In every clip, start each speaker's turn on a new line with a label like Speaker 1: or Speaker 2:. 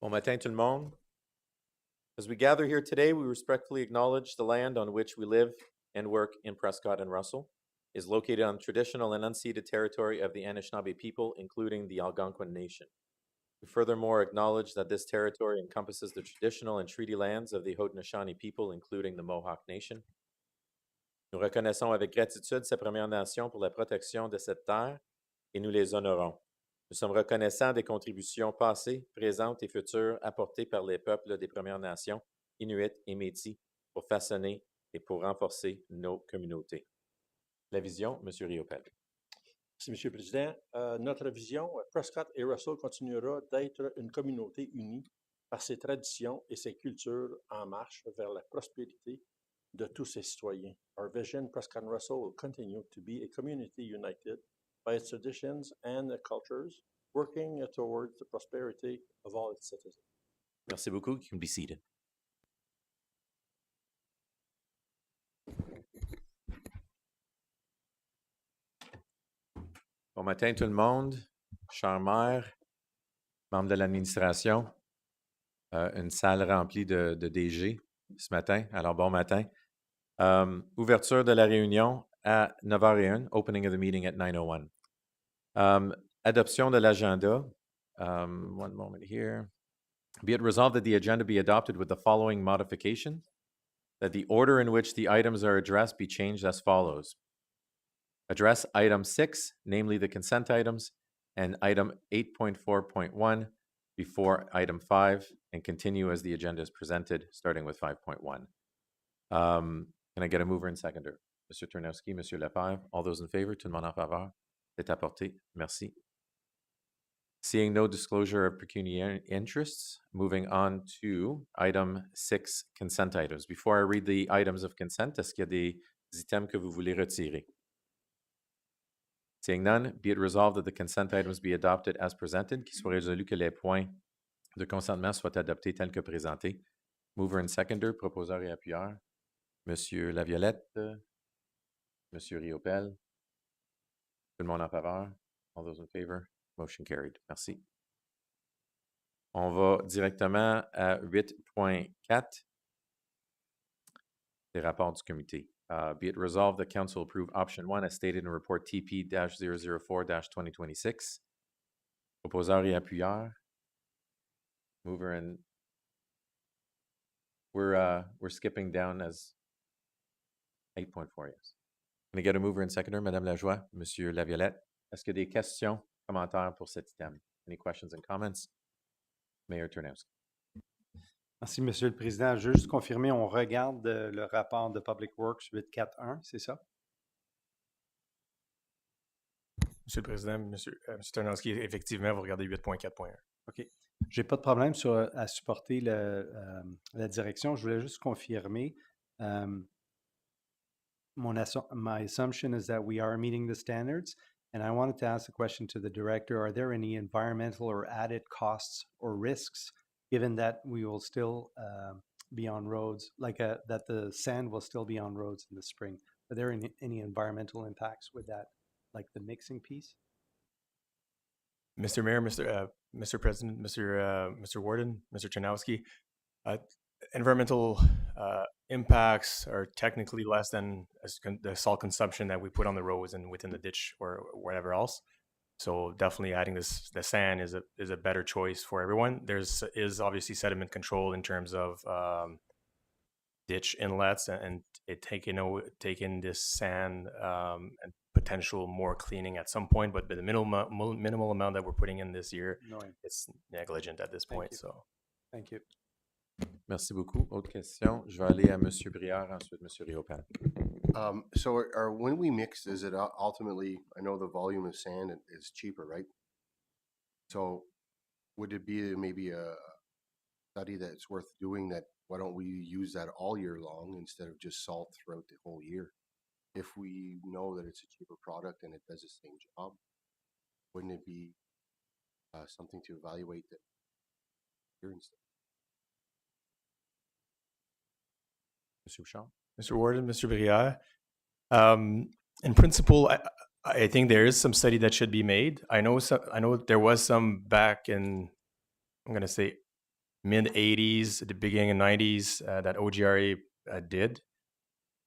Speaker 1: Bon matin tout le monde. As we gather here today, we respectfully acknowledge the land on which we live and work in Prescott and Russell is located on traditional and unceded territory of the Anishinaabe people, including the Algonquin Nation. We furthermore acknowledge that this territory encompasses the traditional and treaty lands of the Haudenosaunee people, including the Mohawk Nation. Nous reconnaissons avec gratitude ces Premières Nations pour la protection de cette terre et nous les honorons. Nous sommes reconnaissants des contributions passées, présentes et futures apportées par les peuples des Premières Nations, Inuits et Métis, pour façonner et pour renforcer nos communautés. La vision, M. Riopel.
Speaker 2: Merci, M. le Président. Notre vision, Prescott et Russell continuera d'être une communauté unie par ses traditions et ses cultures en marche vers la prospérité de tous ses citoyens. Our vision, Prescott-Russell, will continue to be a community united by its traditions and cultures, working towards the prosperity of all its citizens.
Speaker 1: Merci beaucoup. You can be seated. Bon matin tout le monde, cher maire, membres de l'administration, une salle remplie de DG ce matin, alors bon matin. Ouverture de la réunion à 9h01, opening of the meeting at 9:01. Adoption de l'agenda. One moment here. Be it resolved that the agenda be adopted with the following modification, that the order in which the items are addressed be changed as follows. Address item 6, namely the consent items, and item 8.4.1 before item 5, and continue as the agenda is presented, starting with 5.1. Can I get a mover and seconder? Mr. Ternowski, Monsieur Lefebvre, all those in favor, tout le monde en faveur? C'est apporté. Merci. Seeing no disclosure of pecuniary interests, moving on to item 6, consent items. Before I read the items of consent, est-ce qu'il y a des items que vous voulez retirer? Seeing none, be it resolved that the consent items be adopted as presented, qu'il soit résolu que les points de consentement soient adoptés tels que présentés. Mover and seconder, proposeur et appuyeur. Monsieur Laviolette, Monsieur Riopel, tout le monde en faveur? All those in favor? Motion carried. Merci. On va directement à 8.4, les rapports du comité. Be it resolved that Council approve option 1 as stated in report TP-004-2026. Proposeur et appuyeur. Mover and we're skipping down as 8.4, yes. Can I get a mover and seconder, Madame Lajoie, Monsieur Laviolette? Est-ce qu'il y a des questions, commentaires pour cet item? Any questions and comments? Mayor Ternowski.
Speaker 3: Merci, Monsieur le Président. Je veux juste confirmer, on regarde le rapport de Public Works 8.4.1, c'est ça?
Speaker 4: Monsieur le Président, Monsieur Ternowski, effectivement, vous regardez 8.4.1.
Speaker 3: OK. Je n'ai pas de problème à supporter la direction. Je voulais juste confirmer. My assumption is that we are meeting the standards, and I wanted to ask a question to the director. Are there any environmental or added costs or risks, given that we will still be on roads, that the sand will still be on roads in the spring? Are there any environmental impacts with that, like the mixing piece?
Speaker 4: Mr. Mayor, Mr. President, Mr. Warden, Mr. Ternowski, environmental impacts are technically less than the salt consumption that we put on the roads and within the ditch or whatever else. So definitely adding the sand is a better choice for everyone. There's obviously sediment control in terms of ditch inlets and taking this sand and potential more cleaning at some point, but the minimal amount that we're putting in this year, it's negligent at this point. So,
Speaker 3: thank you.
Speaker 1: Merci beaucoup. Autre question? Je vais aller à Monsieur Brière, ensuite Monsieur Riopel.
Speaker 5: So when we mix, is it ultimately, I know the volume of sand is cheaper, right? So would it be maybe a study that's worth doing that, why don't we use that all year long instead of just salt throughout the whole year? If we know that it's a cheaper product and it does the same job, wouldn't it be something to evaluate that here instead?
Speaker 1: Monsieur Bouchard?
Speaker 4: Mr. Warden, Mr. Brière, in principle, I think there is some study that should be made. I know there was some back in, I'm going to say mid-'80s, the beginning of '90s that OGRA did.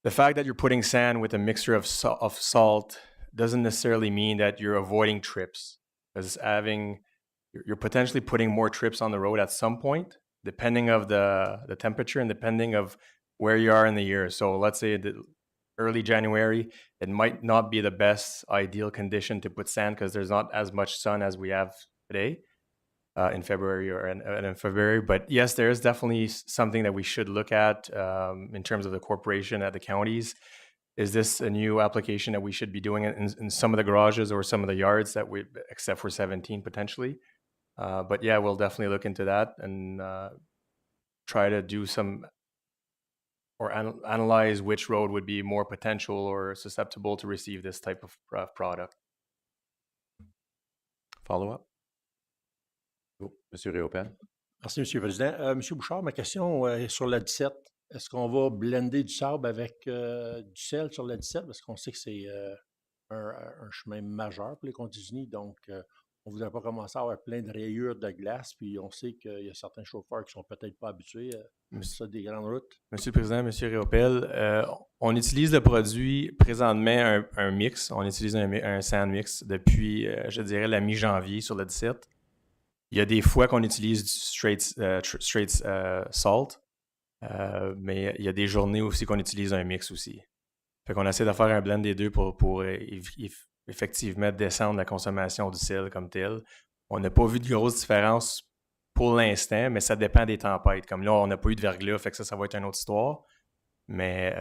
Speaker 4: The fact that you're putting sand with a mixture of salt doesn't necessarily mean that you're avoiding trips, because you're potentially putting more trips on the road at some point, depending of the temperature and depending of where you are in the year. So let's say the early January, it might not be the best ideal condition to put sand because there's not as much sun as we have today in February and in February. But yes, there is definitely something that we should look at in terms of the corporation at the counties. Is this a new application that we should be doing in some of the garages or some of the yards that we, except for 17 potentially? But yeah, we'll definitely look into that and try to do some or analyze which road would be more potential or susceptible to receive this type of product.
Speaker 1: Follow-up? Monsieur Réopel.
Speaker 2: Merci, M. le Président. M. Bouchard, ma question est sur la 17. Est-ce qu'on va blender du sable avec du sel sur la 17? Parce qu'on sait que c'est un chemin majeur pour les États-Unis. Donc, on ne voudrait pas commencer à avoir plein de rayures de glace. Puis, on sait qu'il y a certains chauffeurs qui ne sont peut-être pas habitués à ça des grandes routes.
Speaker 4: Monsieur le Président, Monsieur Réopel, on utilise le produit présentement un mix. On utilise un sand mix depuis, je dirais, la mi-janvier sur le 17. Il y a des fois qu'on utilise du straight salt, mais il y a des journées aussi qu'on utilise un mix aussi. Fait qu'on essaie de faire un blend des deux pour effectivement descendre la consommation du sel comme tel. On n'a pas vu de grosse différence pour l'instant, mais ça dépend des tempêtes. Comme là, on n'a pas eu de verglas, fait que ça va être une autre histoire. Mais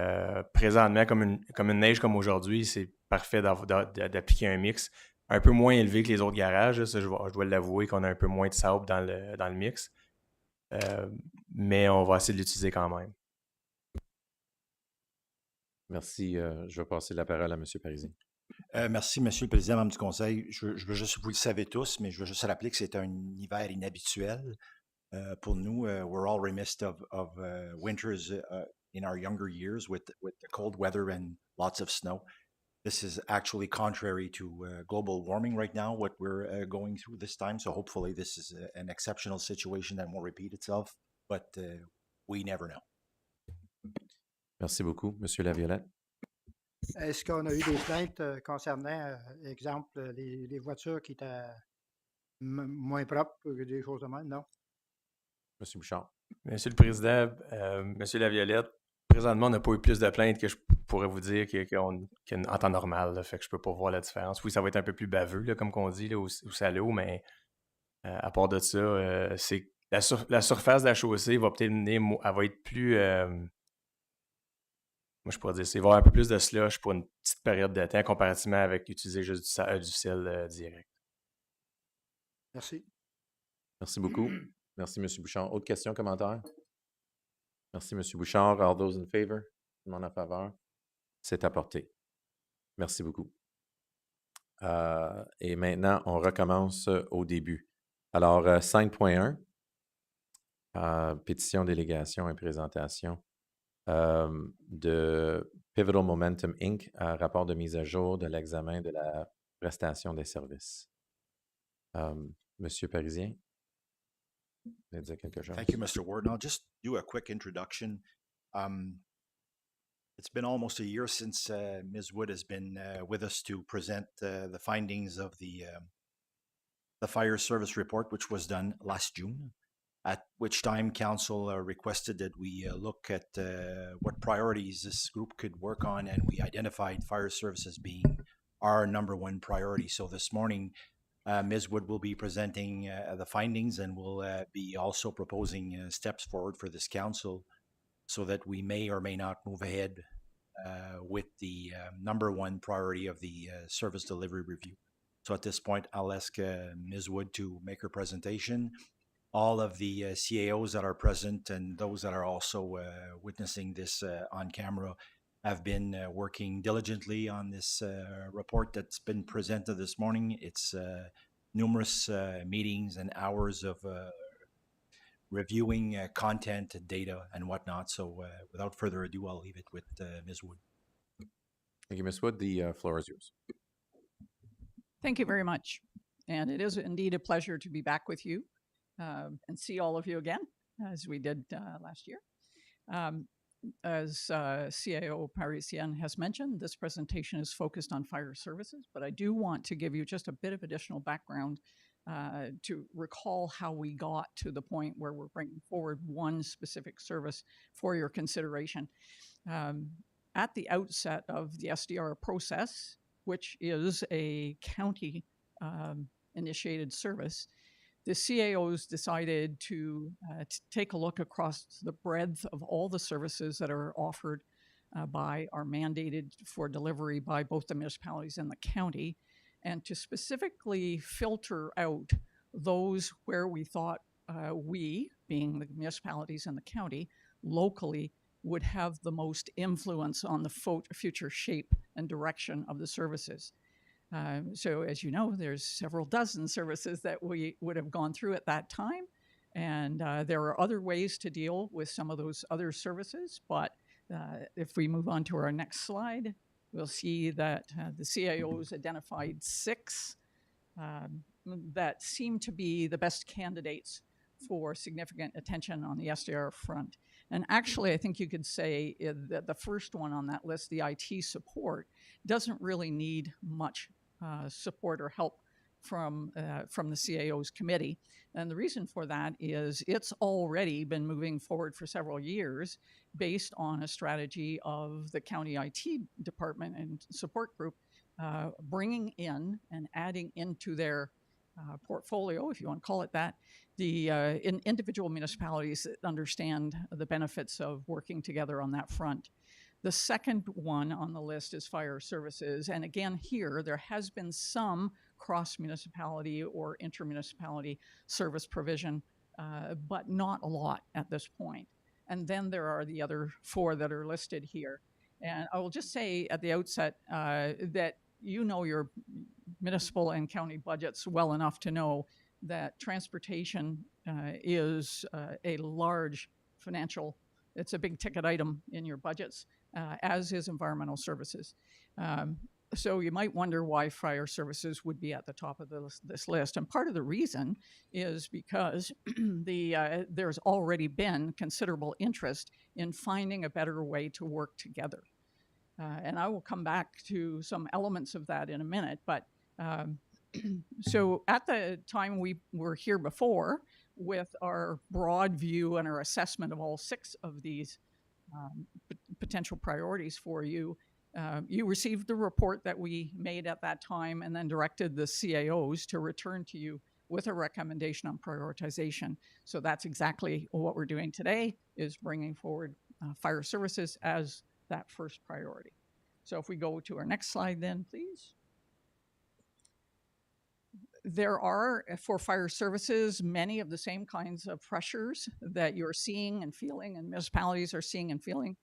Speaker 4: présentement, comme une neige comme aujourd'hui, c'est parfait d'appliquer un mix. Un peu moins élevé que les autres garages, ça, je dois l'avouer qu'on a un peu moins de sable dans le mix. Mais on va essayer de l'utiliser quand même.
Speaker 1: Merci. Je vais passer la parole à M. Parisien.
Speaker 6: Merci, M. le Président, membre du Conseil. Je veux juste, vous le savez tous, mais je veux juste rappeler que c'est un hiver inhabituel pour nous. We're all remiss of winters in our younger years with the cold weather and lots of snow. This is actually contrary to global warming right now, what we're going through this time. So hopefully this is an exceptional situation that won't repeat itself, but we never know.
Speaker 1: Merci beaucoup. Monsieur Laviolette.
Speaker 7: Est-ce qu'on a eu des plaintes concernant, exemple, les voitures qui étaient moins propres, des choses de même, non?
Speaker 1: Monsieur Bouchard.
Speaker 4: Monsieur le Président, Monsieur Laviolette, présentement, on n'a pas eu plus de plaintes que je pourrais vous dire qu'en temps normal. Là, fait que je peux pas voir la différence. Oui, ça va être un peu plus baveux, là, comme qu'on dit, là, au salaud, mais à part de ça, c'est la surface de la chaussée va peut-être elle va être plus... moi, je pourrais dire, il va y avoir un peu plus de slush pour une petite période de temps comparativement avec utiliser juste du sel direct.
Speaker 7: Merci.
Speaker 1: Merci beaucoup. Merci, M. Bouchard. Autre question, commentaire? Merci, M. Bouchard. All those in favor? Tout le monde en faveur? C'est apporté. Merci beaucoup. Et maintenant, on recommence au début. Alors, 5.1, pétition, délégation et présentation de Pivotal Momentum Inc., rapport de mise à jour de l'examen de la prestation des services. Monsieur Parisien, vous voulez dire quelque chose?
Speaker 6: Thank you, Mr. Warden. I'll just do a quick introduction. It's been almost a year since Ms. Wood has been with us to present the findings of the fire service report, which was done last June, at which time Council requested that we look at what priorities this group could work on, and we identified fire services being our number one priority. So this morning, Ms. Wood will be presenting the findings, and will be also proposing steps forward for this council so that we may or may not move ahead with the number one priority of the service delivery review. So at this point, I'll ask Ms. Wood to make her presentation. All of the CAOs that are present and those that are also witnessing this on camera have been working diligently on this report that's been presented this morning. It's numerous meetings and hours of reviewing content, data, and whatnot. So without further ado, I'll leave it with Ms. Wood.
Speaker 1: Thank you, Ms. Wood. The floor is yours.
Speaker 8: Thank you very much. And it is indeed a pleasure to be back with you and see all of you again. as we did last year. As CAO Parisien has mentioned, this presentation is focused on fire services, but I do want to give you just a bit of additional background to recall how we got to the point where we're bringing forward one specific service for your consideration. At the outset of the SDR process, which is a county initiated service, the CAOs decided to take a look across the breadth of all the services that are offered by, are mandated for delivery by both the municipalities and the county, and to specifically filter out those where we thought we, being the municipalities and the county, locally would have the most influence on the future shape and direction of the services. So as you know, there's several dozen services that we would have gone through at that time. And there are other ways to deal with some of those other services. But if we move on to our next slide, we'll see that the CAOs identified 6 that seem to be the best candidates for significant attention on the SDR front. And actually, I think you could say that the first one on that list, the IT support, doesn't really need much support or help from the CAO's committee. And the reason for that is it's already been moving forward for several years based on a strategy of the county IT department and support group bringing in and adding into their portfolio, if you want to call it that, the individual municipalities that understand the benefits of working together on that front. The second one on the list is fire services. And again, here, there has been some cross-municipality or inter-municipality service provision, but not a lot at this point. And then there are the other 4 that are listed here. And I will just say at the outset that you know your municipal and county budgets well enough to know that transportation is a large financial, it's a big ticket item in your budgets, as is environmental services. So you might wonder why fire services would be at the top of this list. And part of the reason is because there's already been considerable interest in finding a better way to work together. And I will come back to some elements of that in a minute. But so at the time we were here before with our broad view and our assessment of all 6 of these potential priorities for you, you received the report that we made at that time and then directed the CAOs to return to you with a recommendation on prioritization. So that's exactly what we're doing today, is bringing forward fire services as that first priority. So if we go to our next slide then, please. There are, for fire services, many of the same kinds of pressures that you're seeing and feeling, and municipalities are seeing and feeling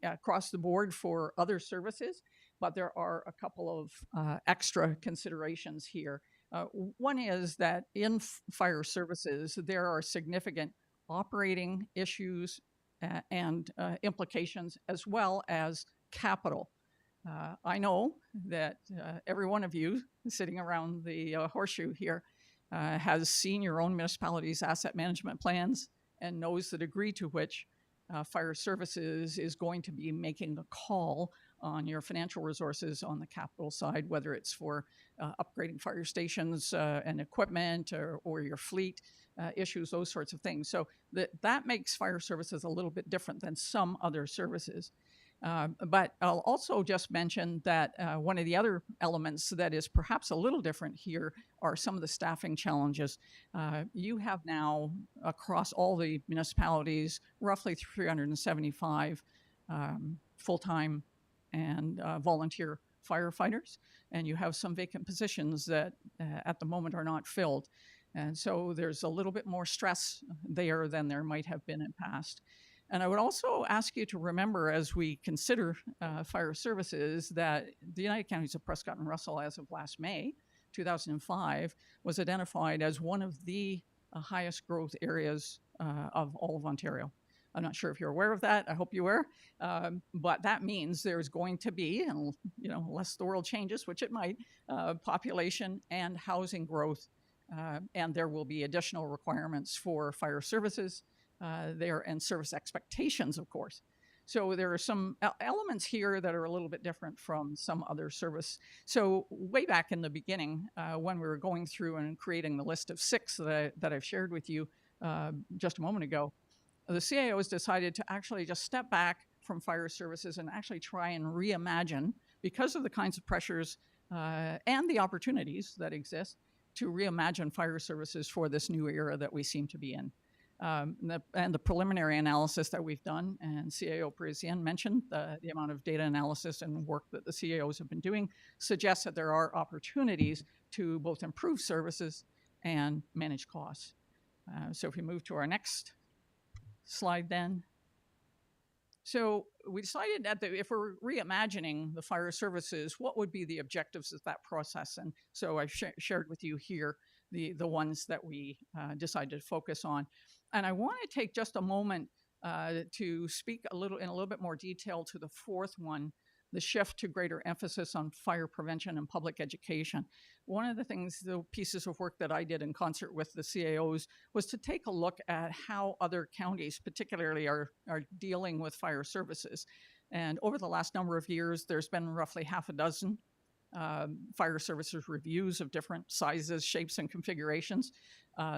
Speaker 8: across the board for other services, but there are a couple of extra considerations here. One is that in fire services, there are significant operating issues and implications, as well as capital. I know that every one of you sitting around the horseshoe here has seen your own municipality's asset management plans and knows the degree to which fire services is going to be making a call on your financial resources on the capital side, whether it's for upgrading fire stations and equipment or your fleet issues, those sorts of things. So that makes fire services a little bit different than some other services. But I'll also just mention that one of the other elements that is perhaps a little different here are some of the staffing challenges. You have now, across all the municipalities, roughly 375 full-time and volunteer firefighters, and you have some vacant positions that at the moment are not filled. And so there's a little bit more stress there than there might have been in past. And I would also ask you to remember, as we consider fire services, that the United Counties of Prescott and Russell, as of last May 2005, was identified as one of the highest growth areas of all of Ontario. I'm not sure if you're aware of that. I hope you were. But that means there's going to be, and unless the world changes, which it might, population and housing growth, and there will be additional requirements for fire services. there and service expectations, of course. So there are some elements here that are a little bit different from some other service. So way back in the beginning, when we were going through and creating the list of 6 that I've shared with you just a moment ago, the CAOs decided to actually just step back from fire services and actually try and reimagine, because of the kinds of pressures and the opportunities that exist, to reimagine fire services for this new era that we seem to be in. And the preliminary analysis that we've done, and CAO Parisian mentioned the amount of data analysis and work that the CAOs have been doing, suggests that there are opportunities to both improve services and manage costs. So if we move to our next slide then. So we decided that if we're reimagining the fire services, what would be the objectives of that process? And so I've shared with you here the ones that we decided to focus on. And I want to take just a moment to speak in a little bit more detail to the 4th one, the shift to greater emphasis on fire prevention and public education. One of the things, the pieces of work that I did in concert with the CAOs, was to take a look at how other counties particularly are dealing with fire services. And over the last number of years, there's been roughly half a dozen fire services reviews of different sizes, shapes, and configurations,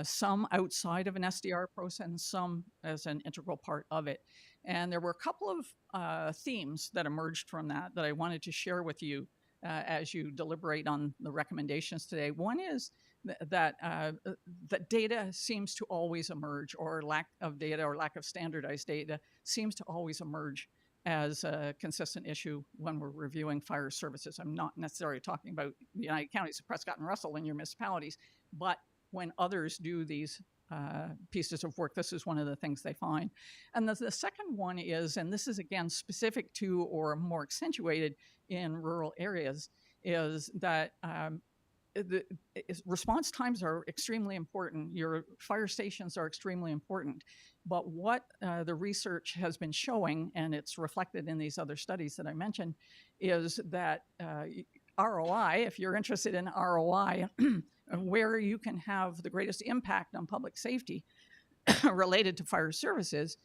Speaker 8: some outside of an SDR process and some as an integral part of it. And there were a couple of themes that emerged from that I wanted to share with you as you deliberate on the recommendations today. One is that data seems to always emerge, or lack of data or lack of standardized data seems to always emerge as a consistent issue when we're reviewing fire services. I'm not necessarily talking about the United Counties of Prescott-Russell and your municipalities, but when others do these pieces of work, this is one of the things they find. And the second one is, and this is again specific to or more accentuated in rural areas, is that response times are extremely important. Your fire stations are extremely important. But what the research has been showing, and it's reflected in these other studies that I mentioned, is that ROI, if you're interested in ROI, where you can have the greatest impact on public safety related to fire services,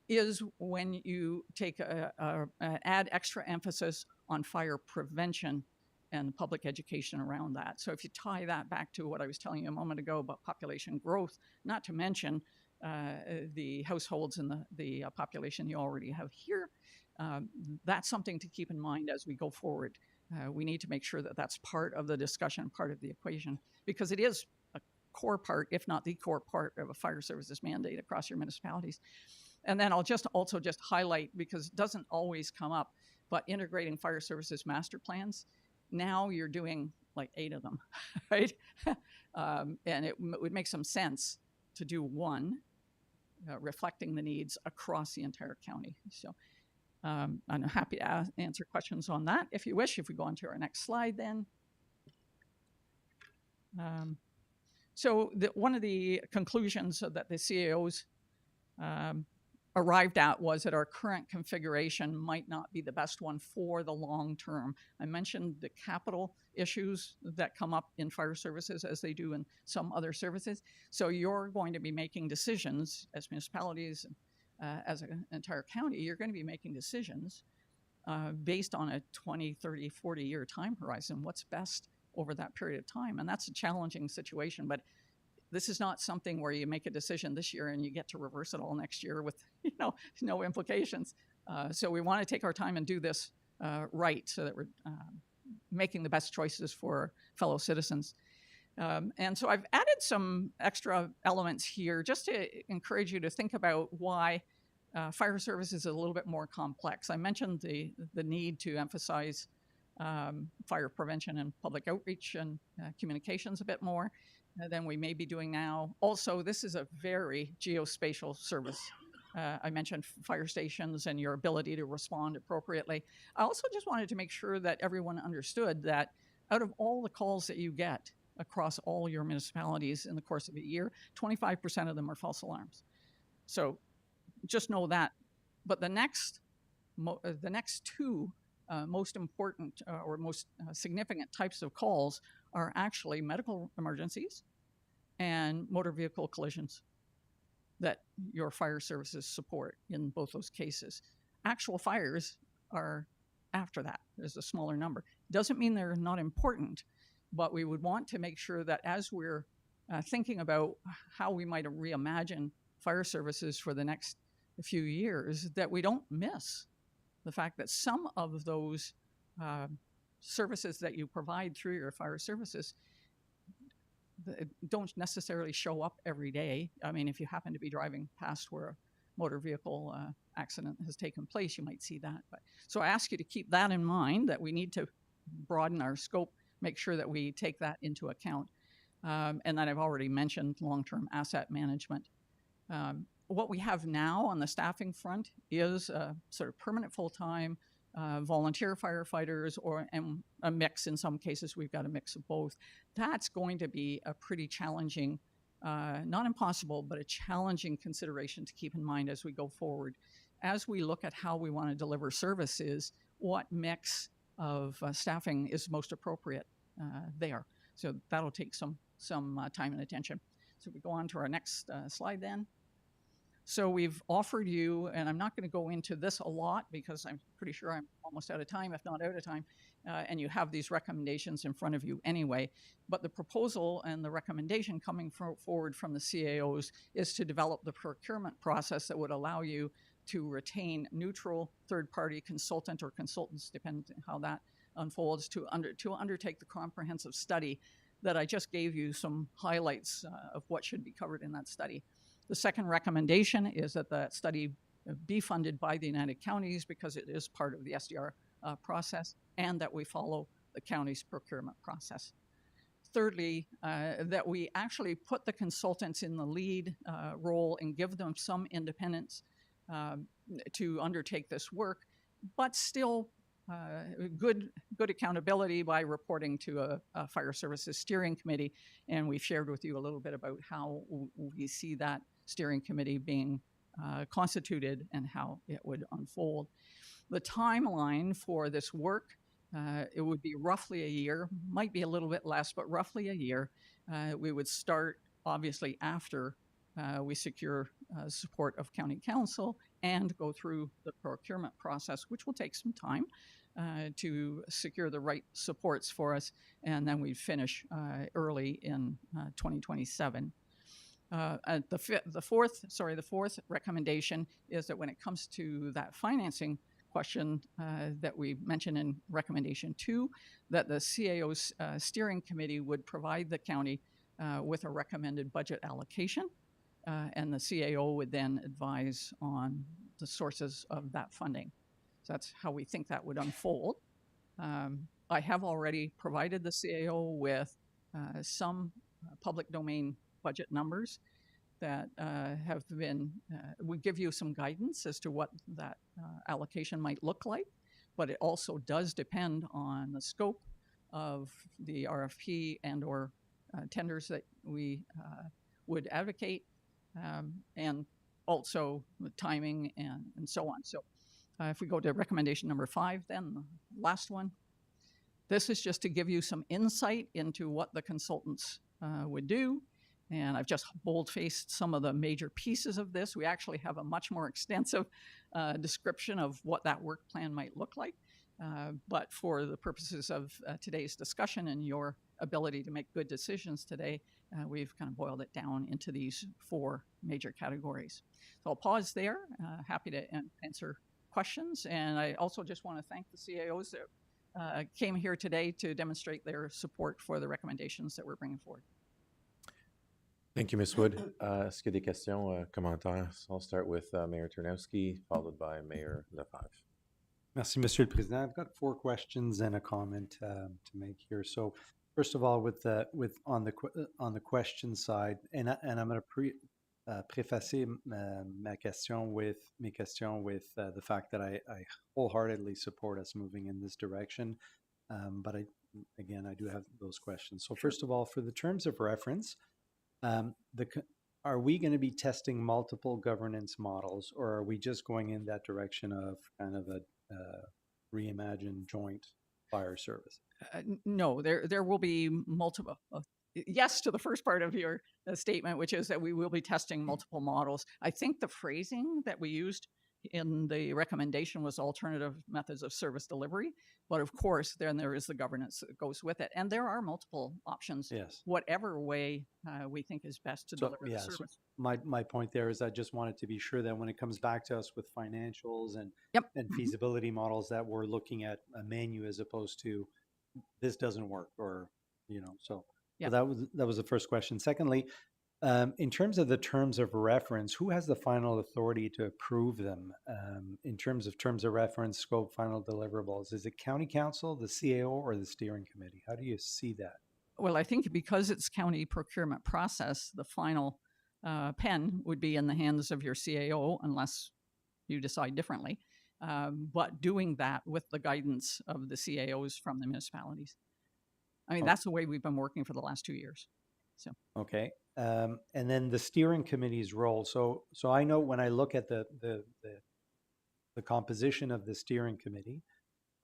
Speaker 8: is when you take add extra emphasis on fire prevention and public education around that. So if you tie that back to what I was telling you a moment ago about population growth, not to mention the households and the population you already have here, that's something to keep in mind as we go forward. We need to make sure that that's part of the discussion, part of the equation, because it is a core part, if not the core part, of a fire services mandate across your municipalities. And then I'll also just highlight, because it doesn't always come up, but integrating fire services master plans. Now you're doing like 8 of them, right? And it would make some sense to do one, reflecting the needs across the entire county. So I'm happy to answer questions on that if you wish. If we go on to our next slide then. So one of the conclusions that the CAOs arrived at was that our current configuration might not be the best one for the long term. I mentioned the capital issues that come up in fire services as they do in some other services. So you're going to be making decisions as municipalities, as an entire county, you're going to be making decisions based on a 20, 30, 40-year time horizon. What's best over that period of time? And that's a challenging situation, but this is not something where you make a decision this year and you get to reverse it all next year with no implications. So we want to take our time and do this right, so that we're making the best choices for fellow citizens. And so I've added some extra elements here just to encourage you to think about why fire service is a little bit more complex. I mentioned the need to emphasize fire prevention and public outreach and communications a bit more than we may be doing now. Also, this is a very geospatial service. I mentioned fire stations and your ability to respond appropriately. I also just wanted to make sure that everyone understood that out of all the calls that you get across all your municipalities in the course of a year, 25% of them are false alarms. So just know that. But the next 2 most important or most significant types of calls are actually medical emergencies and motor vehicle collisions. that your fire services support in both those cases. Actual fires are after that. There's a smaller number. Doesn't mean they're not important, but we would want to make sure that as we're thinking about how we might reimagine fire services for the next few years, that we don't miss the fact that some of those services that you provide through your fire services don't necessarily show up every day. I mean, if you happen to be driving past where a motor vehicle accident has taken place, you might see that. But, so I ask you to keep that in mind, that we need to broaden our scope, make sure that we take that into account. And then I've already mentioned long-term asset management. What we have now on the staffing front is sort of permanent full-time volunteer firefighters, and a mix. In some cases, we've got a mix of both. That's going to be a pretty challenging, not impossible, but a challenging consideration to keep in mind as we go forward. As we look at how we want to deliver services, what mix of staffing is most appropriate there. So that'll take some time and attention. So we go on to our next slide then. So we've offered you, and I'm not going to go into this a lot because I'm pretty sure I'm almost out of time, if not out of time, and you have these recommendations in front of you anyway. But the proposal and the recommendation coming forward from the CAOs is to develop the procurement process that would allow you to retain neutral third-party consultant or consultants, depending on how that unfolds, to undertake the comprehensive study that I just gave you some highlights of what should be covered in that study. The second recommendation is that that study be funded by the United Counties because it is part of the SDR process, and that we follow the county's procurement process. Thirdly, that we actually put the consultants in the lead role and give them some independence to undertake this work, but still good accountability by reporting to a fire services steering committee. And we've shared with you a little bit about how we see that steering committee being constituted and how it would unfold. The timeline for this work, it would be roughly a year, might be a little bit less, but roughly a year. We would start obviously after we secure support of county council and go through the procurement process, which will take some time to secure the right supports for us, and then we'd finish early in 2027. The fourth recommendation is that when it comes to that financing question that we mentioned in recommendation 2, that the CAO's steering committee would provide the county with a recommended budget allocation, and the CAO would then advise on the sources of that funding. So that's how we think that would unfold. I have already provided the CAO with some public domain budget numbers that have been, would give you some guidance as to what that allocation might look like, but it also does depend on the scope of the RFP and or tenders that we would advocate, and also the timing and so on. So if we go to recommendation number 5, then the last one, this is just to give you some insight into what the consultants would do. And I've just bold-faced some of the major pieces of this. We actually have a much more extensive description of what that work plan might look like. But for the purposes of today's discussion and your ability to make good decisions today, we've kind of boiled it down into these 4 major categories. So I'll pause there. Happy to answer questions. And I also just want to thank the CAOs that came here today to demonstrate their support for the recommendations that we're bringing forward.
Speaker 1: Thank you, Ms. Wood. Est-ce qu'il y a des questions, commentaires? I'll start with Mayor Ternowski, followed by Mayor Lefebvre.
Speaker 3: Merci, Monsieur le Président. I've got 4 questions and a comment to make here. So, first of all, on the question side, and I'm going to préfacer mes questions with the fact that I wholeheartedly support us moving in this direction. But I do have those questions. So, first of all, for the terms of reference, are we going to be testing multiple governance models, or are we just going in that direction of kind of a reimagined joint fire service?
Speaker 8: No, there will be multiple. yes to the first part of your statement, which is that we will be testing multiple models. I think the phrasing that we used in the recommendation was alternative methods of service delivery. But of course, then there is the governance that goes with it. And there are multiple options,
Speaker 3: Yes.
Speaker 8: whatever way we think is best to deliver the
Speaker 3: So
Speaker 8: service.
Speaker 3: my point there is I just wanted to be sure that when it comes back to us with financials and
Speaker 8: Yep.
Speaker 3: feasibility models, that we're looking at a menu as opposed to this doesn't work, or so.
Speaker 8: Yep.
Speaker 3: So that was the first question. Secondly, in terms of the terms of reference, who has the final authority to approve them? In terms of reference, scope, final deliverables, is it county council, the CAO, or the steering committee? How do you see that?
Speaker 8: Well, I think because it's county procurement process, the final pen would be in the hands of your CAO unless you decide differently. But doing that with the guidance of the CAOs from the municipalities. I mean, that's the way we've been working for the last 2 years. So
Speaker 3: Okay. And then the steering committee's role. So I know when I look at the composition of the steering committee,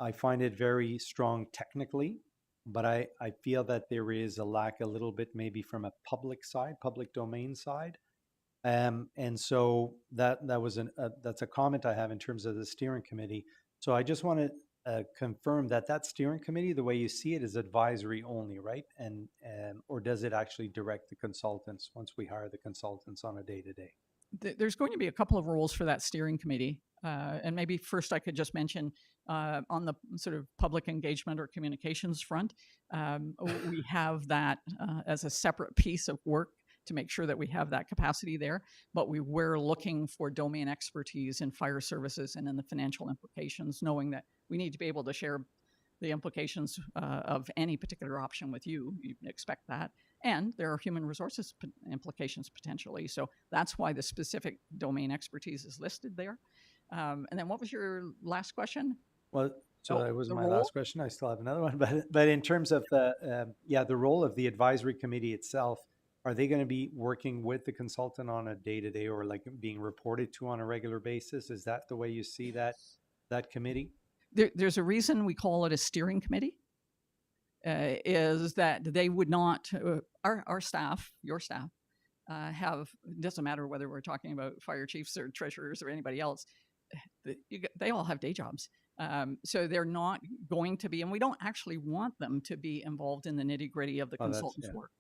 Speaker 3: I find it very strong technically, but I feel that there is a lack a little bit maybe from a public side, public domain side. And so that's a comment I have in terms of the steering committee. So I just want to confirm that steering committee, the way you see it, is advisory only, right? And or does it actually direct the consultants once we hire the consultants on a day-to-day?
Speaker 8: There's going to be a couple of roles for that steering committee. And maybe first I could just mention on the sort of public engagement or communications front, we have that as a separate piece of work to make sure that we have that capacity there. But we're looking for domain expertise in fire services and in the financial implications, knowing that we need to be able to share the implications of any particular option with you. You expect that. And there are human resources implications potentially. So that's why the specific domain expertise is listed there. And then what was your last question?
Speaker 3: Well, so that was my
Speaker 8: role?
Speaker 3: last question. I still have another one, but in terms of the role of the advisory committee itself, are they going to be working with the consultant on a day-to-day or like being reported to on a regular basis? Is that the way you see that committee?
Speaker 8: There's a reason we call it a steering committee, is that they would not, our staff, your staff, doesn't matter whether we're talking about fire chiefs or treasurers or anybody else, they all have day jobs. So they're not going to be, and we don't actually want them to be involved in the nitty-gritty of the consultant's work.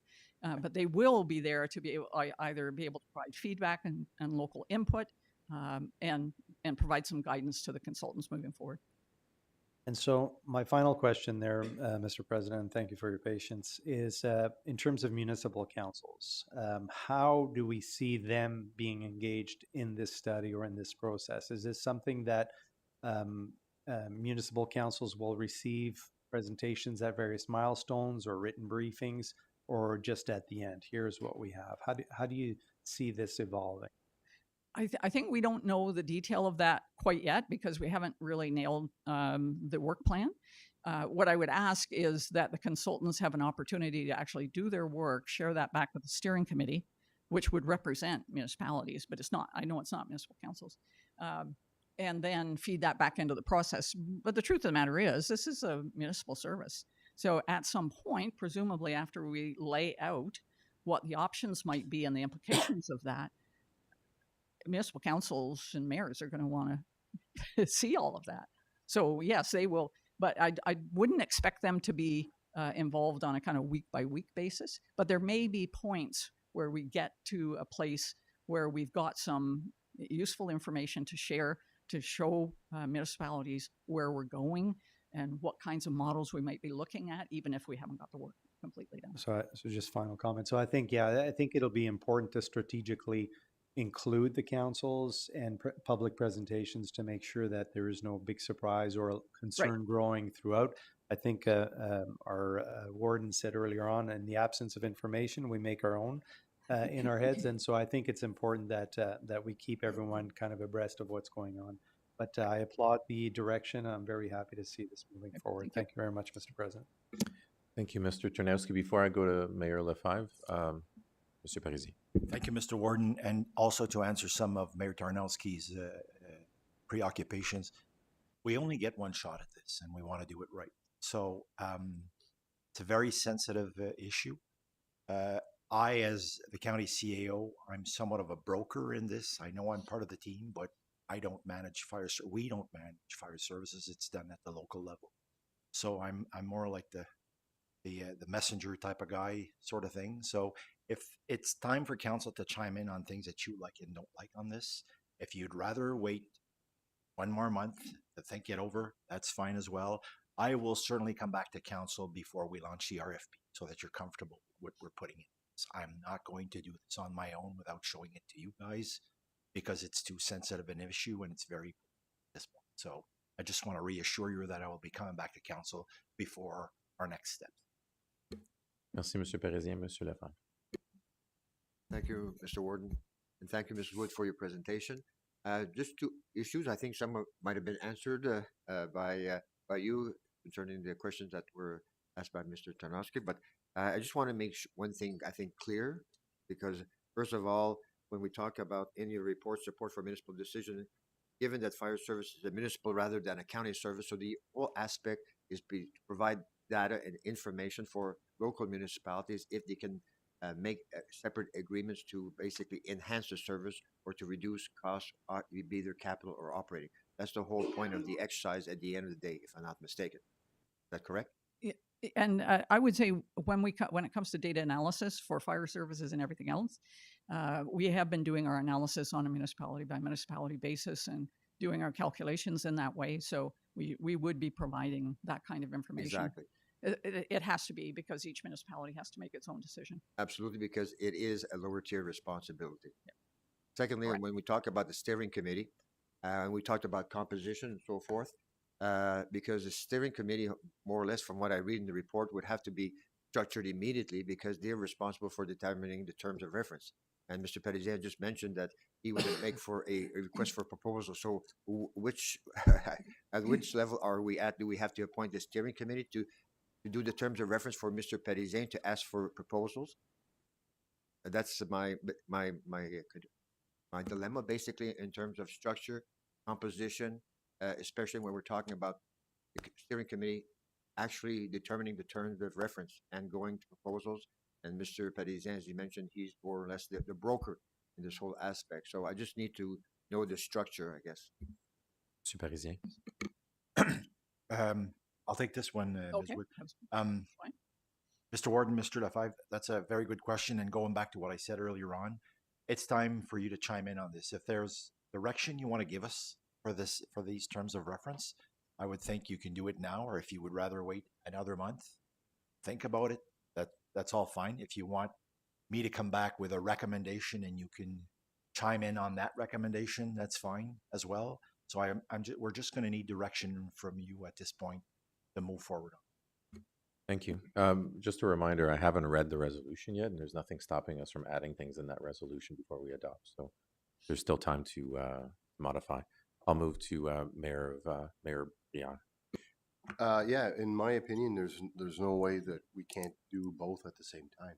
Speaker 8: But they will be there to be able, either be able to provide feedback and local input and provide some guidance to the consultants moving forward.
Speaker 3: And so my final question there, Mr. President, and thank you for your patience, is in terms of municipal councils, how do we see them being engaged in this study or in this process? Is this something that municipal councils will receive presentations at various milestones or written briefings, or just at the end, here's what we have? How do you see this evolving?
Speaker 8: I think we don't know the detail of that quite yet because we haven't really nailed the work plan. What I would ask is that the consultants have an opportunity to actually do their work, share that back with the steering committee, which would represent municipalities, but it's not. I know it's not municipal councils. And then feed that back into the process. But the truth of the matter is, this is a municipal service. So at some point, presumably after we lay out what the options might be and the implications of that, municipal councils and mayors are going to want to see all of that. So yes, they will, but I wouldn't expect them to be involved on a kind of week by week basis, but there may be points where we get to a place where we've got some useful information to share, to show municipalities where we're going and what kinds of models we might be looking at, even if we haven't got the work completely done.
Speaker 3: So just final comment. So I think it'll be important to strategically include the councils and public presentations to make sure that there is no big surprise or concern growing throughout. I think our warden said earlier on, in the absence of information, we make our own in our heads. And so I think it's important that we keep everyone kind of abreast of what's going on. But I applaud the direction. I'm very happy to see this moving forward. Thank you very much, Mr. President.
Speaker 1: Thank you, Mr. Czarnowski. Before I go to Mayor Lefebvre, Mr. Parisi.
Speaker 6: Thank you, Mr. Warden. And also to answer some of Mayor Tarnowski's preoccupations, we only get one shot at this and we want to do it right. So it's a very sensitive issue. As the county CAO, I'm somewhat of a broker in this. I know I'm part of the team, but I don't manage we don't manage fire services. It's done at the local level. So I'm more like the messenger type of guy sort of thing. So if it's time for council to chime in on things that you like and don't like on this, if you'd rather wait one more month to think it over, that's fine as well. I will certainly come back to council before we launch the RFP so that you're comfortable with what we're putting in. So I'm not going to do this on my own without showing it to you guys because it's too sensitive an issue and it's very at this point. So I just want to reassure you that I will be coming back to council before our next steps.
Speaker 1: Merci, M. Parisien. M. Lefebvre.
Speaker 9: Thank you, Mr. Warden, and thank you, Mrs. Wood, for your presentation. Just two issues. I think some might have been answered by you concerning the questions that were asked by Mr. Tarnowski, but I just want to make one thing I think clear, because first of all, when we talk about in your report support for municipal decision, given that fire service is a municipal rather than a county service, so the whole aspect is to provide data and information for local municipalities if they can make separate agreements to basically enhance the service or to reduce costs, be either capital or operating. That's the whole point of the exercise at the end of the day, if I'm not mistaken. Is that correct?
Speaker 8: And I would say when it comes to data analysis for fire services and everything else, we have been doing our analysis on a municipality by municipality basis and doing our calculations in that way. So we would be providing that kind of information.
Speaker 9: Exactly.
Speaker 8: It has to be, because each municipality has to make its own decision.
Speaker 9: Absolutely, because it is a lower tier responsibility.
Speaker 8: Yep.
Speaker 9: Secondly,
Speaker 8: Correct.
Speaker 9: when we talk about the steering committee, we talked about composition and so forth, because the steering committee, more or less from what I read in the report, would have to be structured immediately because they're responsible for determining the terms of reference. And Mr. Parisien just mentioned that he would make for a request for proposal. So which at which level are we at? Do we have to appoint the steering committee to do the terms of reference for Mr. Parisien to ask for proposals? That's my dilemma, basically, in terms of structure, composition, especially when we're talking about the steering committee actually determining the terms of reference and going to proposals. And Mr. Parisien, as you mentioned, he's more or less the broker in this whole aspect. So I just need to know the structure, I guess.
Speaker 1: M. Parisien.
Speaker 6: I'll take this one, Ms.
Speaker 8: Okay.
Speaker 6: Wood.
Speaker 8: Fine.
Speaker 6: Mr. Warden, Mr. Lefebvre, that's a very good question. And going back to what I said earlier on, it's time for you to chime in on this. If there's direction you want to give us for these terms of reference, I would think you can do it now, or if you would rather wait another month, think about it. That's all fine. If you want me to come back with a recommendation and you can chime in on that recommendation, that's fine as well. So we're just going to need direction from you at this point to move forward on.
Speaker 1: Thank you. Just a reminder, I haven't read the resolution yet, and there's nothing stopping us from adding things in that resolution before we adopt. So there's still time to modify. I'll move to Mayor Briand.
Speaker 5: Yeah, in my opinion, there's no way that we can't do both at the same time.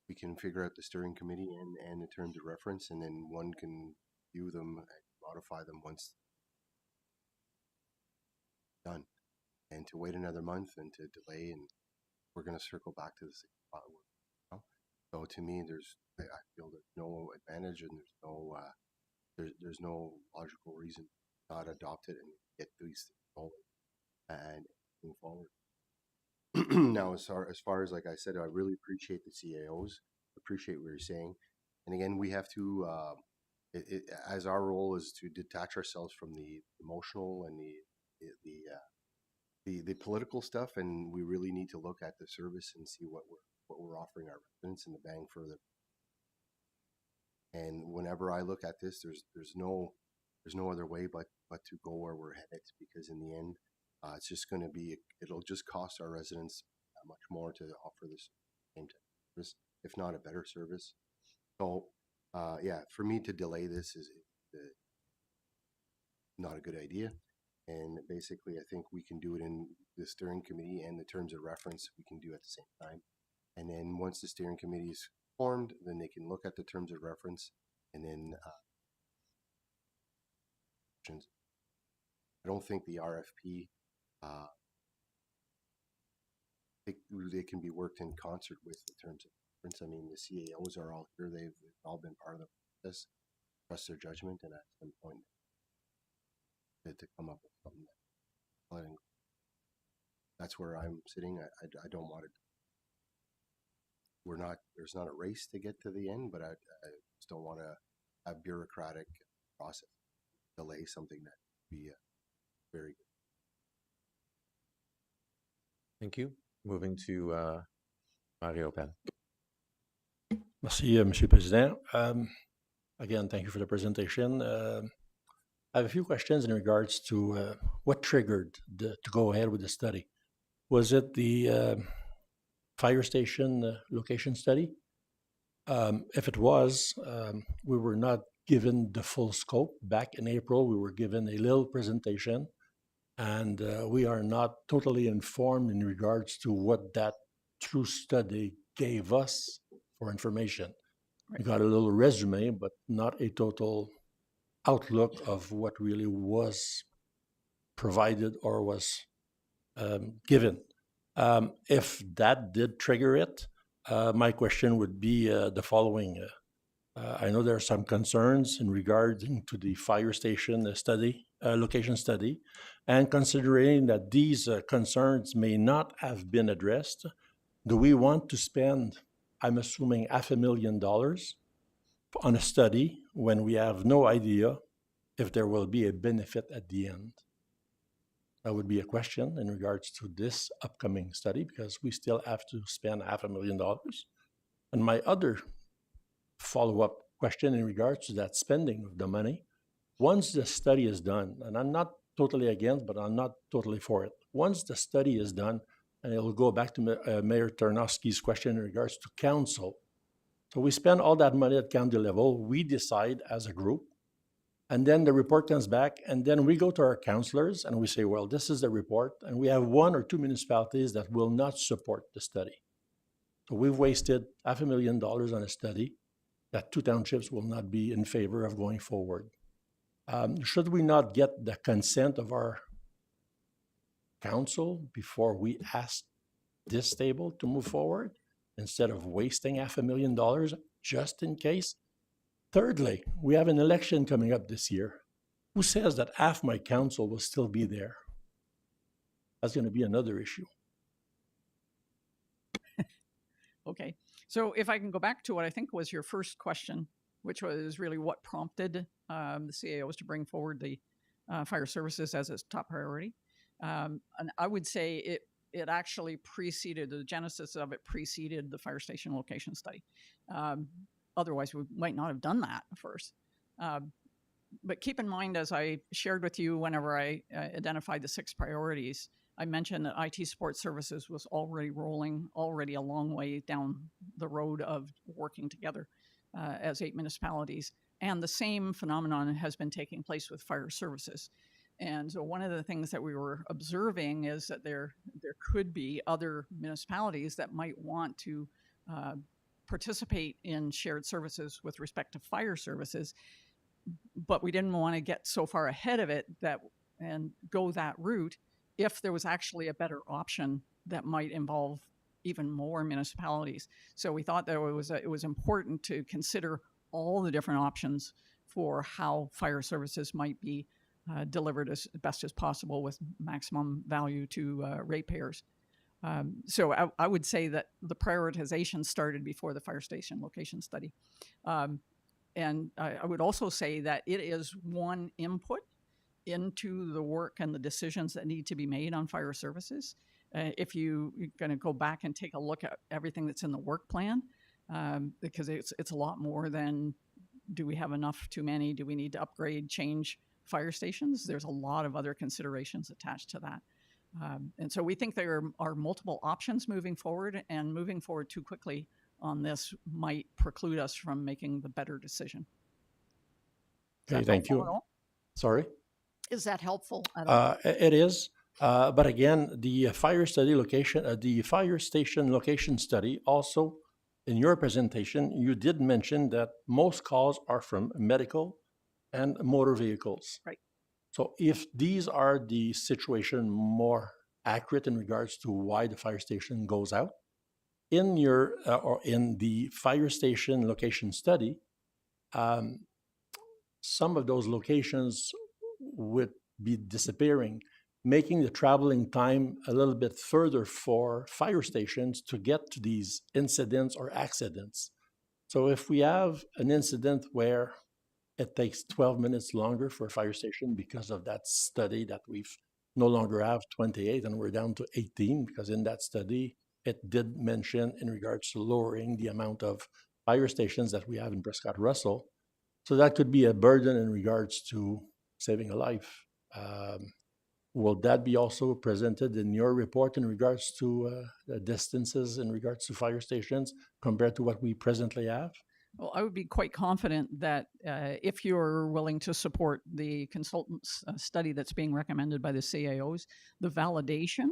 Speaker 5: We can figure out the steering committee and the terms of reference, and then one can view them and modify them once done. And to wait another month and to delay, and we're going to circle back to the same spot. So to me, I feel there's no advantage, and there's no logical reason to not adopt it and get these things rolling and move forward. Now, as far as, like I said, I really appreciate the CAOs, appreciate what you're saying. And again, we have to, as our role is to detach ourselves from the emotional and the political stuff, and we really need to look at the service and see what we're offering our residents and the bang for the. And whenever I look at this, there's no other way but to go where we're headed, because in the end, it's just going to be, it'll just cost our residents much more to offer this same type of service, if not a better service. So, yeah, for me to delay this is not a good idea. And basically, I think we can do it in the steering committee and the terms of reference we can do at the same time. And then once the steering committee is formed, then they can look at the terms of reference and then I don't think the RFP they can be worked in concert with in terms of difference. I mean, the CAOs are all here. They've all been part of the process. Trust their judgment, and at some point to come up with something that that's where I'm sitting. I don't want it. There's not a race to get to the end, but I just don't want to have bureaucratic process delay something that would be very good.
Speaker 1: Thank you. Moving to Mario Pen.
Speaker 10: Merci, Monsieur le Président. Again, thank you for the presentation. I have a few questions in regards to what triggered to go ahead with the study. Was it the fire station location study? If it was, we were not given the full scope. Back in April, we were given a little presentation, and we are not totally informed in regards to what that true study gave us for information. We got a little resume, but not a total outlook of what really was provided or was given. If that did trigger it, my question would be the following. I know there are some concerns in regarding to the fire station study, location study, and considering that these concerns may not have been addressed, do we want to spend, I'm assuming, $500,000 on a study when we have no idea if there will be a benefit at the end? That would be a question in regards to this upcoming study, because we still have to spend $500,000. And my other follow-up question in regards to that spending of the money, once the study is done, and I'm not totally against, but I'm not totally for it. Once the study is done, and it'll go back to Mayor Tarnowski's question in regards to council. So we spend all that money at county level, we decide as a group, and then the report comes back, and then we go to our councillors and we say, well, this is the report, and we have 1 or 2 municipalities that will not support the study. So we've wasted $500,000 on a study that 2 townships will not be in favor of going forward. Should we not get the consent of our council before we ask this table to move forward instead of wasting $500,000 just in case? Thirdly, we have an election coming up this year. Who says that half my council will still be there? That's going to be another issue.
Speaker 8: Okay, so if I can go back to what I think was your first question, which was really what prompted the CAOs to bring forward the fire services as its top priority. And I would say it actually preceded, the genesis of it preceded the fire station location study. Otherwise, we might not have done that first. But keep in mind, as I shared with you whenever I identified the 6 priorities, I mentioned that IT support services was already rolling, already a long way down the road of working together as 8 municipalities. And the same phenomenon has been taking place with fire services. And so one of the things that we were observing is that there could be other municipalities that might want to participate in shared services with respect to fire services, but we didn't want to get so far ahead of it and go that route if there was actually a better option that might involve even more municipalities. So we thought that it was important to consider all the different options for how fire services might be delivered as best as possible with maximum value to ratepayers. So I would say that the prioritization started before the fire station location study. And I would also say that it is one input into the work and the decisions that need to be made on fire services. If you're going to go back and take a look at everything that's in the work plan, because it's a lot more than do we have enough, too many, do we need to upgrade, change fire stations? There's a lot of other considerations attached to that. And so we think there are multiple options moving forward, and moving forward too quickly on this might preclude us from making the better decision.
Speaker 10: Okay, thank you. Sorry?
Speaker 8: Is that helpful at all?
Speaker 10: It is. But again, the fire study location, the fire station location study, also in your presentation, you did mention that most calls are from medical and motor vehicles.
Speaker 8: Right.
Speaker 10: So if these are the situation more accurate in regards to why the fire station goes out. In your or in the fire station location study, some of those locations would be disappearing, making the traveling time a little bit further for fire stations to get to these incidents or accidents. So if we have an incident where it takes 12 minutes longer for a fire station because of that study that we've no longer have 28 and we're down to 18, because in that study, it did mention in regards to lowering the amount of fire stations that we have in Prescott-Russell. So that could be a burden in regards to saving a life. Will that be also presented in your report in regards to the distances in regards to fire stations compared to what we presently have?
Speaker 8: Well, I would be quite confident that if you're willing to support the consultant's study that's being recommended by the CAOs, the validation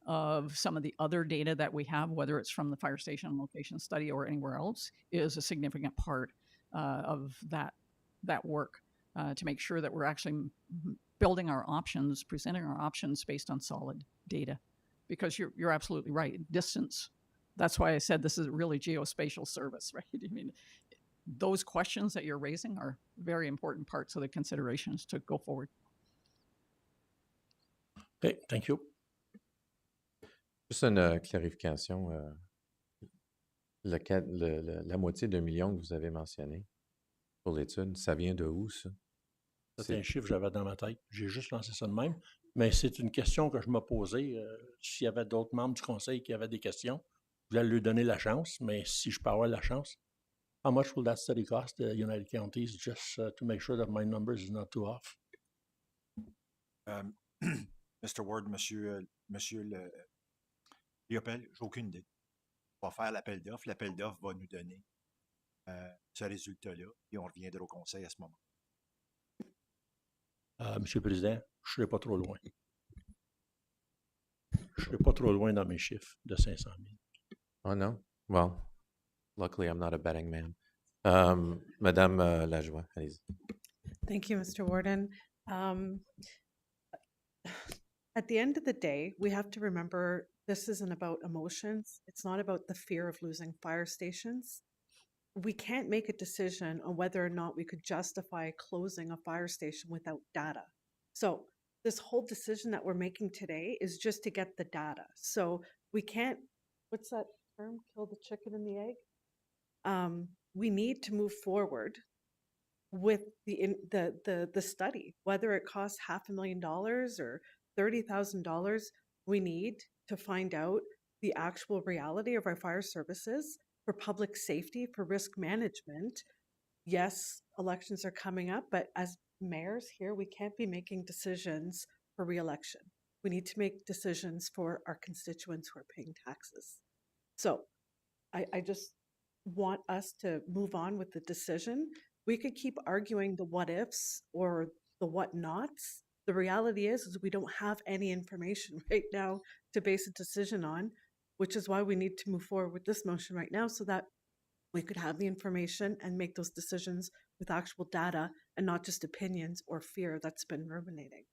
Speaker 8: of some of the other data that we have, whether it's from the fire station location study or anywhere else, is a significant part of that work to make sure that we're actually building our options, presenting our options based on solid data. Because you're absolutely right, distance. That's why I said this is really geospatial service, right? I mean, those questions that you're raising are very important parts of the considerations to go forward.
Speaker 10: Okay, thank you.
Speaker 1: Juste une clarification. La moitié d'1 million que vous avez mentionné pour l'étude, ça vient de où, ça?
Speaker 10: C'est un chiffre que j'avais dans ma tête. J'ai juste lancé ça de même. Mais c'est une question que je me posais. S'il y avait d'autres membres du conseil qui avaient des questions, je voulais lui donner la chance. Mais si je peux avoir la chance, how much will that study cost the United Counties, just to make sure that my numbers is not too off?
Speaker 6: Mr. Ward, Monsieur le Liopel, j'ai aucune idée. On va faire l'appel d'offres. L'appel d'offres va nous donner ce résultat-là et on reviendra au conseil à ce moment.
Speaker 10: Monsieur le Président, je ne serai pas trop loin. Je ne serai pas trop loin dans mes chiffres de 500 000.
Speaker 1: Oh no? Well, luckily I'm not a betting man. Madame Lajoie, allez-y.
Speaker 11: Thank you, Mr. Warden. At the end of the day, we have to remember this isn't about emotions. It's not about the fear of losing fire stations. We can't make a decision on whether or not we could justify closing a fire station without data. So this whole decision that we're making today is just to get the data. So we can't, what's that term, kill the chicken and the egg? We need to move forward with the study, whether it costs $500,000 or $30,000. We need to find out the actual reality of our fire services for public safety, for risk management. Yes, elections are coming up, but as mayors here, we can't be making decisions for re-election. We need to make decisions for our constituents who are paying taxes. So I just want us to move on with the decision. We could keep arguing the what ifs or the what nots. The reality is we don't have any information right now to base a decision on, which is why we need to move forward with this motion right now so that we could have the information and make those decisions with actual data and not just opinions or fear that's been ruminating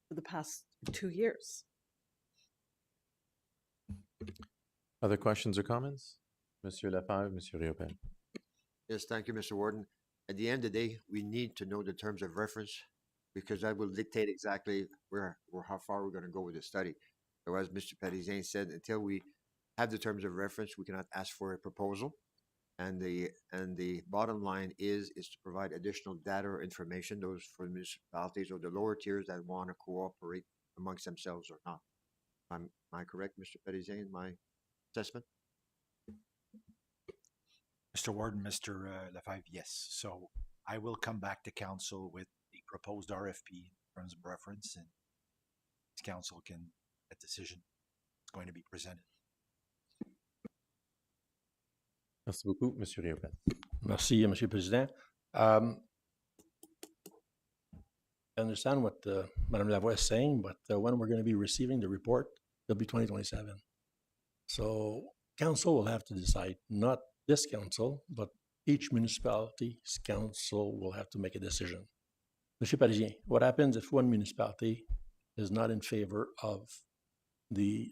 Speaker 11: for the past 2 years.
Speaker 1: Other questions or comments? Monsieur Lefebvre, Monsieur Riopel.
Speaker 9: Yes, thank you, Mr. Warden. At the end of the day, we need to know the terms of reference because that will dictate exactly where or how far we're going to go with the study. So as Mr. Parisien said, until we have the terms of reference, we cannot ask for a proposal. And the bottom line is to provide additional data or information, those for municipalities or the lower tiers that want to cooperate amongst themselves or not. Am I correct, Mr. Parisien, in my assessment?
Speaker 6: Mr. Warden, Mr. Lefebvre, yes. So I will come back to council with the proposed RFP in terms of reference, and council can a decision is going to be presented.
Speaker 1: Merci beaucoup, Monsieur Riopel.
Speaker 10: Merci, Monsieur le Président. I understand what Madame Lavoie is saying, but when we're going to be receiving the report, it'll be 2027. So council will have to decide, not this council, but each municipality's council will have to make a decision. Monsieur Parisien, what happens if one municipality is not in favor of the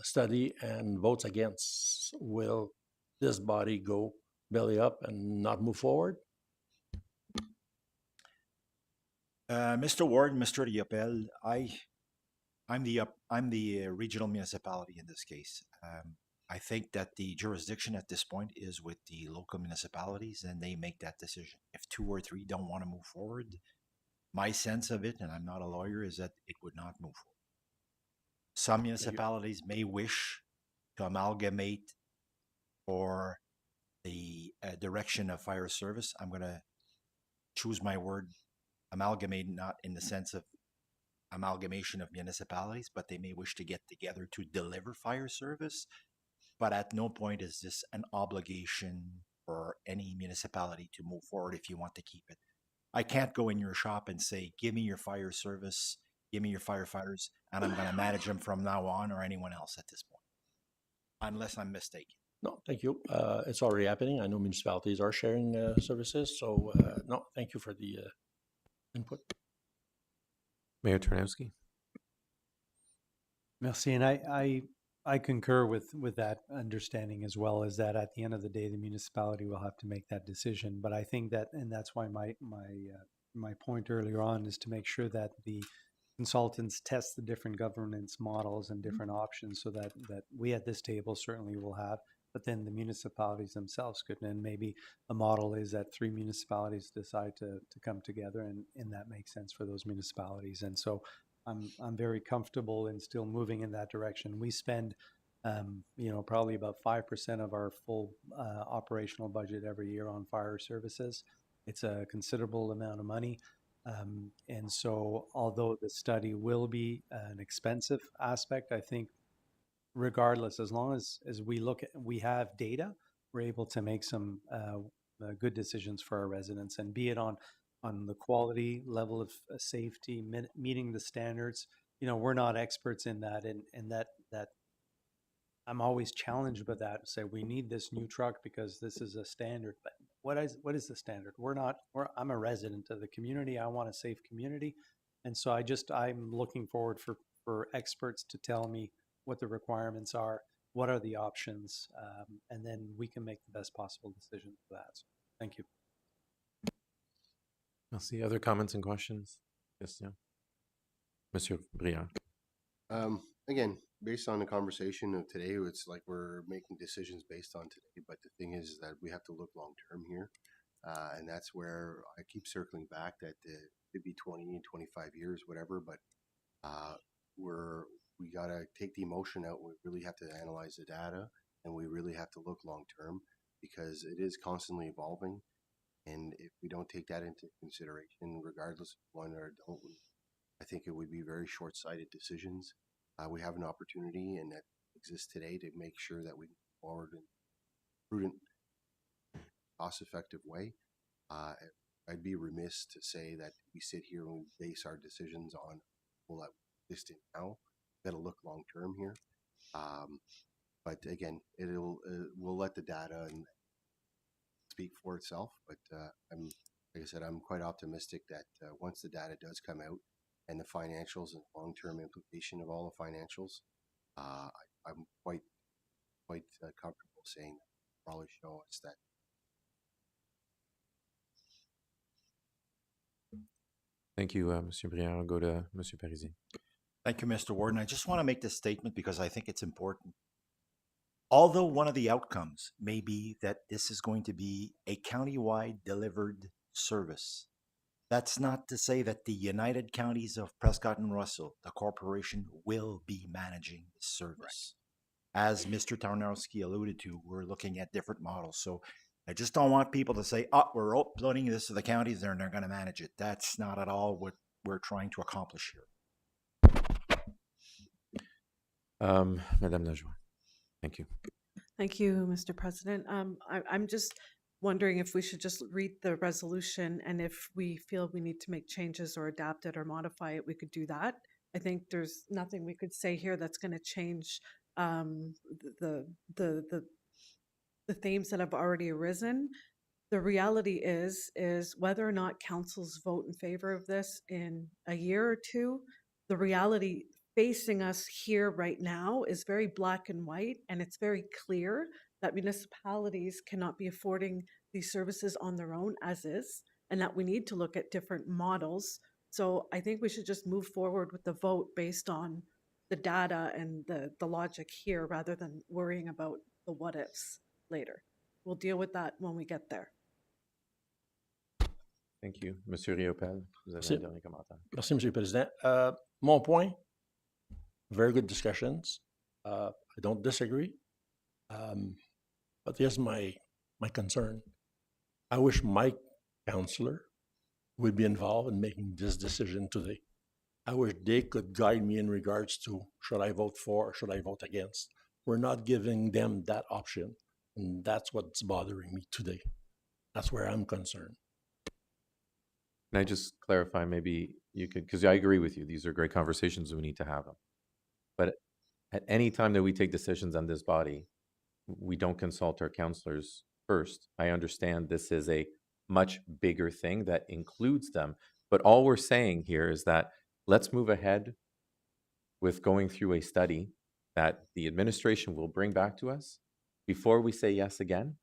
Speaker 10: study and votes against, will this body go belly up and not move forward?
Speaker 6: Mr. Ward, Mr. Diopel, I'm the regional municipality in this case. I think that the jurisdiction at this point is with the local municipalities, and they make that decision. If 2 or 3 don't want to move forward, my sense of it, and I'm not a lawyer, is that it would not move forward. Some municipalities may wish to amalgamate for the direction of fire service. I'm going to choose my word, amalgamate, not in the sense of amalgamation of municipalities, but they may wish to get together to deliver fire service. But at no point is this an obligation for any municipality to move forward if you want to keep it. I can't go in your shop and say, give me your fire service, give me your firefighters, and I'm going to manage them from now on, or anyone else at this point, unless I'm mistaken.
Speaker 10: No, thank you. It's already happening. I know municipalities are sharing services, so no, thank you for the input.
Speaker 1: Mayor Tarnowski.
Speaker 3: Merci, and I concur with that understanding as well, as that at the end of the day, the municipality will have to make that decision. But I think that, and that's why my point earlier on is to make sure that the consultants test the different governance models and different options, so that we at this table certainly will have, but then the municipalities themselves could, and maybe a model is that 3 municipalities decide to come together, and that makes sense for those municipalities. And so I'm very comfortable in still moving in that direction. We spend, probably about 5% of our full operational budget every year on fire services. It's a considerable amount of money. And so although the study will be an expensive aspect, I think regardless, as long as we have data, we're able to make some good decisions for our residents, and be it on the quality level of safety, meeting the standards. We're not experts in that, and that I'm always challenged by that. Say we need this new truck because this is a standard, but what is the standard? I'm a resident of the community. I want a safe community, and so I'm looking forward for experts to tell me what the requirements are, what are the options, and then we can make the best possible decision for that. So, thank you.
Speaker 1: Merci. Other comments and questions? Yes, yeah. Monsieur Briand.
Speaker 5: Again, based on the conversation of today, it's like we're making decisions based on today, but the thing is that we have to look long term here. And that's where I keep circling back that it could be 20 and 25 years, whatever, but we got to take the emotion out. We really have to analyze the data, and we really have to look long term, because it is constantly evolving. And if we don't take that into consideration, regardless of one or don't, I think it would be very short-sighted decisions. We have an opportunity, and that exists today, to make sure that we move forward in a prudent, cost-effective way. I'd be remiss to say that we sit here and we base our decisions on people that exist now. Got to look long term here. But again, we'll let the data and speak for itself. But like I said, I'm quite optimistic that once the data does come out, and the financials and long-term implication of all the financials, I'm quite comfortable saying that will probably show us that.
Speaker 1: Thank you, Monsieur Briand. I'll go to Monsieur Parisien.
Speaker 6: Thank you, Mr. Warden. I just want to make this statement because I think it's important. Although one of the outcomes may be that this is going to be a countywide delivered service, that's not to say that the United Counties of Prescott and Russell, the corporation, will be managing this service. Right. As Mr. Tarnowski alluded to, we're looking at different models. So I just don't want people to say, we're uploading this to the counties and they're going to manage it. That's not at all what we're trying to accomplish here.
Speaker 1: Madame Lajoie. Thank you.
Speaker 11: Thank you, Mr. President. I'm just wondering if we should just read the resolution, and if we feel we need to make changes or adapt it or modify it, we could do that. I think there's nothing we could say here that's going to change the themes that have already arisen. The reality is whether or not councils vote in favor of this in a year or two, the reality facing us here right now is very black and white, and it's very clear that municipalities cannot be affording these services on their own as is, and that we need to look at different models. So I think we should just move forward with the vote based on the data and the logic here rather than worrying about the what ifs later. We'll deal with that when we get there.
Speaker 1: Thank you. Monsieur Riopel, vous avez
Speaker 10: Merci.
Speaker 1: un dernier commentaire.
Speaker 10: Merci, Monsieur le Président. Mon point, very good discussions. I don't disagree. But here's my concern. I wish my counselor would be involved in making this decision today. I wish they could guide me in regards to should I vote for or should I vote against. We're not giving them that option, and that's what's bothering me today. That's where I'm concerned.
Speaker 1: Can I just clarify, maybe you could, because I agree with you, these are great conversations, we need to have them. But at any time that we take decisions on this body, we don't consult our counselors first. I understand this is a much bigger thing that includes them, but all we're saying here is that let's move ahead with going through a study that the administration will bring back to us before we say yes again,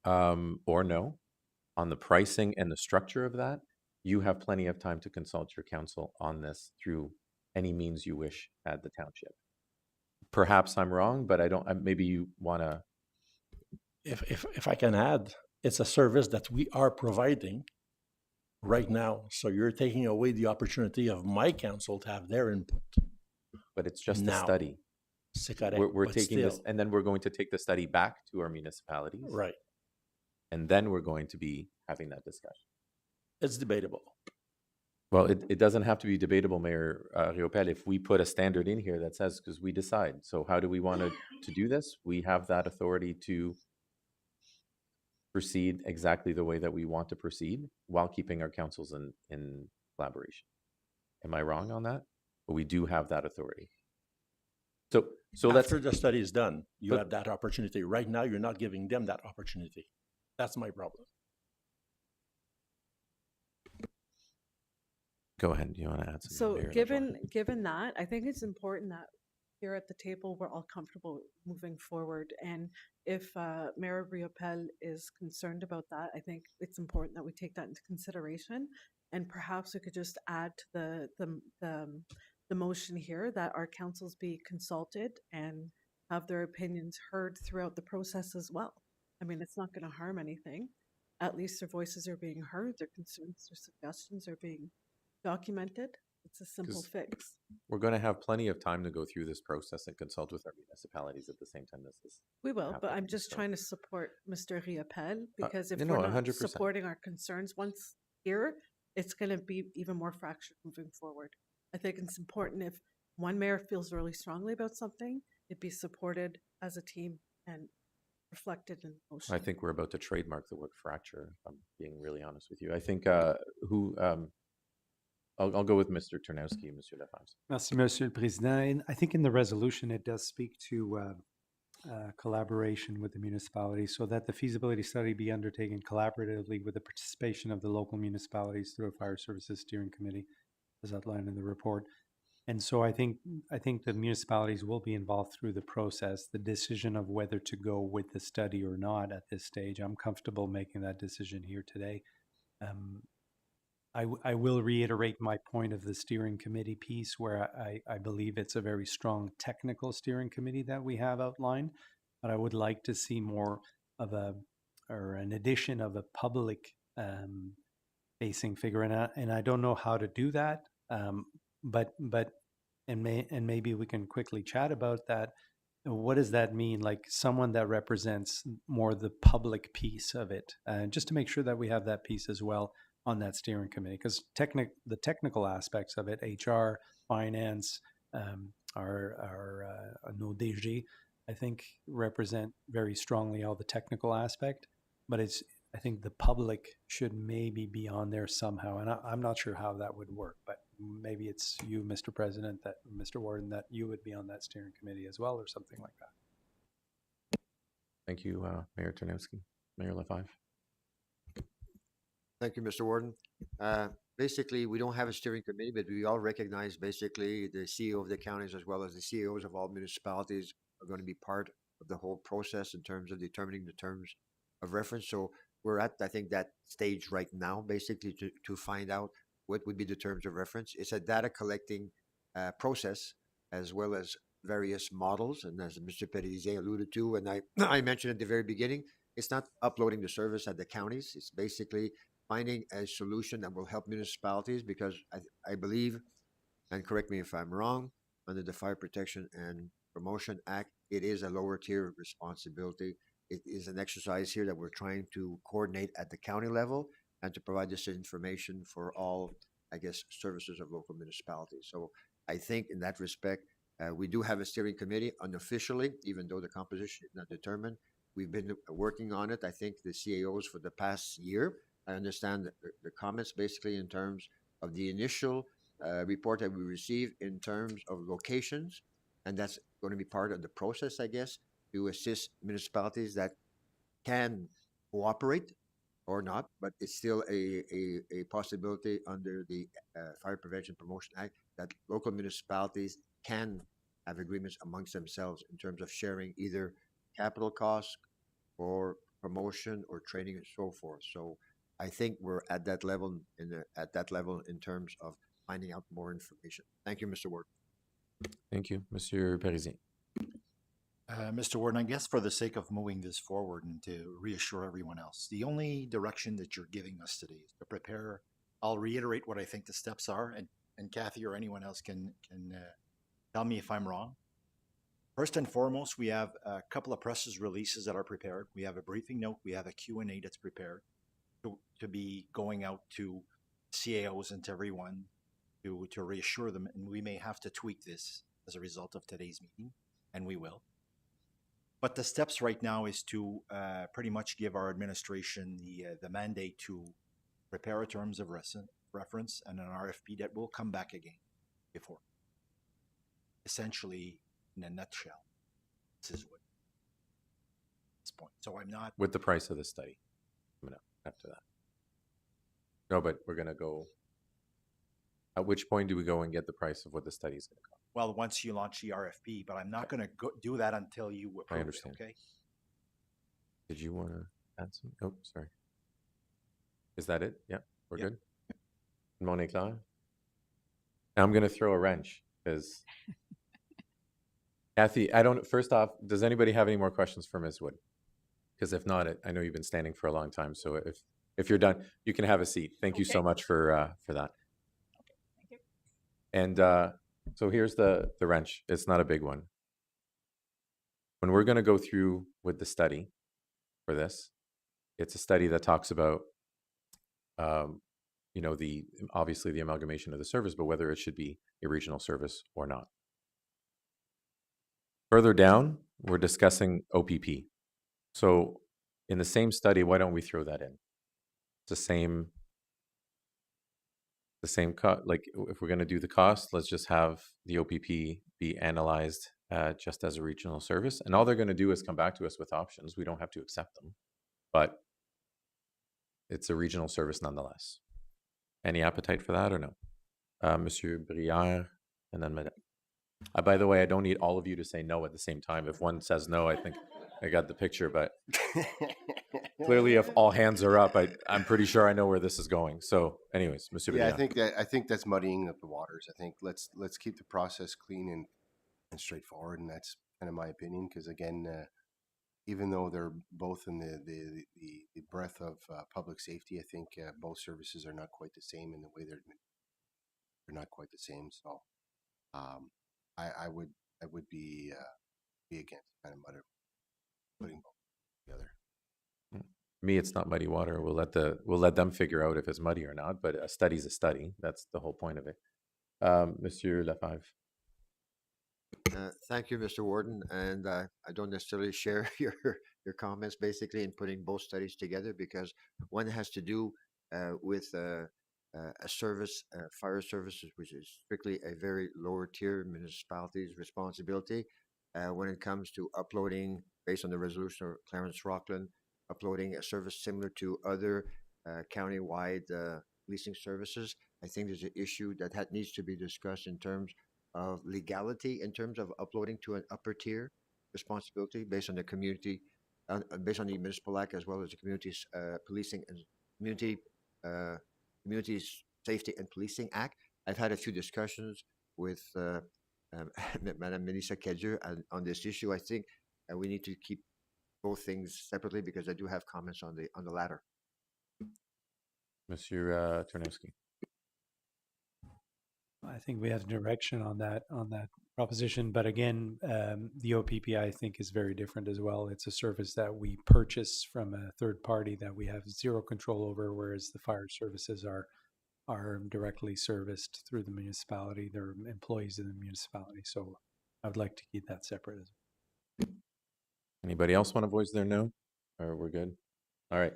Speaker 1: or no, on the pricing and the structure of that. You have plenty of time to consult your counsel on this through any means you wish at the township. Perhaps I'm wrong, but I don't. Maybe you want to.
Speaker 10: If I can add, it's a service that we are providing right now. So you're taking away the opportunity of my council to have their input.
Speaker 1: But it's just
Speaker 10: Now,
Speaker 1: a study.
Speaker 10: C'est correct,
Speaker 1: We're
Speaker 10: but
Speaker 1: taking this,
Speaker 10: still.
Speaker 1: and then we're going to take the study back to our municipalities,
Speaker 10: Right.
Speaker 1: and then we're going to be having that discussion.
Speaker 10: It's debatable.
Speaker 1: Well, it doesn't have to be debatable, Mayor Riopel, if we put a standard in here that says, because we decide. So how do we want to do this? We have that authority to proceed exactly the way that we want to proceed while keeping our councils in collaboration. Am I wrong on that? But we do have that authority. So let's,
Speaker 10: After the study is done, you
Speaker 1: but-
Speaker 10: have that opportunity. Right now, you're not giving them that opportunity. That's my problem.
Speaker 1: go ahead. You want to add something?
Speaker 11: So
Speaker 1: Mayor
Speaker 11: given that, I think it's important that here at the table, we're all comfortable moving forward. And if Mayor Riopel is concerned about that, I think it's important that we take that into consideration. And perhaps we could just add to the motion here that our councils be consulted and have their opinions heard throughout the process as well. I mean, it's not going to harm anything. At least their voices are being heard, their concerns, their suggestions are being documented. It's a simple
Speaker 1: 'Cause
Speaker 11: fix.
Speaker 1: We're going to have plenty of time to go through this process and consult with our municipalities at the same time this is.
Speaker 11: We will, but I'm
Speaker 1: happening,
Speaker 11: just
Speaker 1: so-
Speaker 11: trying to support Mr. Riopel because if
Speaker 1: no,
Speaker 11: we're not
Speaker 1: 100%.
Speaker 11: supporting our concerns once here, it's going to be even more fractured moving forward. I think it's important if one mayor feels really strongly about something, it be supported as a team and reflected in motion.
Speaker 1: I think we're about to trademark the word fracture, if I'm being really honest with you. I think I'll go with Mr. Ternowski, Monsieur Lafave.
Speaker 3: Merci, Monsieur le Président. And I think in the resolution, it does speak to collaboration with the municipalities so that the feasibility study be undertaken collaboratively with the participation of the local municipalities through a fire services steering committee, as outlined in the report. And so I think the municipalities will be involved through the process. The decision of whether to go with the study or not at this stage, I'm comfortable making that decision here today. I will reiterate my point of the steering committee piece where I believe it's a very strong technical steering committee that we have outlined, but I would like to see more of an addition of a public facing figure. And I don't know how to do that. But maybe we can quickly chat about that. What does that mean? Like someone that represents more the public piece of it, just to make sure that we have that piece as well on that steering committee. Because the technical aspects of it, HR, finance, our no DG, I think represent very strongly all the technical aspect. But I think the public should maybe be on there somehow, and I'm not sure how that would work, but maybe it's you, Mr. President, Mr. Warden, that you would be on that steering committee as well, or something like that.
Speaker 1: Thank you, Mayor Ternowski. Mayor Lafave.
Speaker 9: Thank you, Mr. Warden. Basically, we don't have a steering committee, but we all recognize basically the CEO of the counties as well as the CEOs of all municipalities are going to be part of the whole process in terms of determining the terms of reference. So we're at, I think, that stage right now, basically to find out what would be the terms of reference. It's a data collecting process as well as various models. And as Mr. Perisier alluded to, and I mentioned at the very beginning, it's not uploading the service at the counties. It's basically finding a solution that will help municipalities because I believe, and correct me if I'm wrong, under the Fire Protection and Promotion Act, it is a lower tier responsibility. It is an exercise here that we're trying to coordinate at the county level and to provide this information for all, I guess, services of local municipalities. So I think in that respect, we do have a steering committee unofficially, even though the composition is not determined. We've been working on it. I think the CAOs for the past year. I understand the comments basically in terms of the initial report that we received in terms of locations, and that's going to be part of the process, I guess, to assist municipalities that can cooperate or not, but it's still a possibility under the Fire Prevention Promotion Act that local municipalities can have agreements amongst themselves in terms of sharing either capital costs or promotion or training and so forth. So I think we're at that level in terms of finding out more information. Thank you, Mr. Ward.
Speaker 1: Thank you, Monsieur Parisier.
Speaker 6: Mr. Warden, I guess for the sake of moving this forward and to reassure everyone else, the only direction that you're giving us today is to prepare. I'll reiterate what I think the steps are, and Kathy or anyone else can tell me if I'm wrong. First and foremost, we have a couple of press releases that are prepared. We have a briefing note. We have a Q&A that's prepared to be going out to CAOs and to everyone to reassure them. And we may have to tweak this as a result of today's meeting, and we will. But the steps right now is to pretty much give our administration the mandate to prepare a terms of reference and an RFP that will come back again before. Essentially, in a nutshell, this is what this point. So I'm not
Speaker 1: with the price of the study coming up after that. No, but we're going to go. At which point do we go and get the price of what the study is going to cost?
Speaker 6: Well, once you launch the RFP, but I'm not going to do that until you approve.
Speaker 1: I understand.
Speaker 6: It, okay.
Speaker 1: Did you want to add some? Oh, sorry. Is that it? Yeah, we're good. Mon éclair. Now I'm going to throw a wrench because Kathy, first off, does anybody have any more questions for Ms. Wood? Because if not, I know you've been standing for a long time. So if you're done, you can have a seat. Thank you so much for that.
Speaker 8: Okay, thank you.
Speaker 1: And so here's the wrench. It's not a big one. When we're going to go through with the study for this, it's a study that talks about, obviously the amalgamation of the service, but whether it should be a regional service or not. Further down, we're discussing OPP. So in the same study, why don't we throw that in? It's the same like if we're going to do the cost, let's just have the OPP be analyzed just as a regional service. And all they're going to do is come back to us with options. We don't have to accept them, but it's a regional service nonetheless. Any appetite for that or no? Monsieur Brière, and then Madame. By the way, I don't need all of you to say no at the same time. If one says no, I think I got the picture, but clearly if all hands are up, I'm pretty sure I know where this is going. So anyways, Monsieur Brière.
Speaker 5: I think that's muddying up the waters. I think let's keep the process clean and straightforward, and that's kind of my opinion, because again, even though they're both in the breadth of public safety, I think both services are not quite the same in the way they're not quite the same. So I would be against kind of putting both together.
Speaker 1: Me, it's not muddy water. We'll let them figure out if it's muddy or not. But a study's a study. That's the whole point of it. Monsieur Lefebvre.
Speaker 9: Thank you, Mr. Warden. And I don't necessarily share your comments basically in putting both studies together, because one has to do with a service, fire services, which is strictly a very lower tier municipality's responsibility. When it comes to uploading, based on the resolution of Clarence Rockland, uploading a service similar to other county-wide policing services. I think there's an issue that needs to be discussed in terms of legality, in terms of uploading to an upper tier responsibility based on the community, based on the municipal act as well as the community's policing and community communities safety and policing act. I've had a few discussions with Madame Melissa Kedger on this issue. I think we need to keep both things separately because I do have comments on the latter.
Speaker 1: Monsieur Czerniawski.
Speaker 3: I think we have direction on that proposition, but again, the OPP I think is very different as well. It's a service that we purchase from a third party that we have zero control over, whereas the fire services are directly serviced through the municipality. They're employees of the municipality, so I would like to keep that separate as well.
Speaker 1: Anybody else want to voice their no? Or we're good? All right.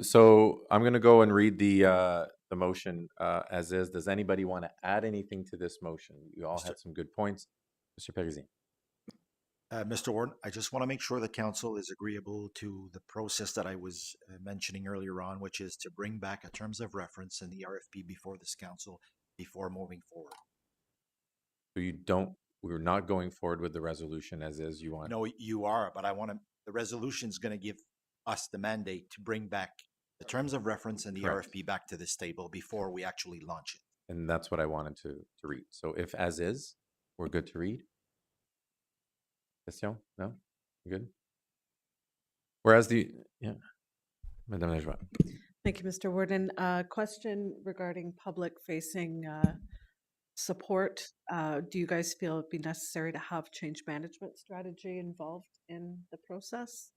Speaker 1: So I'm going to go and read the motion as is. Does anybody want to add anything to this motion? You all had some good points. Mr. Parisien.
Speaker 6: Mr. Warden, I just want to make sure the council is agreeable to the process that I was mentioning earlier on, which is to bring back a terms of reference in the RFP before this council before moving forward.
Speaker 1: So we're not going forward with the resolution as is. You want?
Speaker 6: No, you are, but the resolution is going to give us the mandate to bring back the terms of reference and the
Speaker 1: Correct.
Speaker 6: RFP back to this table before we actually launch it.
Speaker 1: And that's what I wanted to read. So if as is, we're good to read. Question? No? Good? Whereas Madame Lajoie.
Speaker 11: Thank you, Mr. Warden. Question regarding public-facing support. Do you guys feel it'd be necessary to have change management strategy involved in the process?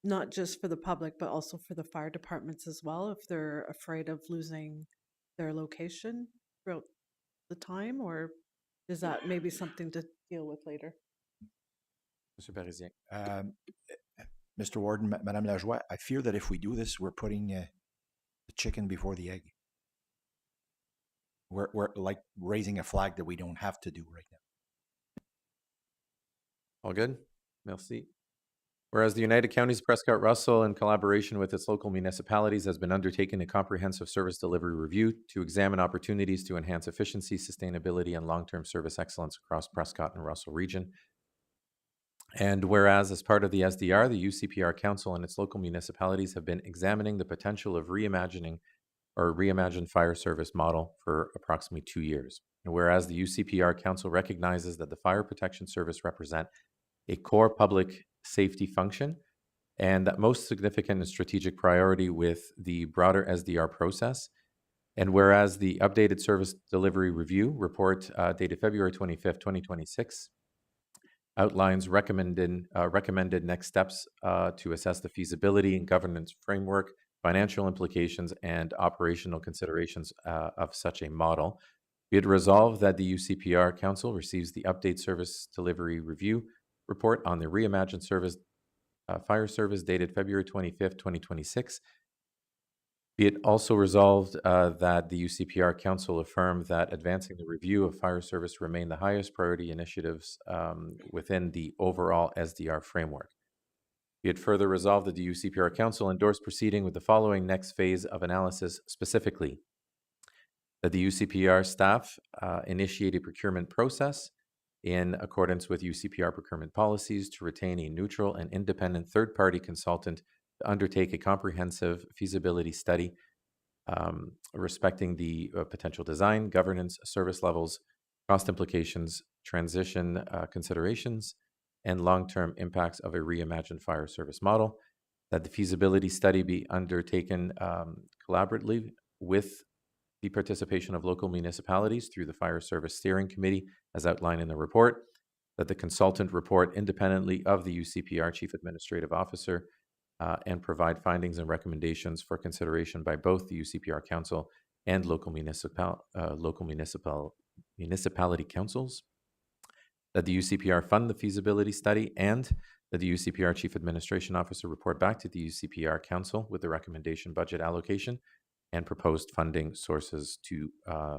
Speaker 11: Not just for the public, but also for the fire departments as well, if they're afraid of losing their location throughout the time, or is that maybe something to deal with later?
Speaker 1: Mr. Parisien.
Speaker 6: Mr. Warden, Madame Lajoie, I fear that if we do this, we're putting the chicken before the egg. We're like raising a flag that we don't have to do right now.
Speaker 1: All good? Merci. Whereas the United Counties Prescott-Russell, in collaboration with its local municipalities, has been undertaking a comprehensive service delivery review to examine opportunities to enhance efficiency, sustainability, and long-term service excellence across Prescott and Russell region. And whereas, as part of the SDR, the UCPR Council and its local municipalities have been examining the potential of reimagined fire service model for approximately 2 years. And whereas the UCPR Council recognizes that the fire protection service represent a core public safety function and that most significant and strategic priority with the broader SDR process. And whereas the updated service delivery review report dated February 25th, 2026, outlines recommended next steps to assess the feasibility and governance framework, financial implications, and operational considerations of such a model. Be it resolved that the UCPR Council receives the update service delivery review report on the reimagined fire service dated February 25th, 2026. Be it also resolved that the UCPR Council affirm that advancing the review of fire service remain the highest priority initiatives within the overall SDR framework. Be it further resolved that the UCPR Council endorse proceeding with the following next phase of analysis, specifically that the UCPR staff initiate a procurement process in accordance with UCPR procurement policies to retain a neutral and independent third-party consultant to undertake a comprehensive feasibility study respecting the potential design, governance, service levels, cost implications, transition considerations, and long-term impacts of a reimagined fire service model. That the feasibility study be undertaken collaboratively with the participation of local municipalities through the Fire Service Steering Committee, as outlined in the report. That the consultant report independently of the UCPR Chief Administrative Officer and provide findings and recommendations for consideration by both the UCPR Council and local municipality councils. That the UCPR fund the feasibility study, and that the UCPR Chief Administration Officer report back to the UCPR Council with the recommendation budget allocation and proposed funding sources to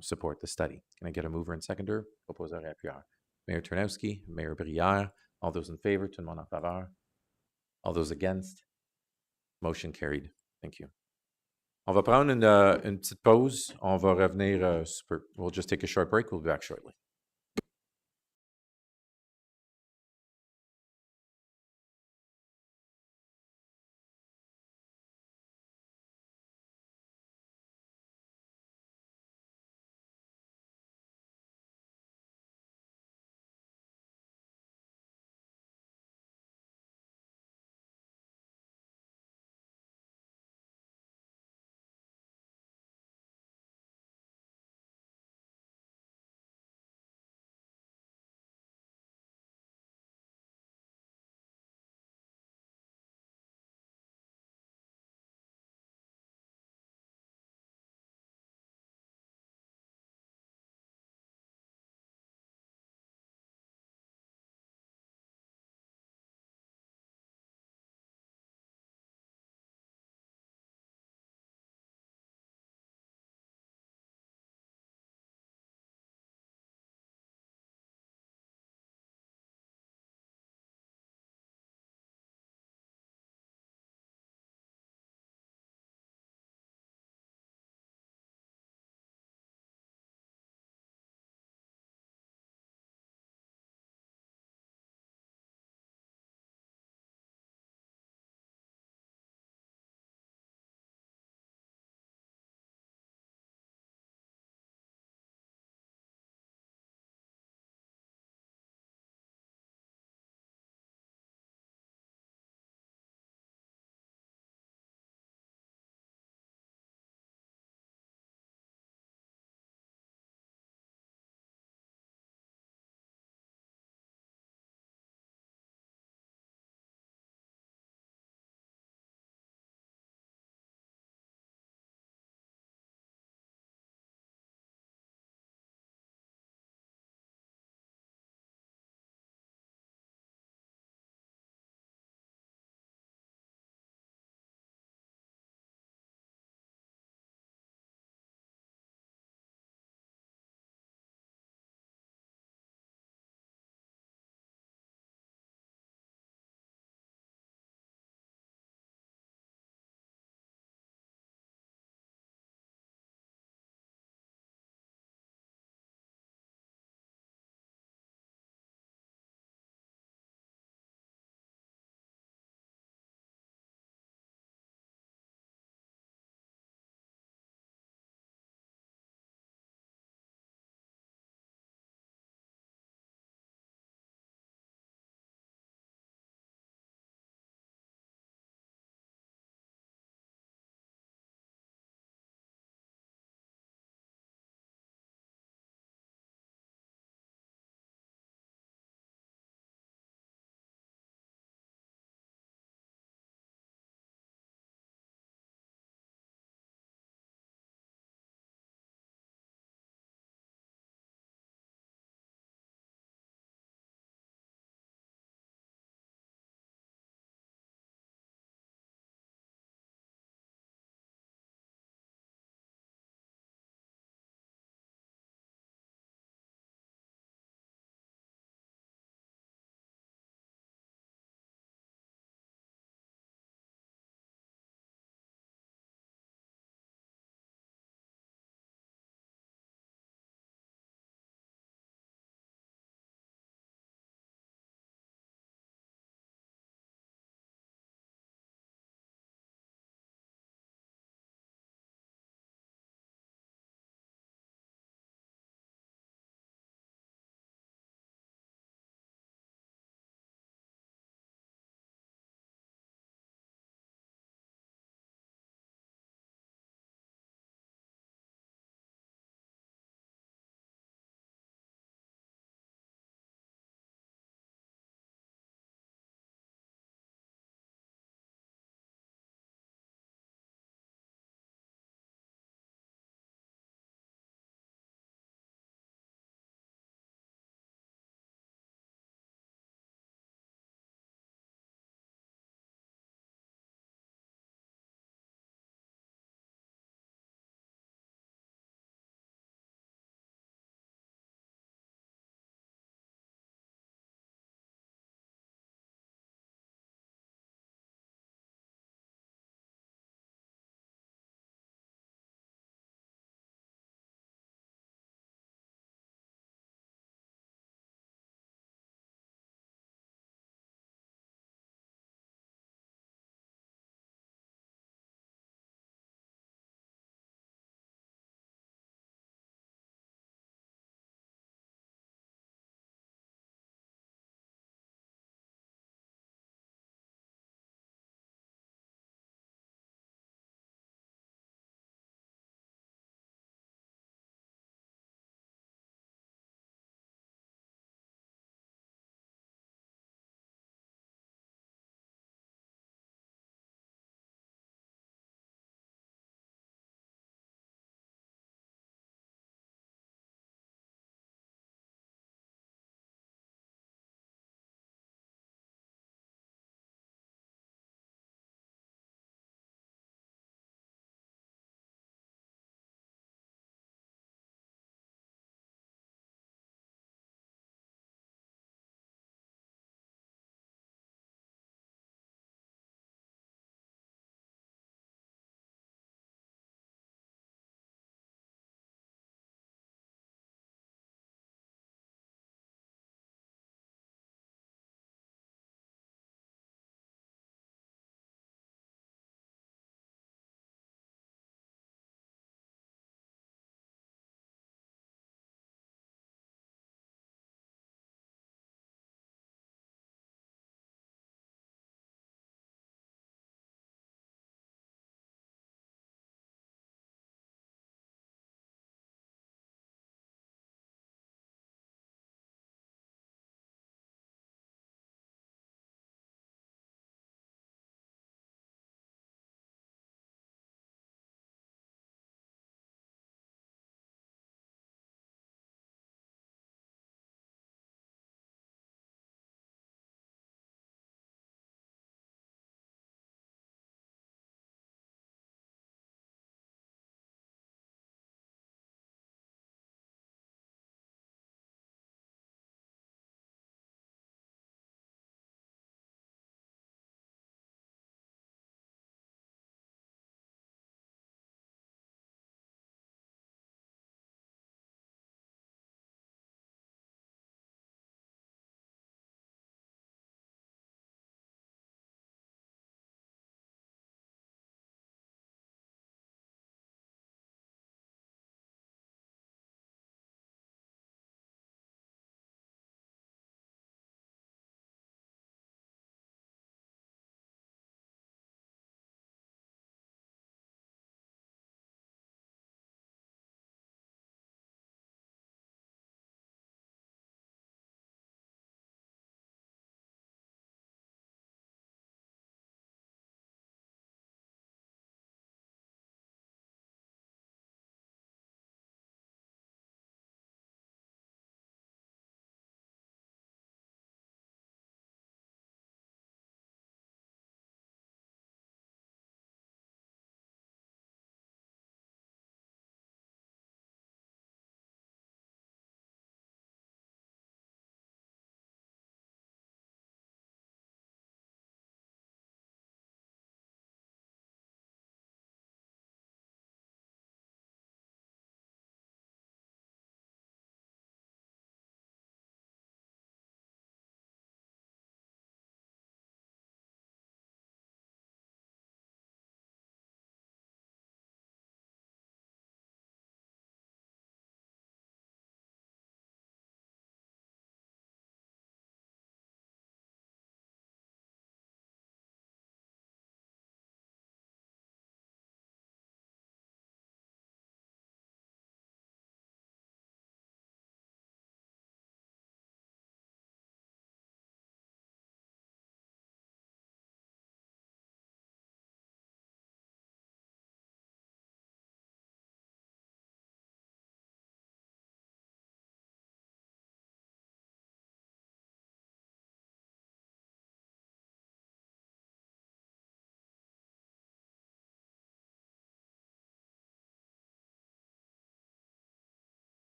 Speaker 1: support the study. Can I get a mover and seconder? Proposeur et appuyeur. Mayor Czerniawski, Mayor Brière, all those in favor, tout le monde en faveur. All those against? Motion carried. Thank you. On va prendre une petite pause. On va revenir sous peu. We'll just take a short break. We'll be back shortly.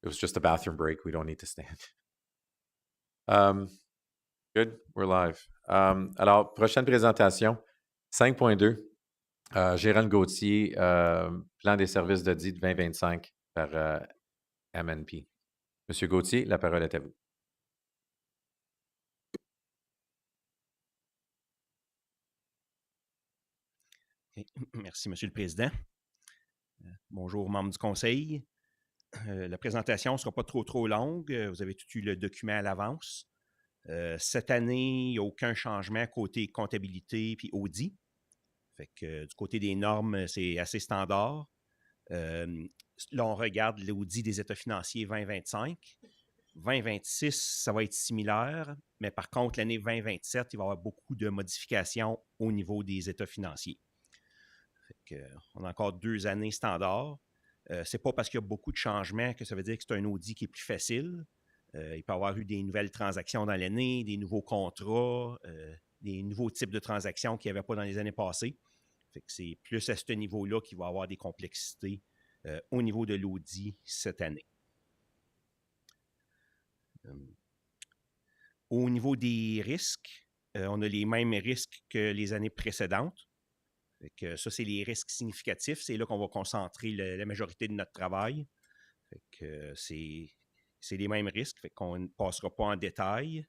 Speaker 1: It was just a bathroom break. We don't need to stand. Good, we're live. Alors, prochaine présentation, 5.2. Gérald Gauthier, plan des services d'audit 2025 par MNP. Monsieur Gauthier, la parole est à vous.
Speaker 12: Okay. Merci, Monsieur le Président. Bonjour, membres du Conseil. La présentation ne sera pas trop longue. Vous avez tout eu le document à l'avance. Cette année, il n'y a aucun changement côté comptabilité puis audit. Fait que du côté des normes, c'est assez standard. Là, on regarde l'audit des états financiers 2025. 2026, ça va être similaire, mais par contre, l'année 2027, il va y avoir beaucoup de modifications au niveau des états financiers. Fait que, on a encore 2 années standards. C'est pas parce qu'il y a beaucoup de changements que ça veut dire que c'est un audit qui est plus facile. Il peut y avoir eu des nouvelles transactions dans l'année, des nouveaux contrats, des nouveaux types de transactions qu'il n'y avait pas dans les années passées. Fait que c'est plus à ce niveau-là qu'il va y avoir des complexités au niveau de l'audit cette année. Au niveau des risques, on a les mêmes risques que les années précédentes. Fait que ça, c'est les risques significatifs. C'est là qu'on va concentrer la majorité de notre travail. Fait que c'est les mêmes risques. Fait qu'on ne passera pas en détail.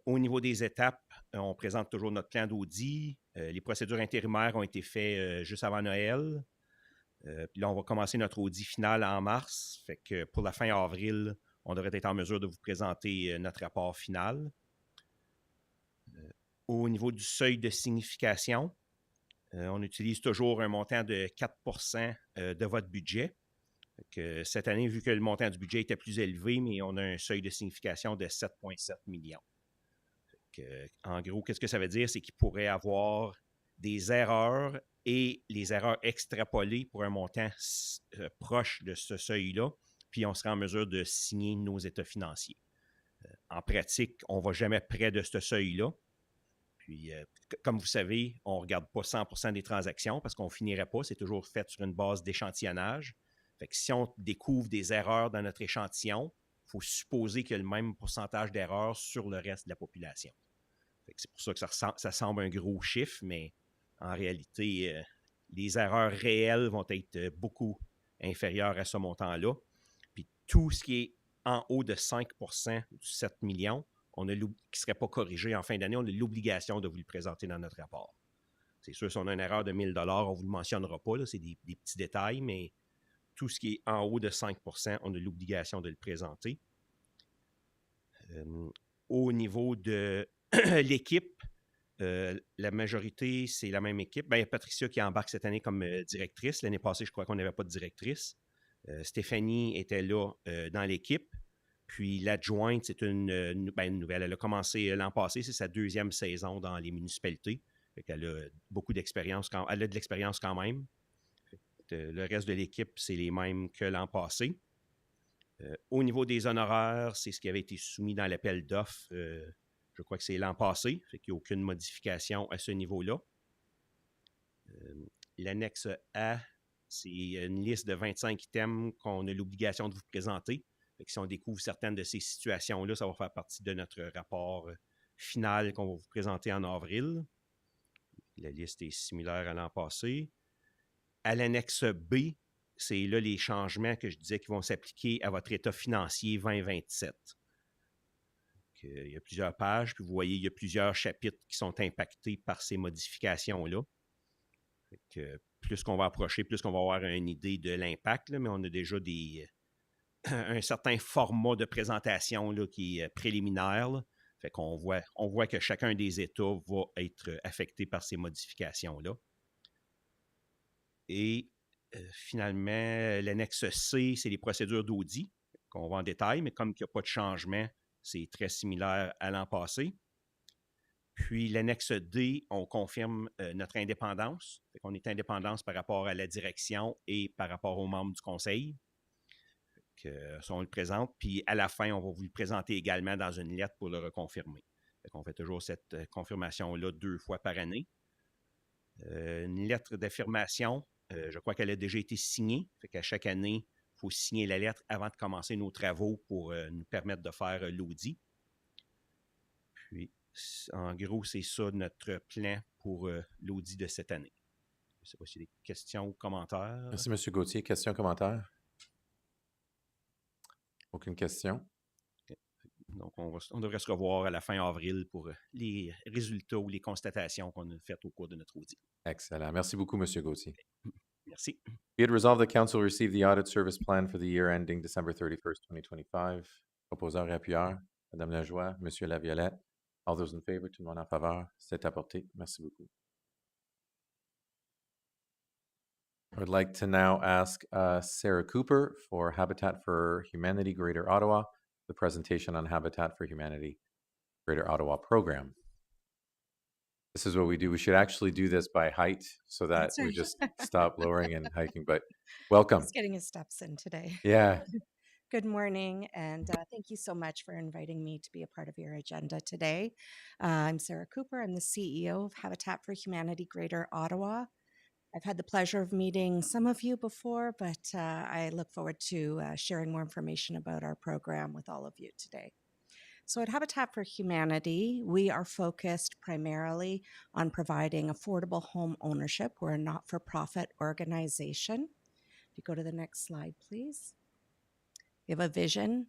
Speaker 12: Au niveau des étapes, on présente toujours notre plan d'audit. Les procédures intérimaires ont été faites juste avant Noël. Puis là, on va commencer notre audit final en mars. Fait que pour la fin avril, on devrait être en mesure de vous présenter notre rapport final. Au niveau du seuil de signification, on utilise toujours un montant de 4% de votre budget. Que cette année, vu que le montant du budget était plus élevé, mais on a un seuil de signification de 7,7 millions. En gros, qu'est-ce que ça veut dire? C'est qu'il pourrait avoir des erreurs et les erreurs extrapolées pour un montant proche de ce seuil-là, puis on sera en mesure de signer nos états financiers. En pratique, on ne va jamais près de ce seuil-là. Puis, comme vous savez, on ne regarde pas 100% des transactions parce qu'on ne finirait pas. C'est toujours fait sur une base d'échantillonnage. Fait que si on découvre des erreurs dans notre échantillon, il faut supposer qu'il y a le même pourcentage d'erreurs sur le reste de la population. Fait que c'est pour ça que ça semble un gros chiffre, mais en réalité, les erreurs réelles vont être beaucoup inférieures à ce montant-là. Puis tout ce qui est en haut de 5% du 7 millions, qui ne serait pas corrigé en fin d'année, on a l'obligation de vous le présenter dans notre rapport. C'est sûr, si on a une erreur de 1 000 $, on ne vous le mentionnera pas, c'est des petits détails, mais tout ce qui est en haut de 5%, on a l'obligation de le présenter. Au niveau de l'équipe, la majorité, c'est la même équipe. Il y a Patricia qui embarque cette année comme directrice. L'année passée, je crois qu'on n'avait pas de directrice. Stéphanie était là dans l'équipe. Puis l'adjointe, c'est une nouvelle. Elle a commencé l'an passé, c'est sa 2e saison dans les municipalités. Elle a beaucoup d'expérience. Elle a de l'expérience quand même. Le reste de l'équipe, c'est les mêmes que l'an passé. Au niveau des honoraires, c'est ce qui avait été soumis dans l'appel d'offres. Je crois que c'est l'an passé. Fait qu'il n'y a aucune modification à ce niveau-là. L'annexe A, c'est une liste de 25 items qu'on a l'obligation de vous présenter. Fait que si on découvre certaines de ces situations-là, ça va faire partie de notre rapport final qu'on va vous présenter en avril. La liste est similaire à l'an passé. À l'annexe B, c'est là les changements que je disais qui vont s'appliquer à votre état financier 2027. Il y a plusieurs pages, puis vous voyez, il y a plusieurs chapitres qui sont impactés par ces modifications-là. Plus qu'on va approcher, plus qu'on va avoir une idée de l'impact, mais on a déjà un certain format de présentation là, qui est préliminaire. Là. Fait qu'on voit que chacun des États va être affecté par ces modifications-là. Et finalement, l'annexe C, c'est les procédures d'audit qu'on voit en détail, mais comme il n'y a pas de changement, c'est très similaire à l'an passé. Puis l'annexe D, on confirme notre indépendance. Fait qu'on est indépendance par rapport à la direction et par rapport aux membres du Conseil. Ça, on le présente. Puis à la fin, on va vous le présenter également dans une lettre pour le reconfirmer. Fait qu'on fait toujours cette confirmation-là 2 fois par année. Une lettre d'affirmation, je crois qu'elle a déjà été signée. Fait qu'à chaque année, faut signer la lettre avant de commencer nos travaux pour nous permettre de faire l'audit. Puis, en gros, c'est ça notre plan pour l'audit de cette année. Je ne sais pas s'il y a des questions ou commentaires.
Speaker 1: Merci, M. Gauthier. Questions, commentaires? Aucune question?
Speaker 12: Donc, on devrait se revoir à la fin avril pour les résultats ou les constatations qu'on a faites au cours de notre audit.
Speaker 1: Excellent. Merci beaucoup, M. Gauthier.
Speaker 12: Merci.
Speaker 1: Be it resolved, the council received the audit service plan for the year ending December 31st, 2025. Proposeur et appuyeur, Madame Lajoie, Monsieur Laviolette. All those in favor, tout le monde en faveur, c'est apporté. Merci beaucoup. I would like to now ask Sarah Cooper for Habitat for Humanity Greater Ottawa, the presentation on Habitat for Humanity Greater Ottawa program. This is what we do. We should actually do this by height so that
Speaker 13: That's
Speaker 1: we
Speaker 13: right.
Speaker 1: just stop lowering and hiking, but welcome.
Speaker 13: Just getting his steps in today.
Speaker 1: Yeah.
Speaker 13: Good morning, and thank you so much for inviting me to be a part of your agenda today. I'm Sarah Cooper. I'm the CEO of Habitat for Humanity Greater Ottawa. I've had the pleasure of meeting some of you before, but I look forward to sharing more information about our program with all of you today. So at Habitat for Humanity, we are focused primarily on providing affordable home ownership. We're a not-for-profit organization. If you go to the next slide, please. We have a vision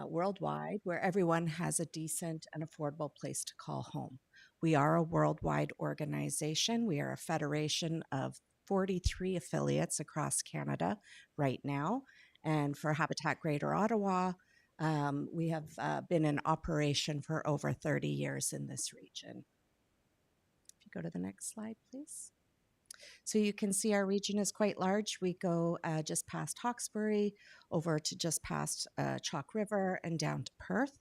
Speaker 13: worldwide where everyone has a decent and affordable place to call home. We are a worldwide organization. We are a federation of 43 affiliates across Canada right now. And for Habitat Greater Ottawa, we have been in operation for over 30 years in this region. If you go to the next slide, please. So you can see our region is quite large. We go just past Hawkesbury, over to just past Chalk River, and down to Perth.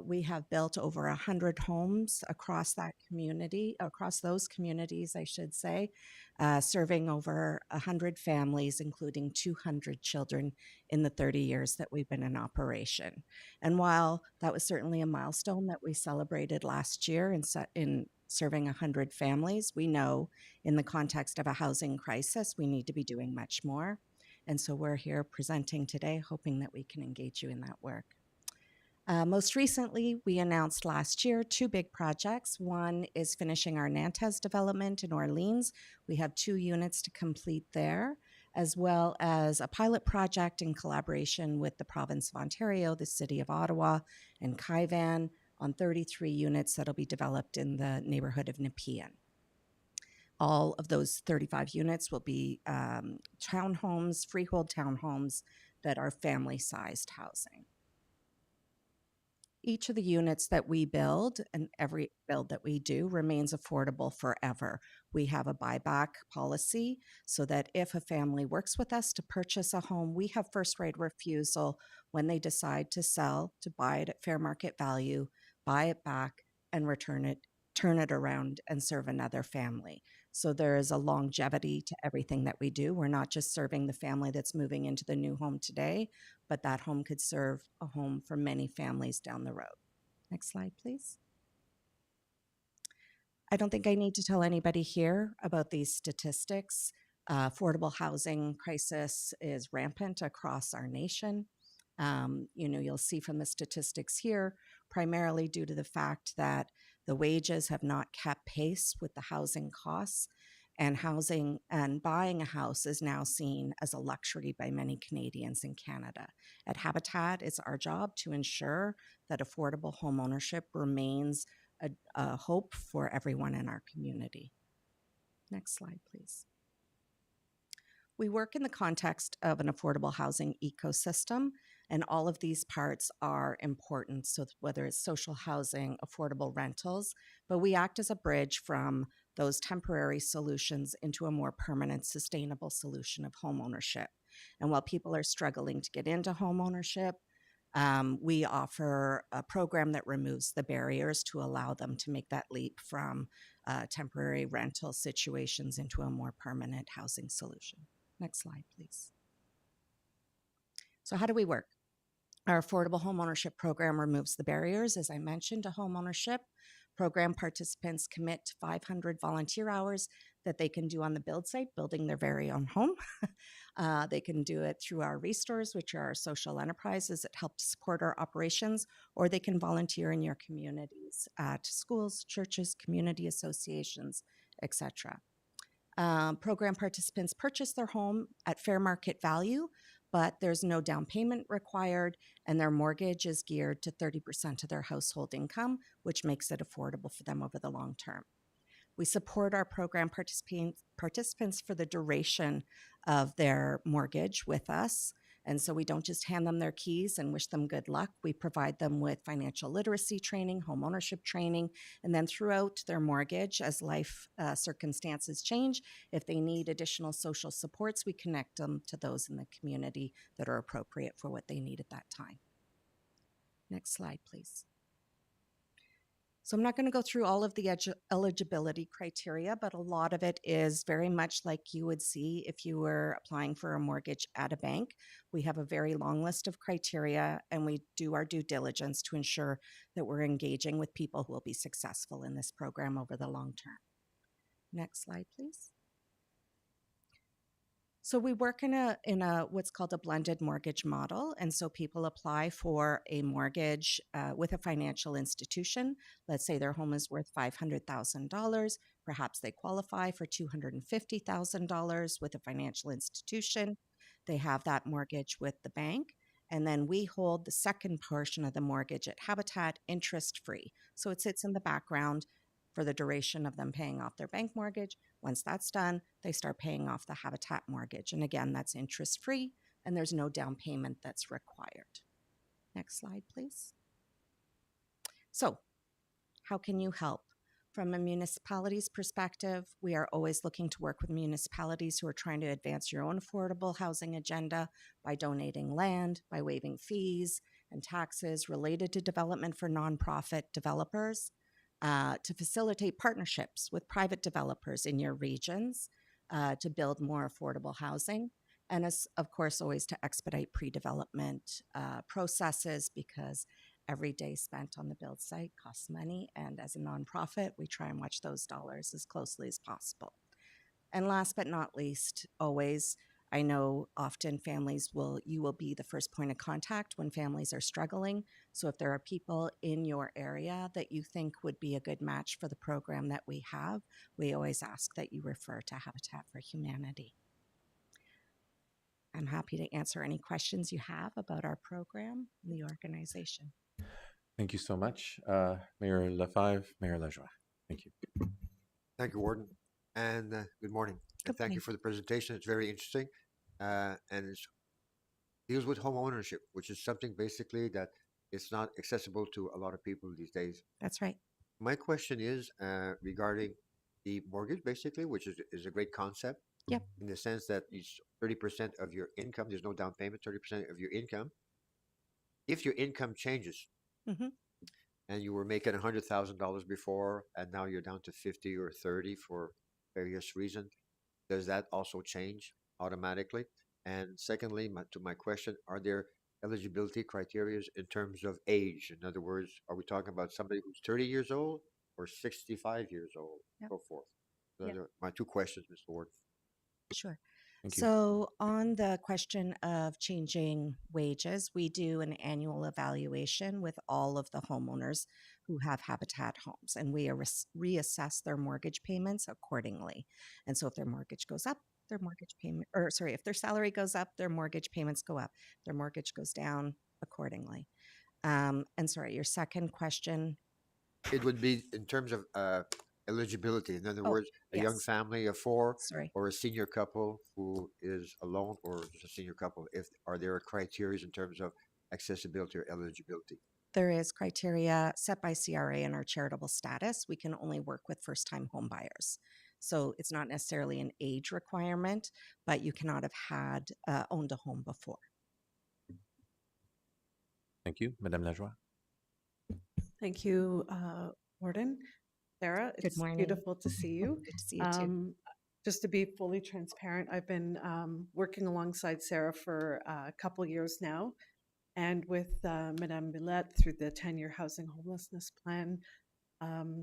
Speaker 13: We have built over 100 homes across that community, across those communities, I should say, serving over 100 families, including 200 children in the 30 years that we've been in operation. And while that was certainly a milestone that we celebrated last year in serving 100 families, we know in the context of a housing crisis, we need to be doing much more. And so we're here presenting today, hoping that we can engage you in that work. Most recently, we announced last year 2 big projects. One is finishing our Nantes development in Orleans. We have 2 units to complete there, as well as a pilot project in collaboration with the province of Ontario, the city of Ottawa, and Kaivan on 33 units that'll be developed in the neighborhood of Nepean. All of those 35 units will be townhomes, freehold townhomes that are family-sized housing. Each of the units that we build and every build that we do remains affordable forever. We have a buyback policy so that if a family works with us to purchase a home, we have first right of refusal when they decide to sell, to buy it at fair market value, buy it back, and return it, turn it around and serve another family. So there is a longevity to everything that we do. We're not just serving the family that's moving into the new home today, but that home could serve a home for many families down the road. Next slide, please. I don't think I need to tell anybody here about these statistics. Affordable housing crisis is rampant across our nation. You'll see from the statistics here, primarily due to the fact that the wages have not kept pace with the housing costs, and housing and buying a house is now seen as a luxury by many Canadians in Canada. At Habitat, it's our job to ensure that affordable home ownership remains a hope for everyone in our community. Next slide, please. We work in the context of an affordable housing ecosystem, and all of these parts are important, so whether it's social housing, affordable rentals, but we act as a bridge from those temporary solutions into a more permanent, sustainable solution of home ownership. And while people are struggling to get into home ownership, we offer a program that removes the barriers to allow them to make that leap from temporary rental situations into a more permanent housing solution. Next slide, please. So how do we work? Our affordable home ownership program removes the barriers, as I mentioned, to home ownership. Program participants commit to 500 volunteer hours that they can do on the build site, building their very own home. They can do it through our restores, which are our social enterprises that help to support our operations, or they can volunteer in your communities at schools, churches, community associations, etc. Program participants purchase their home at fair market value, but there's no down payment required, and their mortgage is geared to 30% of their household income, which makes it affordable for them over the long term. We support our program participants for the duration of their mortgage with us. And so we don't just hand them their keys and wish them good luck. We provide them with financial literacy training, home ownership training, and then throughout their mortgage, as life circumstances change, if they need additional social supports, we connect them to those in the community that are appropriate for what they need at that time. Next slide, please. So I'm not going to go through all of the eligibility criteria, but a lot of it is very much like you would see if you were applying for a mortgage at a bank. We have a very long list of criteria, and we do our due diligence to ensure that we're engaging with people who will be successful in this program over the long term. Next slide, please. So we work in a what's called a blended mortgage model. And so people apply for a mortgage with a financial institution. Let's say their home is worth $500,000. Perhaps they qualify for $250,000 with a financial institution. They have that mortgage with the bank. And then we hold the second portion of the mortgage at Habitat interest-free. So it sits in the background for the duration of them paying off their bank mortgage. Once that's done, they start paying off the Habitat mortgage. And again, that's interest-free, and there's no down payment that's required. Next slide, please. So how can you help? From a municipality's perspective, we are always looking to work with municipalities who are trying to advance your own affordable housing agenda by donating land, by waiving fees and taxes related to development for nonprofit developers, to facilitate partnerships with private developers in your regions to build more affordable housing. And as, of course, always to expedite pre-development processes, because every day spent on the build site costs money. And as a nonprofit, we try and watch those dollars as closely as possible. And last but not least, always, I know often you will be the first point of contact when families are struggling. So if there are people in your area that you think would be a good match for the program that we have, we always ask that you refer to Habitat for Humanity. I'm happy to answer any questions you have about our program and the organization.
Speaker 1: Thank you so much, Mayor Lefebvre, Mayor Lajoie. Thank you.
Speaker 9: Thank you, Warden, and good morning. And thank you for the presentation. It's very interesting, and it deals with home ownership, which is something basically that it's not accessible to a lot of people these days.
Speaker 13: That's right.
Speaker 9: My question is regarding the mortgage, basically, which is a great concept.
Speaker 13: Yep.
Speaker 9: In the sense that it's 30% of your income. There's no down payment. 30% of your income. If your income changes, and you were making $100,000 before, and now you're down to 50 or 30 for various reasons, does that also change automatically? And secondly, to my question, are there eligibility criteria in terms of age? In other words, are we talking about somebody who's 30 years old or 65 years old, so forth? Those are my two questions, Mr. Ward.
Speaker 13: Sure.
Speaker 1: Thank you.
Speaker 13: So on the question of changing wages, we do an annual evaluation with all of the homeowners who have Habitat homes, and we reassess their mortgage payments accordingly. And so if their mortgage goes up, their mortgage payment, or sorry, if their salary goes up, their mortgage payments go up. Their mortgage goes down accordingly. And sorry, your second question?
Speaker 9: It would be in terms of eligibility. In other words, a young family of four, or a senior couple who is alone, or just a senior couple. Are there criteria in terms of accessibility or eligibility?
Speaker 13: There is criteria set by CRA in our charitable status. We can only work with first-time home buyers. So it's not necessarily an age requirement, but you cannot have had owned a home before.
Speaker 1: Thank you. Madame Lajoie.
Speaker 11: Thank you, Warden. Sarah, it's beautiful to see you.
Speaker 13: Good to see you too.
Speaker 11: Just to be fully transparent, I've been working alongside Sarah for a couple years now, and with Madame Millette through the 10-year housing homelessness plan.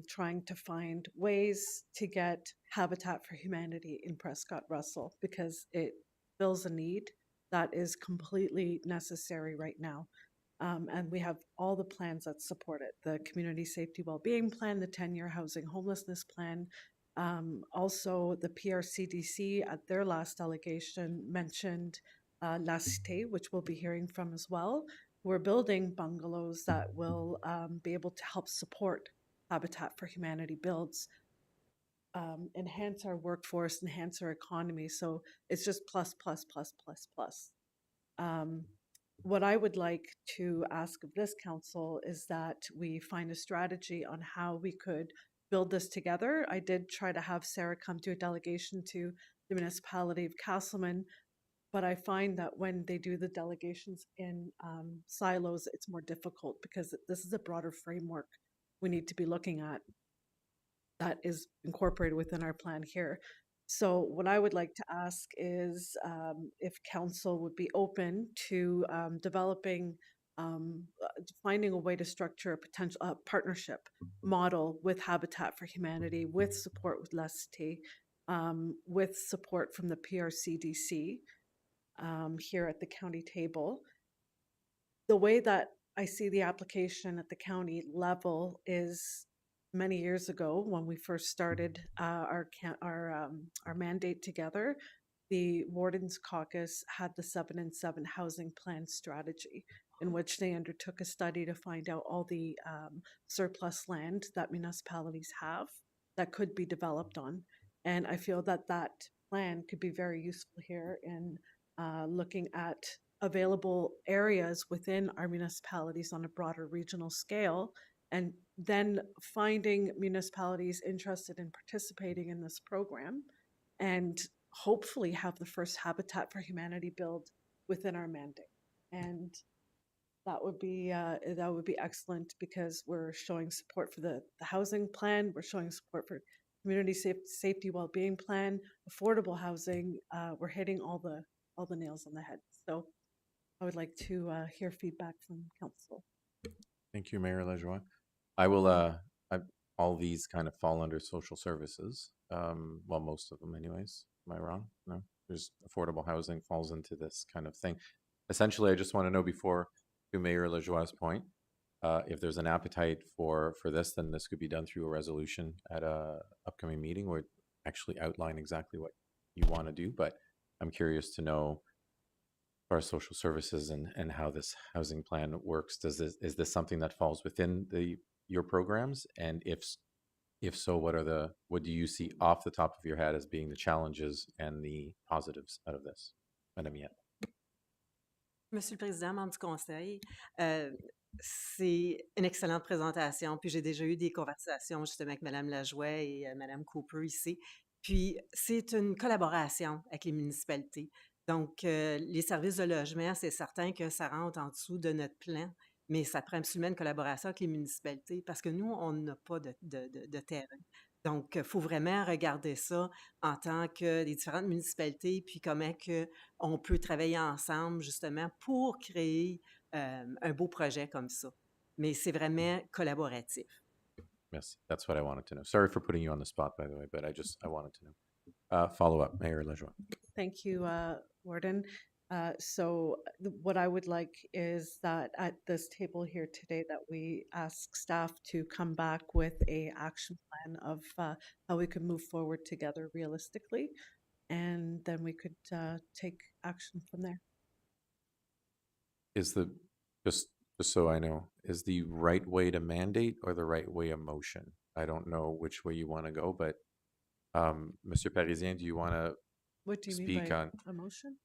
Speaker 11: trying to find ways to get Habitat for Humanity in Prescott-Russell because it fills a need that is completely necessary right now. And we have all the plans that support it, the Community Safety Wellbeing Plan, the 10-year Housing Homelessness Plan. Also, the PRCDC at their last delegation mentioned La Cité, which we'll be hearing from as well. We're building bungalows that will be able to help support Habitat for Humanity builds, enhance our workforce, enhance our economy. So it's just plus, plus, plus, plus, plus. What I would like to ask of this council is that we find a strategy on how we could build this together. I did try to have Sarah come to a delegation to the municipality of Castleman, but I find that when they do the delegations in silos, it's more difficult because this is a broader framework we need to be looking at that is incorporated within our plan here. So what I would like to ask is if council would be open to developing, finding a way to structure a potential partnership model with Habitat for Humanity, with support with La Cité, with support from the PRCDC here at the county table. The way that I see the application at the county level is many years ago when we first started our mandate together, the Wardens Caucus had the 7 and 7 housing plan strategy in which they undertook a study to find out all the surplus land that municipalities have that could be developed on. And I feel that that plan could be very useful here in looking at available areas within our municipalities on a broader regional scale, and then finding municipalities interested in participating in this program and hopefully have the first Habitat for Humanity build within our mandate. And that would be excellent because we're showing support for the housing plan, we're showing support for community safety well-being plan, affordable housing. We're hitting all the nails on the head. So I would like to hear feedback from council.
Speaker 1: Thank you, Mayor Lajoie. I will, all these kind of fall under social services. Well, most of them anyways. Am I wrong? No? There's affordable housing falls into this kind of thing. Essentially, I just want to know before, to Mayor Lajoie's point, if there's an appetite for this, then this could be done through a resolution at a upcoming meeting where actually outline exactly what you want to do. But I'm curious to know our social services and how this housing plan works. Is this something that falls within your programs? And if so, what do you see off the top of your head as being the challenges and the positives out of this? Madame Yette.
Speaker 14: Monsieur le Président, membre du Conseil, c'est une excellente présentation. Puis j'ai déjà eu des conversations justement avec Madame Lajoie et Madame Cooper ici. Puis c'est une collaboration avec les municipalités. Donc, les services de logement, c'est certain que ça rentre en dessous de notre plan, mais ça prend absolument une collaboration avec les municipalités parce que nous, on n'a pas de terrain. Donc, il faut vraiment regarder ça en tant que les différentes municipalités, puis comment on peut travailler ensemble justement pour créer un beau projet comme ça. Mais c'est vraiment collaboratif.
Speaker 1: Merci. That's what I wanted to know. Sorry for putting you on the spot, by the way, but I wanted to know. Follow up, Mayor Lajoie.
Speaker 11: Thank you, Warden. What I would like is that at this table here today that we ask staff to come back with a action plan of how we could move forward together realistically, and then we could take action from there.
Speaker 1: Is just so I know, is the right way to mandate or the right way of motion? I don't know which way you want to go, but Monsieur Parisien, do you want to
Speaker 11: What do you
Speaker 1: speak
Speaker 11: mean by
Speaker 1: on
Speaker 11: a motion?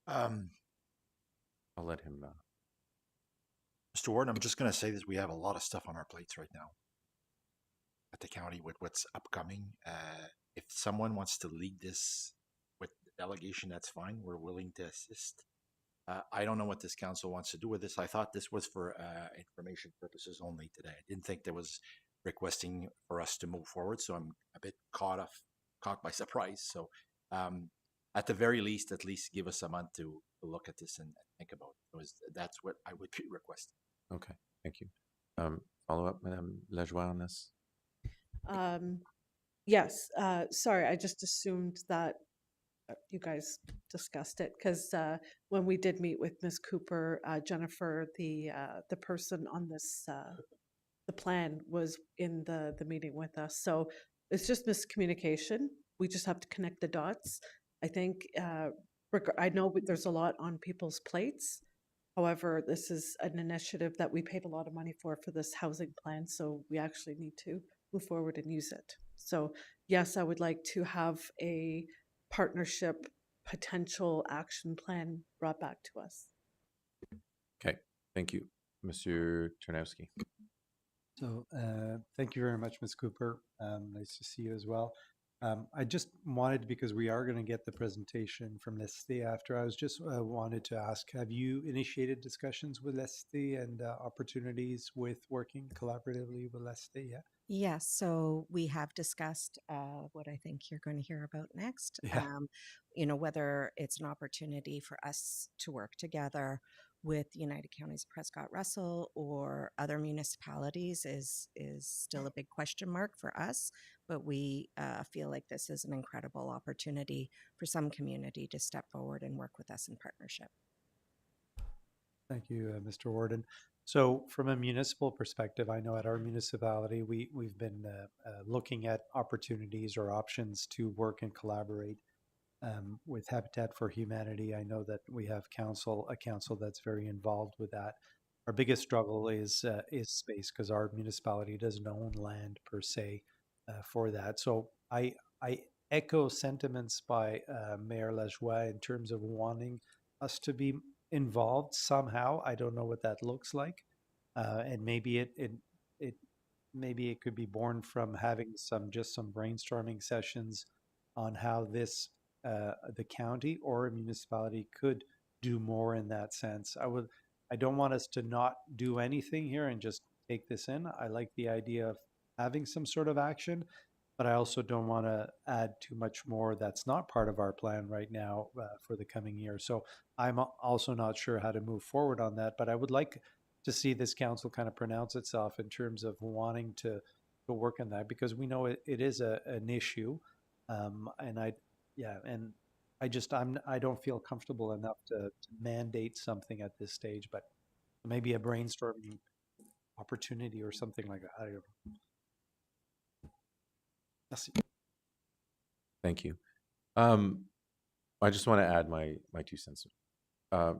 Speaker 1: I'll let him
Speaker 6: Mr. Warden, I'm just going to say this. We have a lot of stuff on our plates right now at the county with what's upcoming. If someone wants to lead this with the delegation, that's fine. We're willing to assist. I don't know what this council wants to do with this. I thought this was for information purposes only today. I didn't think there was requesting for us to move forward, so I'm a bit caught by surprise. So at the very least, at least give us a month to look at this and think about it. That's what I would be requesting.
Speaker 1: Okay, thank you. follow up, Madame Lajoie, on this?
Speaker 11: Yes, sorry, I just assumed that you guys discussed it because when we did meet with Ms. Cooper, Jennifer, the person on this the plan was in the meeting with us. So it's just miscommunication. We just have to connect the dots. I think I know there's a lot on people's plates. However, this is an initiative that we paid a lot of money for this housing plan. So we actually need to move forward and use it. So yes, I would like to have a partnership potential action plan brought back to us.
Speaker 1: Okay, thank you. Monsieur Czernowski.
Speaker 3: So thank you very much, Ms. Cooper. Nice to see you as well. I just wanted, because we are going to get the presentation from Leslie after, I was just wanted to ask, have you initiated discussions with Leslie and opportunities with working collaboratively with Leslie? Yeah.
Speaker 13: Yes, so we have discussed what I think you're going to hear about next.
Speaker 3: Yeah.
Speaker 13: Whether it's an opportunity for us to work together with United Counties Prescott-Russell or other municipalities is still a big question mark for us. But we feel like this is an incredible opportunity for some community to step forward and work with us in partnership.
Speaker 3: Thank you, Mr. Warden. So from a municipal perspective, I know at our municipality, we've been looking at opportunities or options to work and collaborate with Habitat for Humanity. I know that we have a council that's very involved with that. Our biggest struggle is space, because our municipality doesn't own land per se for that. So I echo sentiments by Mayor Lajoie in terms of wanting us to be involved somehow. I don't know what that looks like, and maybe maybe it could be born from having some brainstorming sessions on how this the county or a municipality could do more in that sense. I don't want us to not do anything here and just take this in. I like the idea of having some sort of action, but I also don't want to add too much more that's not part of our plan right now for the coming year. So I'm also not sure how to move forward on that, but I would like to see this council kind of pronounce itself in terms of wanting to work on that, because we know it is an issue. And I don't feel comfortable enough to mandate something at this stage, but maybe a brainstorming opportunity or something like that. I don't know. Merci.
Speaker 1: Thank you. I just want to add my 2 cents.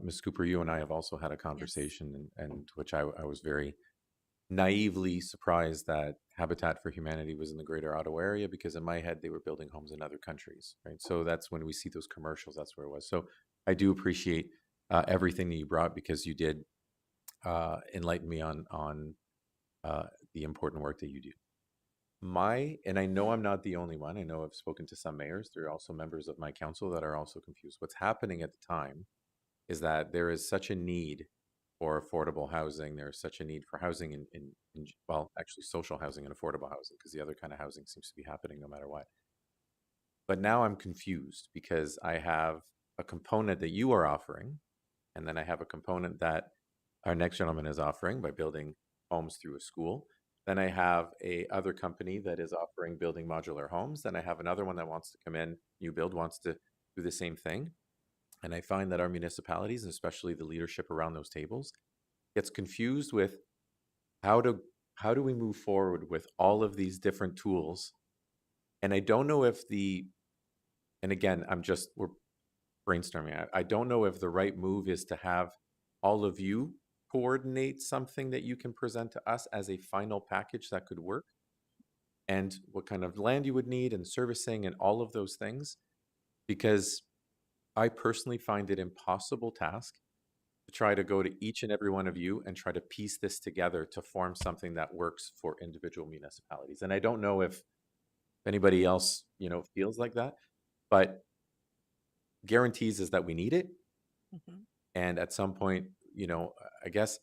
Speaker 1: Ms. Cooper, you and I have also had a conversation, and which I was very naively surprised that Habitat for Humanity was in the Greater Ottawa area, because in my head they were building homes in other countries, right? So that's when we see those commercials, that's where it was. So I do appreciate everything that you brought, because you did enlighten me on the important work that you do. And I know I'm not the only one. I know I've spoken to some mayors. There are also members of my council that are also confused. What's happening at the time is that there is such a need for affordable housing. There's such a need for housing actually social housing and affordable housing, because the other kind of housing seems to be happening no matter what. But now I'm confused, because I have a component that you are offering, and then I have a component that our next gentleman is offering by building homes through a school. Then I have a other company that is offering building modular homes. Then I have another one that wants to come in, new build, wants to do the same thing. And I find that our municipalities, and especially the leadership around those tables, gets confused with how do we move forward with all of these different tools. And I don't know if and again, we're brainstorming. I don't know if the right move is to have all of you coordinate something that you can present to us as a final package that could work, and what kind of land you would need and servicing and all of those things, because I personally find it impossible task to try to go to each and every one of you and try to piece this together to form something that works for individual municipalities. And I don't know if anybody else, feels like that, but guarantees is that we need it. Mm-hmm. And at some point, I guess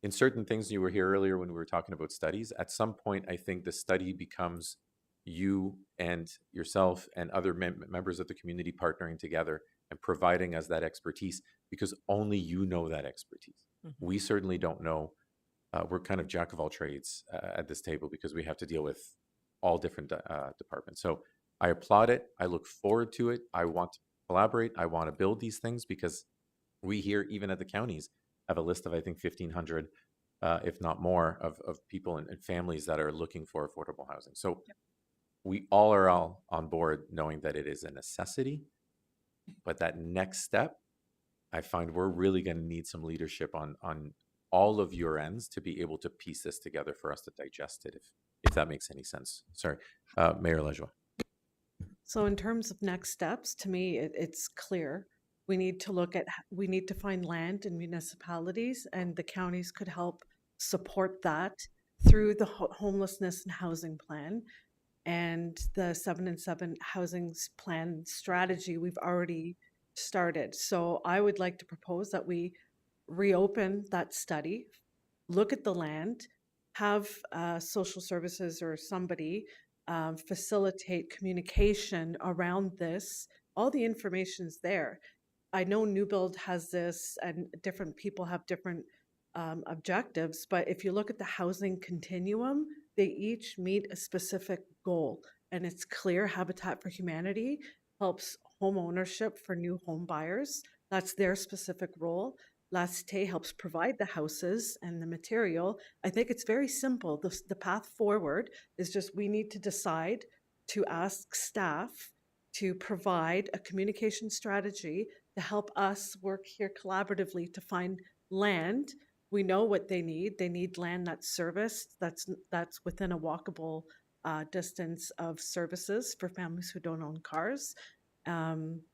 Speaker 1: in certain things, you were here earlier when we were talking about studies, at some point, I think the study becomes you and yourself and other members of the community partnering together and providing us that expertise, because only you know that expertise. Mm-hmm. We certainly don't know we're kind of jack of all trades at this table because we have to deal with all different departments. So I applaud it. I look forward to it. I want to collaborate. I want to build these things because we here, even at the counties, have a list of, I think, 1,500, if not more, of people and families that are looking for affordable housing. So we all are all on board knowing that it is a necessity. But that next step, I find we're really going to need some leadership on all of your ends to be able to piece this together for us to digest it, if that makes any sense. Sorry, Mayor Lajoie.
Speaker 11: So in terms of next steps, to me, it's clear. We need to find land in municipalities, and the counties could help support that through the homelessness and housing plan and the 7 and 7 housing plan strategy we've already started. So I would like to propose that we reopen that study, look at the land, have social services or somebody facilitate communication around this. All the information's there. I know New Build has this, and different people have different objectives, but if you look at the housing continuum, they each meet a specific goal, and it's clear. Habitat for Humanity helps home ownership for new home buyers. That's their specific role. Lacité helps provide the houses and the material. I think it's very simple. The path forward is just we need to decide to ask staff to provide a communication strategy to help us work here collaboratively to find land. We know what they need. They need land that's serviced, that's within a walkable distance of services for families who don't own cars.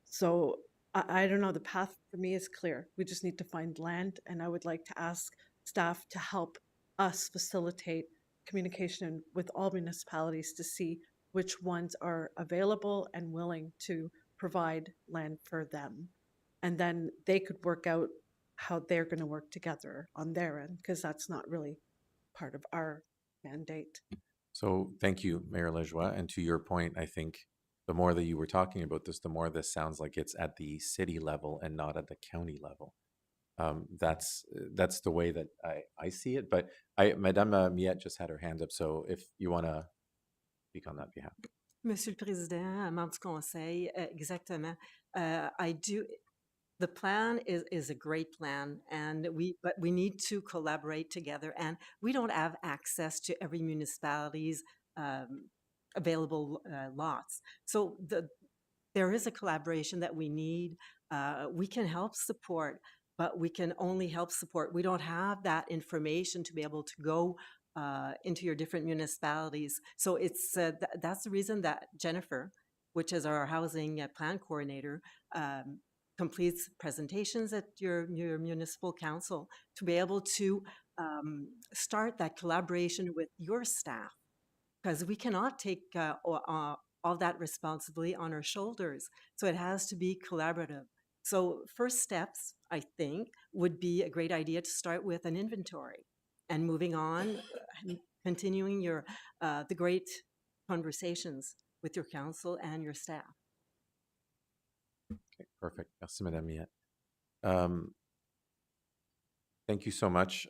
Speaker 11: So I don't know, the path for me is clear. We just need to find land, and I would like to ask staff to help us facilitate communication with all municipalities to see which ones are available and willing to provide land for them. And then they could work out how they're going to work together on their end, because that's not really part of our mandate.
Speaker 1: So thank you, Mayor Lajoie. And to your point, I think the more that you were talking about this, the more this sounds like it's at the city level and not at the county level. That's the way that I see it. But Madame Miette just had her hand up, so if you want to speak on that behalf.
Speaker 14: Monsieur le Président, membre du Conseil, exactement. The plan is a great plan, but we need to collaborate together, and we don't have access to every municipality's available lots. So there is a collaboration that we need. We can help support, but we can only help support. We don't have that information to be able to go into your different municipalities. So it's that's the reason that Jennifer, which is our housing plan coordinator, completes presentations at your municipal council to be able to start that collaboration with your staff, because we cannot take all that responsibility on our shoulders. So it has to be collaborative. So first steps, I think, would be a great idea to start with an inventory and moving on, continuing the great conversations with your council and your staff.
Speaker 1: Okay, perfect. Merci, Madame Miette. Thank you so much.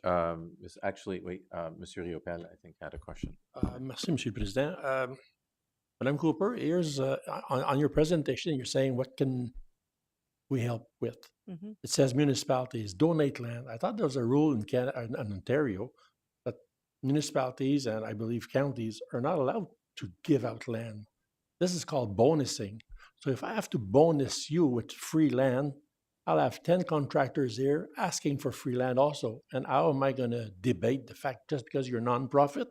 Speaker 1: Actually, wait, Monsieur Riopel, I think, had a question.
Speaker 10: Merci, Monsieur le Président. Madame Cooper, here's on your presentation, you're saying what can we help with?
Speaker 11: Mm-hmm.
Speaker 10: It says municipalities donate land. I thought there was a rule in Canada, in Ontario, that municipalities and I believe counties are not allowed to give out land. This is called bonusing. So if I have to bonus you with free land, I'll have 10 contractors here asking for free land also. And how am I going to debate the fact just because you're a nonprofit,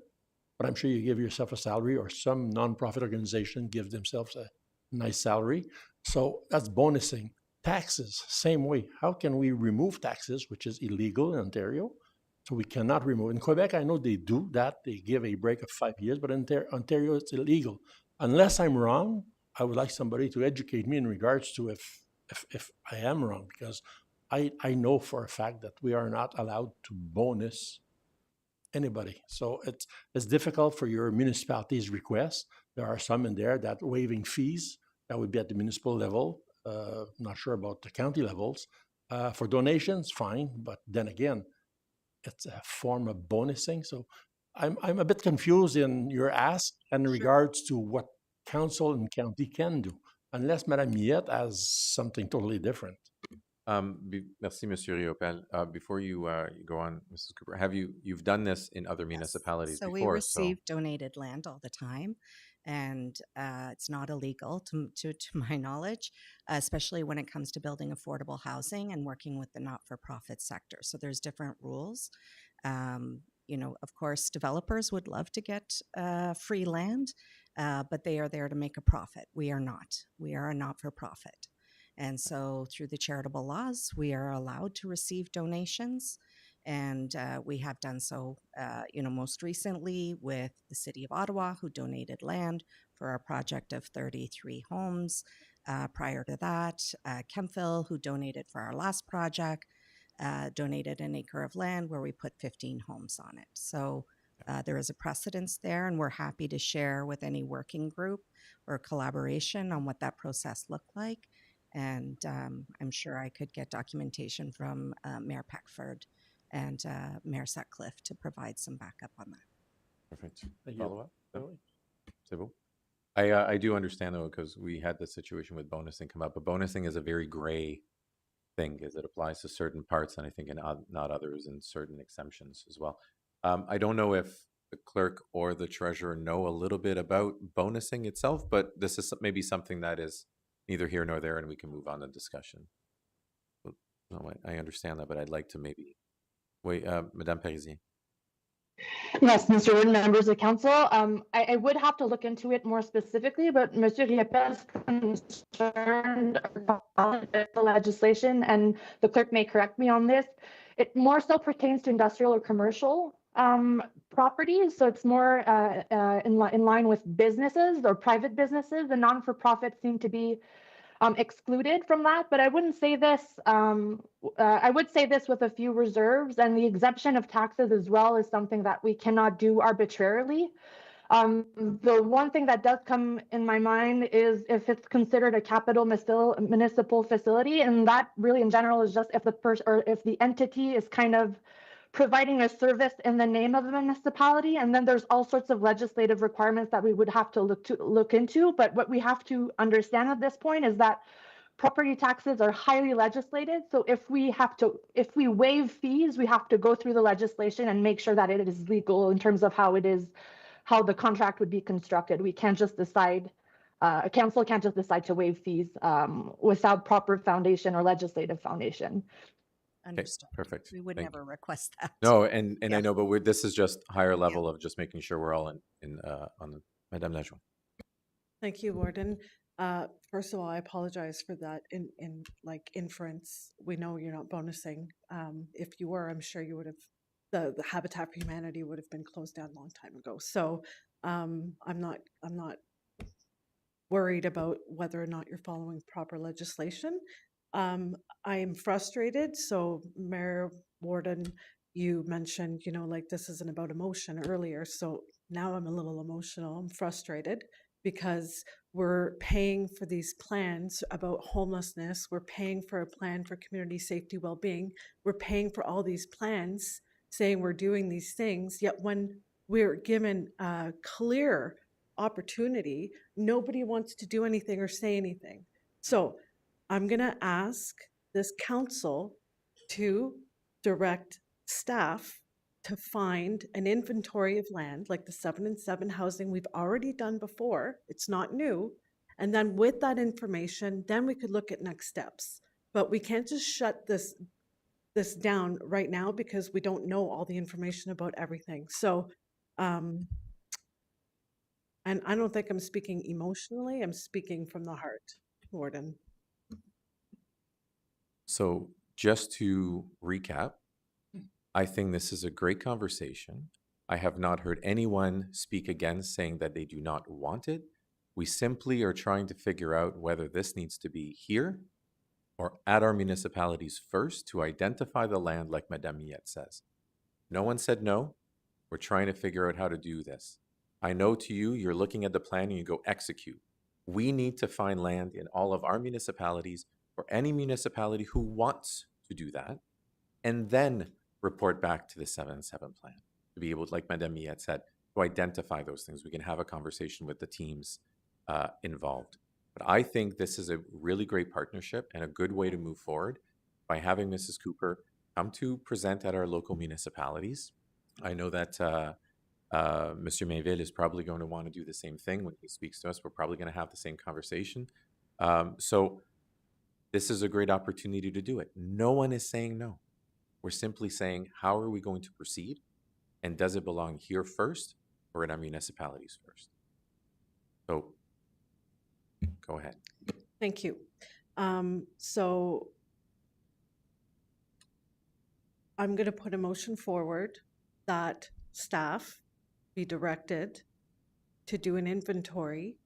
Speaker 10: but I'm sure you give yourself a salary, or some nonprofit organization gives themselves a nice salary. So that's bonusing. Taxes, same way. How can we remove taxes, which is illegal in Ontario? So we cannot remove. In Quebec, I know they do that. They give a break of 5 years, but in Ontario, it's illegal. Unless I'm wrong, I would like somebody to educate me in regards to if I am wrong, because I know for a fact that we are not allowed to bonus anybody. So it's difficult for your municipality's request. There are some in there that waiving fees, that would be at the municipal level. Not sure about the county levels. For donations, fine. But then again, it's a form of bonusing. So I'm a bit confused in your ask in regards to what council and county can do, unless Madame Miette has something totally different.
Speaker 1: Merci, Monsieur Riopel. Before you go on, Mrs. Cooper, you've done this in other municipalities
Speaker 13: So we
Speaker 1: before?
Speaker 13: receive donated land all the time, and it's not illegal to my knowledge, especially when it comes to building affordable housing and working with the not-for-profit sector. So there's different rules. Of course, developers would love to get free land, but they are there to make a profit. We are not. We are a not-for-profit. And so through the charitable laws, we are allowed to receive donations. And we have done so, most recently with the City of Ottawa, who donated land for our project of 33 homes. Prior to that, Kempville, who donated for our last project, donated an acre of land where we put 15 homes on it. So there is a precedence there, and we're happy to share with any working group or collaboration on what that process looked like. And I'm sure I could get documentation from Mayor Peckford and Mayor Sutcliffe to provide some backup on that.
Speaker 1: Perfect.
Speaker 10: Thank
Speaker 1: Follow
Speaker 10: you.
Speaker 1: up? No? C'est bon? I do understand, though, because we had the situation with bonusing come up, but bonusing is a very gray thing because it applies to certain parts and I think not others, and certain exemptions as well. I don't know if the clerk or the treasurer know a little bit about bonusing itself, but this is maybe something that is neither here nor there, and we can move on to discussion. No, I understand that, but I'd like to maybe wait. Madame Parisien.
Speaker 15: Yes, Mr. Wood, members of council. I would have to look into it more specifically, but Monsieur Riepel's concerned about the legislation, and the clerk may correct me on this. It more so pertains to industrial or commercial properties, so it's more in line with businesses or private businesses. The non-for-profits seem to be excluded from that, but I wouldn't say this. I would say this with a few reserves, and the exemption of taxes as well is something that we cannot do arbitrarily. The one thing that does come in my mind is if it's considered a capital municipal facility, and that really in general is just if the person or if the entity is kind of providing a service in the name of the municipality, and then there's all sorts of legislative requirements that we would have to look into. But what we have to understand at this point is that property taxes are highly legislated. So if we waive fees, we have to go through the legislation and make sure that it is legal in terms of how the contract would be constructed. We can't just decide. A council can't just decide to waive fees without proper foundation or legislative foundation.
Speaker 13: Understood.
Speaker 1: Okay, perfect.
Speaker 13: We would never request that.
Speaker 1: No, and I know, but this is just higher level of just making sure we're all in on the Madame Lajoie.
Speaker 11: Thank you, Warden. First of all, I apologize for that in like inference. We know you're not bonusing. If you were, I'm sure you would have, the Habitat for Humanity would have been closed down a long time ago. So I'm not worried about whether or not you're following proper legislation. I am frustrated. So Mayor Warden, you mentioned, like this isn't about emotion earlier. So now I'm a little emotional. I'm frustrated because we're paying for these plans about homelessness. We're paying for a plan for community safety, well-being. We're paying for all these plans saying we're doing these things. Yet when we're given a clear opportunity, nobody wants to do anything or say anything. So I'm going to ask this council to direct staff to find an inventory of land, like the 7 and 7 housing we've already done before. It's not new. And then with that information, then we could look at next steps. But we can't just shut this down right now because we don't know all the information about everything. So, and I don't think I'm speaking emotionally. I'm speaking from the heart, Warden.
Speaker 1: So just to recap, I think this is a great conversation. I have not heard anyone speak against saying that they do not want it. We simply are trying to figure out whether this needs to be here or at our municipalities first to identify the land, like Madame Miette says. No one said no. We're trying to figure out how to do this. I know to you, you're looking at the plan and you go execute. We need to find land in all of our municipalities or any municipality who wants to do that. And then report back to the 7-7 plan, to be able to, like Madame Miette said, to identify those things. We can have a conversation with the teams involved. But I think this is a really great partnership and a good way to move forward by having Mrs. Cooper come to present at our local municipalities. I know that Monsieur Mainville is probably going to want to do the same thing when he speaks to us. We're probably going to have the same conversation. So this is a great opportunity to do it. No one is saying no. We're simply saying, how are we going to proceed? And does it belong here first or in our municipalities first? So go ahead.
Speaker 11: Thank you. So I'm going to put a motion forward that staff be directed to do an inventory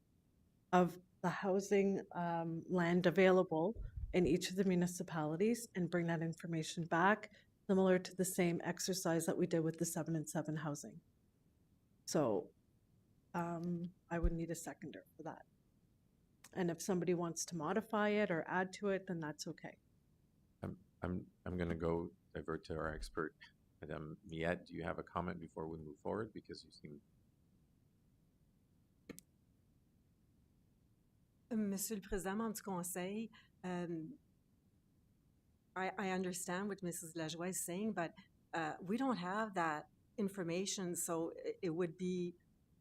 Speaker 11: of the housing land available in each of the municipalities and bring that information back, similar to the same exercise that we did with the 7-7 housing. So I would need a seconder for that. And if somebody wants to modify it or add to it, then that's okay.
Speaker 1: I'm going to go divert to our expert. Madame Miette, do you have a comment before we move forward? Because you seem...
Speaker 14: Monsieur le Président, membre du Conseil, I understand what Mrs. Lajoie is saying, but we don't have that information, so it would be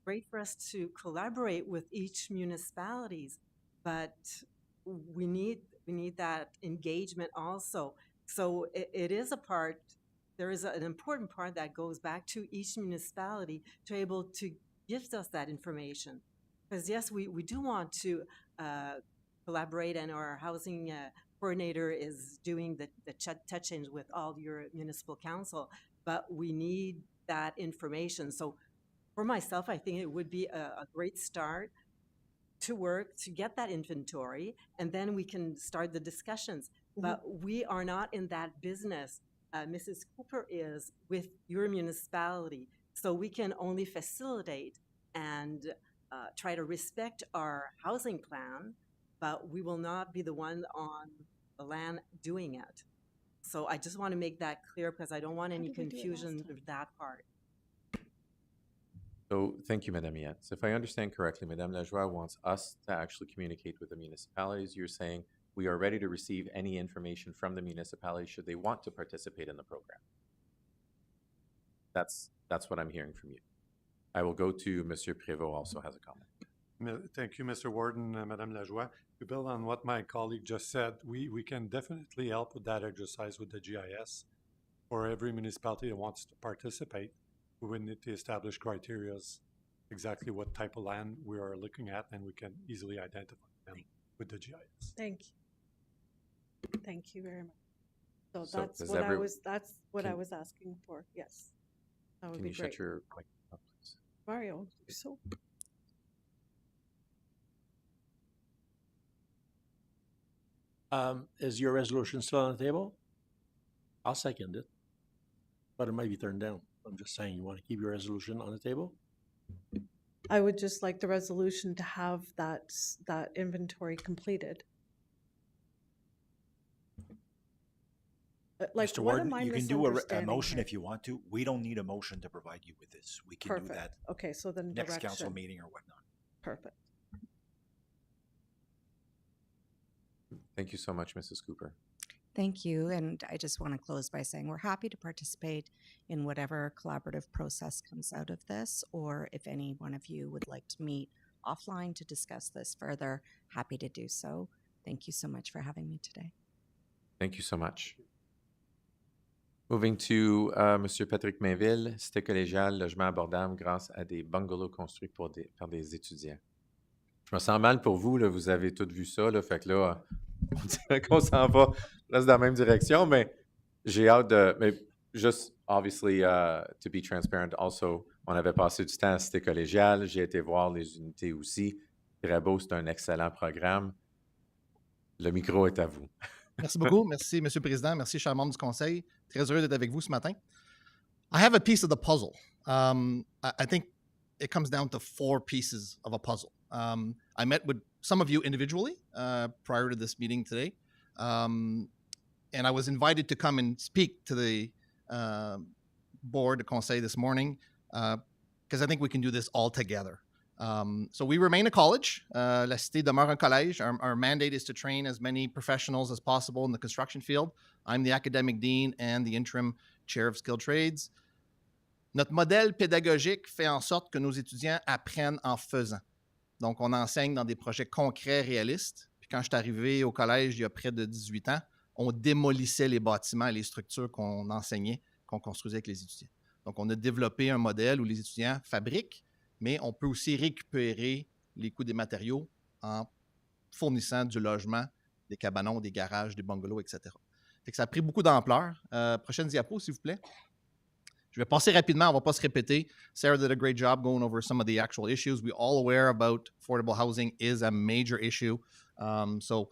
Speaker 14: great for us to collaborate with each municipalities, but we need that engagement also. So it is a part, there is an important part that goes back to each municipality to be able to give us that information. Because yes, we do want to collaborate, and our housing coordinator is doing the touch-ins with all your municipal council, but we need that information. So for myself, I think it would be a great start to work to get that inventory, and then we can start the discussions. But we are not in that business. Mrs. Cooper is with your municipality, so we can only facilitate and try to respect our housing plan, but we will not be the one on the land doing it. So I just want to make that clear because I don't want any confusion with that part.
Speaker 1: So thank you, Madame Miette. So if I understand correctly, Madame Lajoie wants us to actually communicate with the municipalities. You're saying we are ready to receive any information from the municipalities should they want to participate in the program. That's what I'm hearing from you. I will go to Monsieur Prévost, also has a comment.
Speaker 16: Thank you, Mr. Warden, Madame Lajoie. To build on what my colleague just said, we can definitely help with that exercise with the GIS. For every municipality that wants to participate, we would need to establish criteria, exactly what type of land we are looking at, and we can easily identify them with the GIS.
Speaker 11: Thank you. Thank you very much. So
Speaker 1: So
Speaker 11: that's
Speaker 1: does
Speaker 11: what
Speaker 1: every-
Speaker 11: I was asking for. Yes, that would
Speaker 1: Can
Speaker 11: be
Speaker 1: you
Speaker 11: great.
Speaker 1: shut your mic up, please?
Speaker 11: Mario, so
Speaker 10: Is your resolution still on the table? I'll second it, but it might be turned down. I'm just saying, you want to keep your resolution on the table?
Speaker 11: I would just like the resolution to have that inventory completed. Like,
Speaker 6: Mr.
Speaker 11: what
Speaker 6: Warden,
Speaker 11: am I
Speaker 6: you can do a
Speaker 11: misunderstanding
Speaker 6: motion
Speaker 11: here?
Speaker 6: if you want to. We don't need a motion to provide you with this. We can do
Speaker 11: Perfect.
Speaker 6: that
Speaker 11: Okay, so then
Speaker 6: next council
Speaker 11: direction.
Speaker 6: meeting or whatnot.
Speaker 11: Perfect.
Speaker 1: Thank you so much, Mrs. Cooper.
Speaker 13: Thank you. And I just want to close by saying we're happy to participate in whatever collaborative process comes out of this, or if any one of you would like to meet offline to discuss this further, happy to do so. Thank you so much for having me today.
Speaker 1: Thank you so much. Moving to Monsieur Patrick Mainville, Cité collégiale, logement abordable grâce à des bungalows construits par des étudiants. Je me sens mal pour vous, là, vous avez tous vu ça, là, fait que là, on dirait qu'on s'en va presque dans la même direction, mais j'ai hâte de... Mais juste, obviously, to be transparent, also, on avait passé du temps à Cité collégiale, j'ai été voir les unités aussi. Très beau, c'est un excellent programme. Le micro est à vous.
Speaker 17: Merci beaucoup. Merci, Monsieur le Président. Merci, chers membres du Conseil. Très heureux d'être avec vous ce matin. I have a piece of the puzzle. I think it comes down to 4 pieces of a puzzle. I met with some of you individually prior to this meeting today, and I was invited to come and speak to the board, the Conseil this morning, because I think we can do this all together. So we remain a college. La Cité demeure un collège. Our mandate is to train as many professionals as possible in the construction field. I'm the academic dean and the interim chair of skilled trades. Notre modèle pédagogique fait en sorte que nos étudiants apprennent en faisant. Donc, on enseigne dans des projets concrets, réalistes. Puis quand je suis arrivé au collège il y a près de 18 ans, on démolissait les bâtiments et les structures qu'on enseignait, qu'on construisait avec les étudiants. Donc, on a développé un modèle où les étudiants fabriquent, mais on peut aussi récupérer les coûts des matériaux en fournissant du logement, des cabanons, des garages, des bungalows, etc. Fait que ça a pris beaucoup d'ampleur. Prochaine diapo, s'il vous plaît. Je vais passer rapidement, on ne va pas se répéter. Sarah did a great job going over some of the actual issues. We're all aware about affordable housing is a major issue. So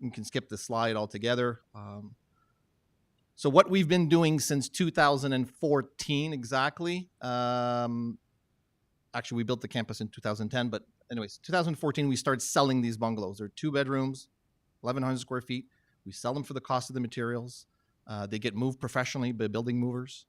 Speaker 17: you can skip the slide altogether. So what we've been doing since 2014 exactly, actually we built the campus in 2010, but anyways, 2014 we started selling these bungalows. They're 2 bedrooms, 1,100 square feet. We sell them for the cost of the materials. They get moved professionally by building movers.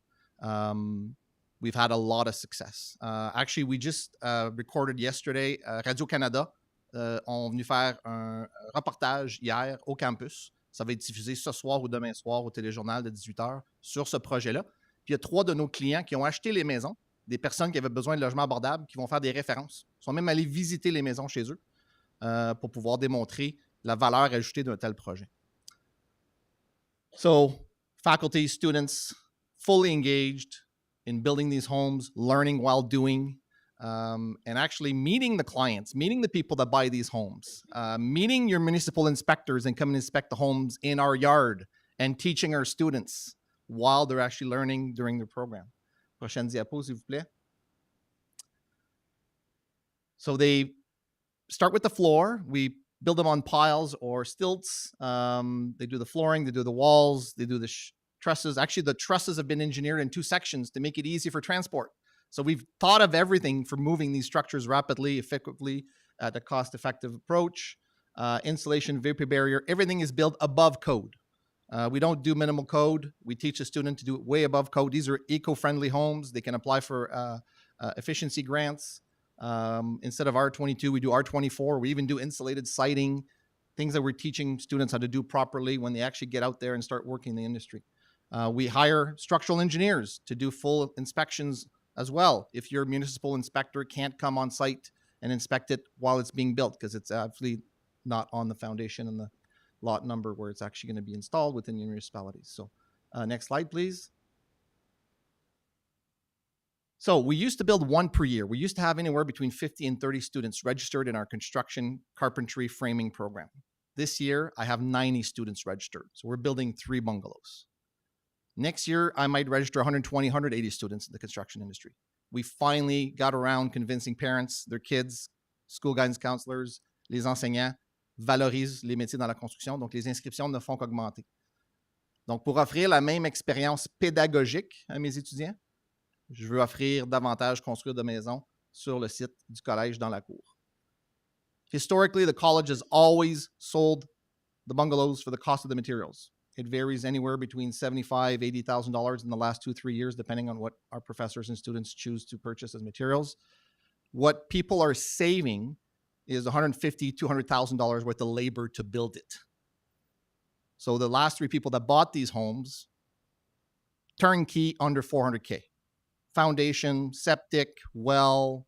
Speaker 17: We've had a lot of success. Actually, we just recorded yesterday, Radio-Canada ont venu faire un reportage hier au campus. Ça va être diffusé ce soir ou demain soir au téléjournal de 18h sur ce projet-là. Puis il y a 3 de nos clients qui ont acheté les maisons, des personnes qui avaient besoin de logements abordables, qui vont faire des références. Ils sont même allés visiter les maisons chez eux pour pouvoir démontrer la valeur ajoutée d'un tel projet. So, faculty, students, fully engaged in building these homes, learning while doing, and actually meeting the clients, meeting the people that buy these homes, meeting your municipal inspectors and come and inspect the homes in our yard, and teaching our students while they're actually learning during their program. Prochaine diapo, s'il vous plaît. So they start with the floor. We build them on piles or stilts. They do the flooring, they do the walls, they do the trusses. Actually, the trusses have been engineered in 2 sections to make it easy for transport. So we've thought of everything for moving these structures rapidly, effectively, at a cost-effective approach. Insulation, vapor barrier, everything is built above code. We don't do minimal code. We teach a student to do it way above code. These are eco-friendly homes. They can apply for efficiency grants. Instead of R22, we do R24. We even do insulated siding, things that we're teaching students how to do properly when they actually get out there and start working in the industry. We hire structural engineers to do full inspections as well. If your municipal inspector can't come on site and inspect it while it's being built, because it's actually not on the foundation and the lot number where it's actually going to be installed within your municipalities. So next slide, please. So we used to build 1 per year. We used to have anywhere between 50 and 30 students registered in our construction, carpentry, framing program. This year, I have 90 students registered. So we're building 3 bungalows. Next year, I might register 120, 180 students in the construction industry. We finally got around convincing parents, their kids, school guidance counselors, les enseignants valorisent les métiers dans la construction. Donc, les inscriptions ne font qu'augmenter. Donc, pour offrir la même expérience pédagogique à mes étudiants, je veux offrir davantage construire de maisons sur le site du collège dans la cour. Historically, the college has always sold the bungalows for the cost of the materials. It varies anywhere between $75,000, $80,000 in the last 2-3 years, depending on what our professors and students choose to purchase as materials. What people are saving is $150,000, $200,000 worth of labor to build it. So the last 3 people that bought these homes, turnkey under $400K. Foundation, septic, well,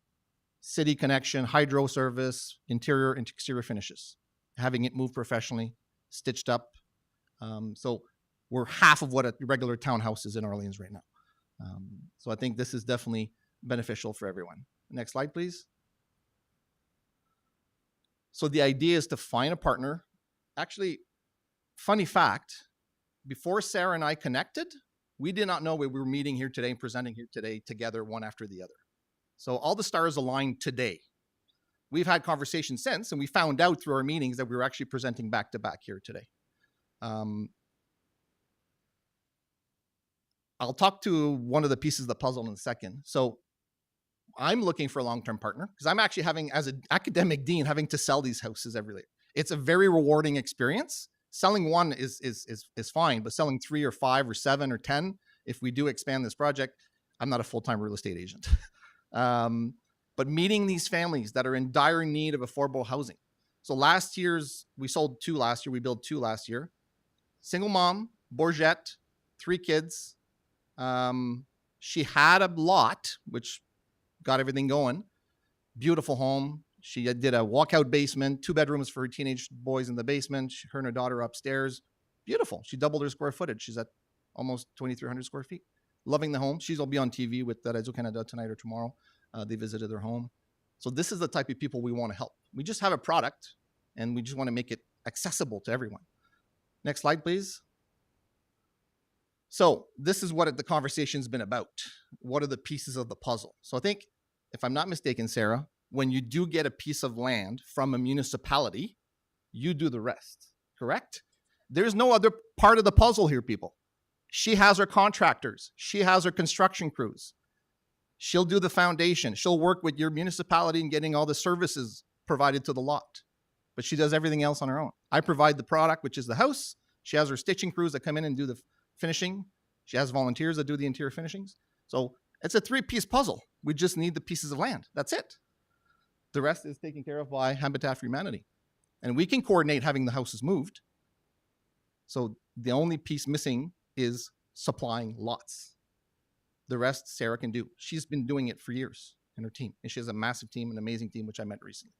Speaker 17: city connection, hydro service, interior and exterior finishes. Having it moved professionally, stitched up. So we're half of what a regular townhouse is in Orleans right now. So I think this is definitely beneficial for everyone. Next slide, please. So the idea is to find a partner. Actually, funny fact, before Sarah and I connected, we did not know we were meeting here today and presenting here today together, one after the other. So all the stars aligned today. We've had conversations since, and we found out through our meetings that we were actually presenting back to back here today. I'll talk to one of the pieces of the puzzle in a second. So I'm looking for a long-term partner because I'm actually having, as an academic dean, having to sell these houses every year. It's a very rewarding experience. Selling one is fine, but selling 3 or 5 or 7 or 10 if we do expand this project, I'm not a full-time real estate agent. But meeting these families that are in dire need of affordable housing. So we sold 2 last year. We built 2 last year. Single mom, Bourgette, 3 kids. She had a lot, which got everything going. Beautiful home. She did a walkout basement, 2 bedrooms for her teenage boys in the basement. Her and her daughter upstairs. Beautiful. She doubled her square footage. She's at almost 2,300 square feet. Loving the home. She'll be on TV with Radio Canada tonight or tomorrow. They visited their home. So this is the type of people we want to help. We just have a product, and we just want to make it accessible to everyone. Next slide, please. So this is what the conversation's been about. What are the pieces of the puzzle? So I think, if I'm not mistaken, Sarah, when you do get a piece of land from a municipality, you do the rest, correct? There's no other part of the puzzle here, people. She has her contractors. She has her construction crews. She'll do the foundation. She'll work with your municipality in getting all the services provided to the lot. But she does everything else on her own. I provide the product, which is the house. She has her stitching crews that come in and do the finishing. She has volunteers that do the interior finishings. So it's a 3-piece puzzle. We just need the pieces of land. That's it. The rest is taken care of by Habitat for Humanity. And we can coordinate having the houses moved. So the only piece missing is supplying lots. The rest Sarah can do. She's been doing it for years in her team. And she has a massive team, an amazing team, which I met recently.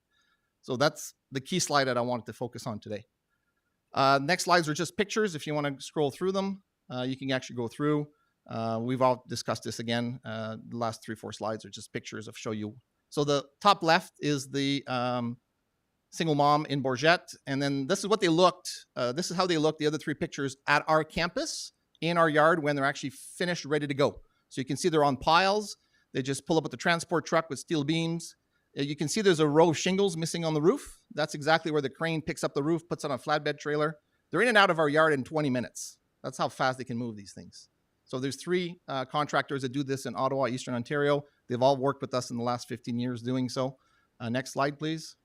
Speaker 17: So that's the key slide that I wanted to focus on today. Next slides are just pictures. If you want to scroll through them, you can actually go through. We've all discussed this again. The last 3-4 slides are just pictures of show you. So the top left is the single mom in Bourgette. And then this is what they looked. This is how they looked, the other 3 pictures, at our campus, in our yard, when they're actually finished, ready to go. So you can see they're on piles. They just pull up with the transport truck with steel beams. You can see there's a row of shingles missing on the roof. That's exactly where the crane picks up the roof, puts on a flatbed trailer. They're in and out of our yard in 20 minutes. That's how fast they can move these things. So there's 3 contractors that do this in Ottawa, Eastern Ontario. They've all worked with us in the last 15 years doing so. Next slide, please.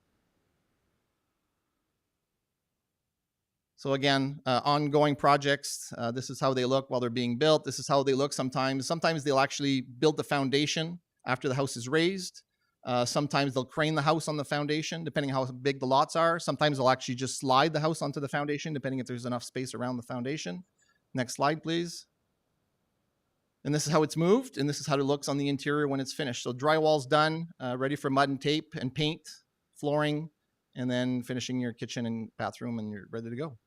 Speaker 17: So again, ongoing projects. This is how they look while they're being built. This is how they look sometimes. Sometimes they'll actually build the foundation after the house is raised. Sometimes they'll crane the house on the foundation, depending how big the lots are. Sometimes they'll actually just slide the house onto the foundation, depending if there's enough space around the foundation. Next slide, please. And this is how it's moved, and this is how it looks on the interior when it's finished. So drywall's done, ready for mud and tape and paint, flooring, and then finishing your kitchen and bathroom, and you're ready to go.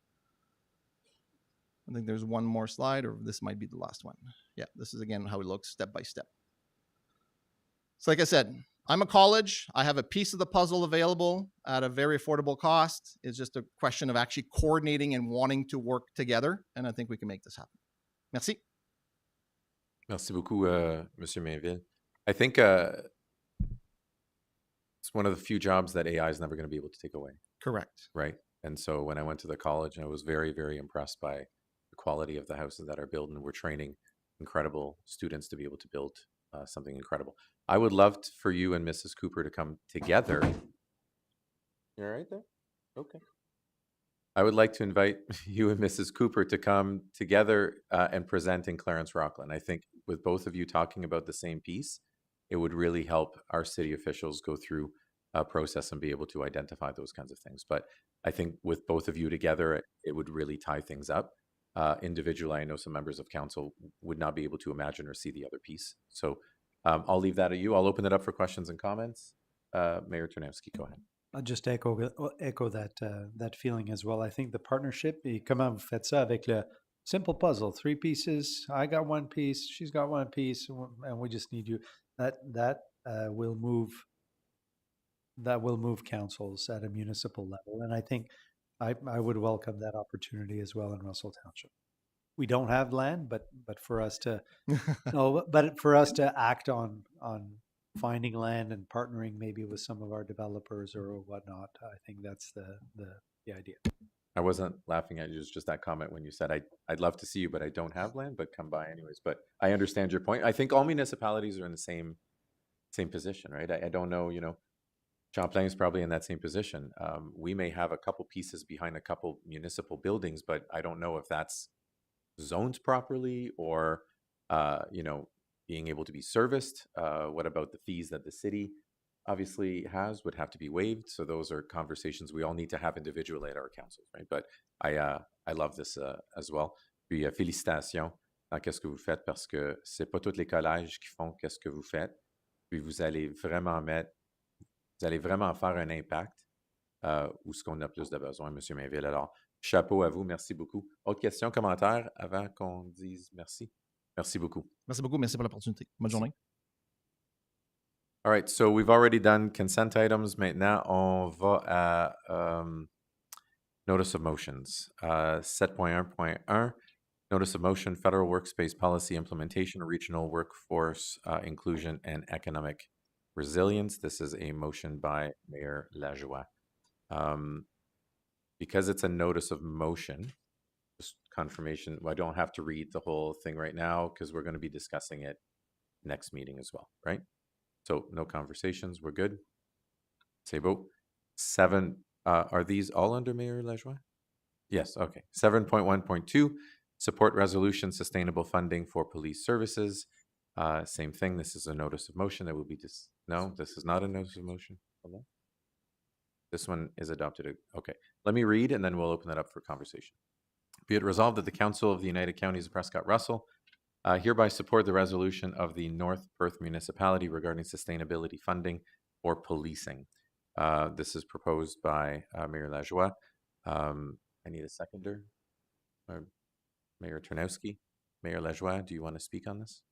Speaker 17: I think there's one more slide, or this might be the last one. Yeah, this is again how it looks step by step. So like I said, I'm a college. I have a piece of the puzzle available at a very affordable cost. It's just a question of actually coordinating and wanting to work together, and I think we can make this happen. Merci.
Speaker 1: Merci beaucoup, Monsieur Mainville. I think it's one of the few jobs that AI is never going to be able to take away.
Speaker 17: Correct.
Speaker 1: Right. And so when I went to the college, I was very, very impressed by the quality of the houses that are built, and we're training incredible students to be able to build something incredible. I would love for you and Mrs. Cooper to come together. You all right there? Okay. I would like to invite you and Mrs. Cooper to come together and present in Clarence Rockland. I think with both of you talking about the same piece, it would really help our city officials go through a process and be able to identify those kinds of things. But I think with both of you together, it would really tie things up. Individually, I know some members of council would not be able to imagine or see the other piece. So I'll leave that at you. I'll open it up for questions and comments. Mayor Czarnecki, go ahead.
Speaker 3: I'll just echo that feeling as well. I think the partnership, et comment vous faites ça avec le simple puzzle, 3 pieces. I got 1 piece, she's got 1 piece, and we just need you. That will move councils at a municipal level, and I think I would welcome that opportunity as well in Russell Township. We don't have land, but for us to for us to act on finding land and partnering maybe with some of our developers or whatnot, I think that's the idea.
Speaker 1: I wasn't laughing at you, just that comment when you said, I'd love to see you, but I don't have land, but come by anyways. But I understand your point. I think all municipalities are in the same position, right? I don't know, Champlain is probably in that same position. We may have a couple pieces behind a couple municipal buildings, but I don't know if that's zoned properly or you know, being able to be serviced? What about the fees that the city obviously would have to be waived? So those are conversations we all need to have individually at our councils, right? But I love this as well. Puis félicitations à qu'est-ce que vous faites parce que c'est pas tous les collèges qui font qu'est-ce que vous faites. Puis vous allez vraiment faire un impact où ce qu'on a plus de besoin, M. Mainville. Alors, chapeau à vous, merci beaucoup. Autre question, commentaire avant qu'on dise merci? Merci beaucoup.
Speaker 17: Merci beaucoup. Merci pour l'opportunité. Bonne journée.
Speaker 1: All right, so we've already done consent items. Maintenant, on va à notice of motions. 7.1.1, notice of motion, Federal Workspace Policy Implementation, Regional Workforce Inclusion and Economic Resilience. This is a motion by Mayor Lajoie. Because it's a notice of motion, just confirmation, I don't have to read the whole thing right now because we're going to be discussing it next meeting as well, right? So no conversations, we're good. C'est beau. 7, are these all under Mayor Lajoie? Yes, okay. 7.1.2, support resolution, sustainable funding for police services. Same thing, this is a notice of motion that will be no, this is not a notice of motion. Hello? This one is adopted. Okay, let me read and then we'll open that up for conversation. Be it resolved that the Council of the United Counties of Prescott-Russell hereby support the resolution of the North Perth Municipality regarding sustainability funding for policing. This is proposed by Mayor Lajoie. I need a seconder. Mayor Ternowski. Mayor Lajoie, do you want to speak on this?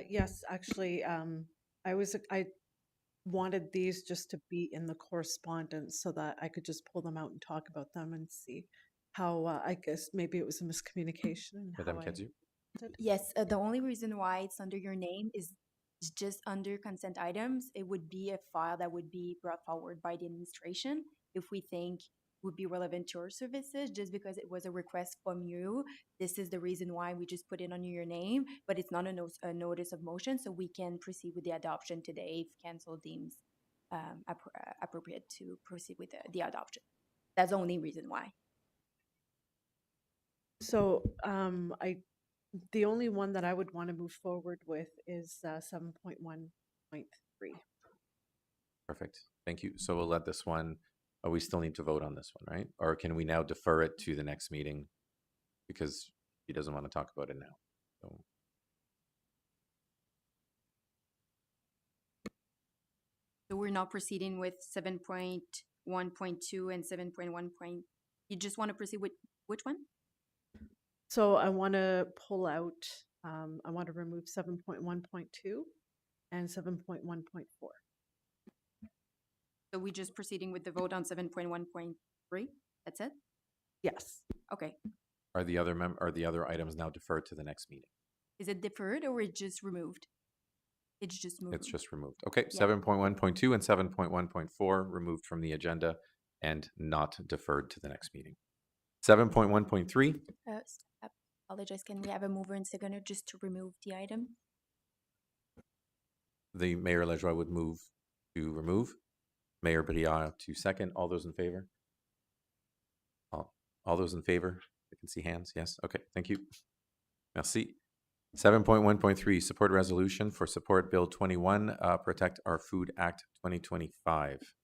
Speaker 11: Yes, actually, I wanted these just to be in the correspondence so that I could just pull them out and talk about them and see how, I guess maybe it was a miscommunication.
Speaker 1: Madame Cadieux?
Speaker 18: Yes, the only reason why it's under your name is just under consent items. It would be a file that would be brought forward by the administration if we think would be relevant to our services. Just because it was a request from you, this is the reason why we just put it under your name, but it's not a notice of motion, so we can proceed with the adoption today if council deems appropriate to proceed with the adoption. That's the only reason why.
Speaker 11: So the only one that I would want to move forward with is 7.1.3.
Speaker 1: Perfect. Thank you. So we'll let this one, we still need to vote on this one, right? Or can we now defer it to the next meeting because he doesn't want to talk about it now?
Speaker 18: So we're not proceeding with 7.1.2 and 7.1. You just want to proceed with which one?
Speaker 11: So I want to pull out, I want to remove 7.1.2 and 7.1.4.
Speaker 18: So we just proceeding with the vote on 7.1.3? That's it?
Speaker 11: Yes.
Speaker 18: Okay.
Speaker 1: Are the other items now deferred to the next meeting?
Speaker 18: Is it deferred or it just removed? It's just moved.
Speaker 1: It's just removed. Okay,
Speaker 18: Yeah.
Speaker 1: 7.1.2 and 7.1.4 removed from the agenda and not deferred to the next meeting. 7.1.3.
Speaker 18: Apologize. Can we have a mover and seconder just to remove the item?
Speaker 1: The Mayor Lajoie would move to remove. Mayor Brière to second. All those in favor? All those in favor? I can see hands. Yes. Okay. Thank you. Merci. 7.1.3, support resolution for support Bill 21, Protect Our Food Act 2025.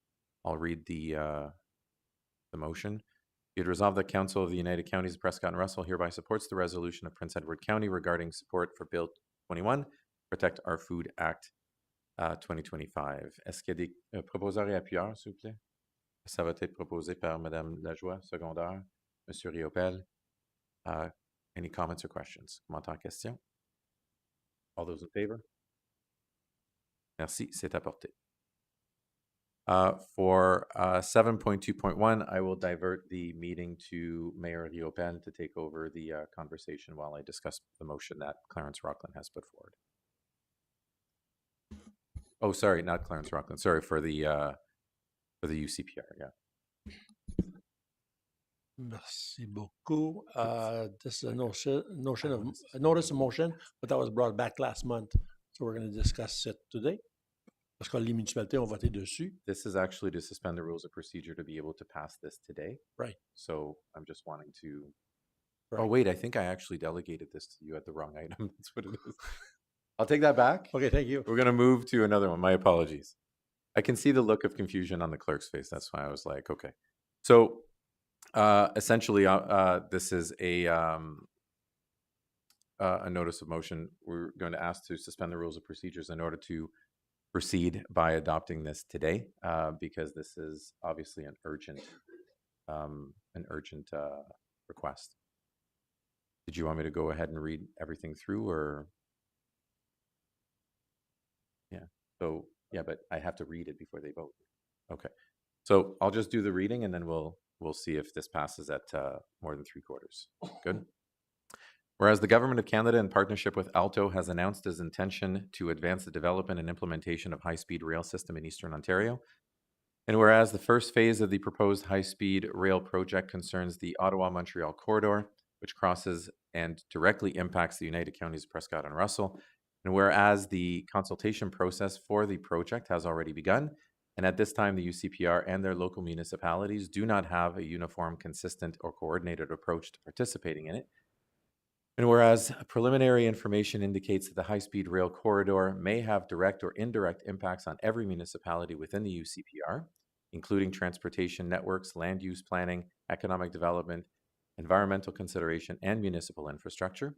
Speaker 1: I'll read the motion. Be it resolved that Council of the United Counties of Prescott and Russell hereby supports the resolution of Prince Edward County regarding support for Bill 21, Protect Our Food Act 2025. Est-ce qu'il y a des proposeurs et appuyeurs, s'il vous plaît? Ça va être proposé par Madame Lajoie, secondaire, Monsieur Riopel. Any comments or questions? Commentaires, questions? All those in favor? Merci, c'est apporté. For 7.2.1, I will divert the meeting to Mayor Riopel to take over the conversation while I discuss the motion that Clarence Rockland has put forward. Oh, sorry, not Clarence Rockland. Sorry, for the UCPR, yeah.
Speaker 10: Merci beaucoup. This is a notice of motion, but that was brought back last month. So we're going to discuss it today. Parce que les municipalités ont voté dessus.
Speaker 1: This is actually to suspend the rules of procedure to be able to pass this today.
Speaker 10: Right.
Speaker 1: So I'm just wanting to Oh, wait, I think I actually delegated this to you at the wrong item. That's what it is. I'll take that back.
Speaker 10: Okay, thank you.
Speaker 1: We're going to move to another one. My apologies. I can see the look of confusion on the clerk's face. That's why I was like, okay. So essentially, this is a notice of motion. We're going to ask to suspend the rules of procedures in order to proceed by adopting this today, because this is obviously an urgent request. Did you want me to go ahead and read everything through, or? Yeah. So yeah, but I have to read it before they vote. Okay. So I'll just do the reading, and then we'll see if this passes at more than 3/4. Good. Whereas the Government of Canada, in partnership with Alto, has announced its intention to advance the development and implementation of high-speed rail system in Eastern Ontario, and whereas the first phase of the proposed high-speed rail project concerns the Ottawa-Montreal corridor, which crosses and directly impacts the United Counties of Prescott and Russell, and whereas the consultation process for the project has already begun, and at this time the UCPR and their local municipalities do not have a uniform, consistent, or coordinated approach to participating in it, and whereas preliminary information indicates that the high-speed rail corridor may have direct or indirect impacts on every municipality within the UCPR, including transportation networks, land use planning, economic development, environmental consideration, and municipal infrastructure.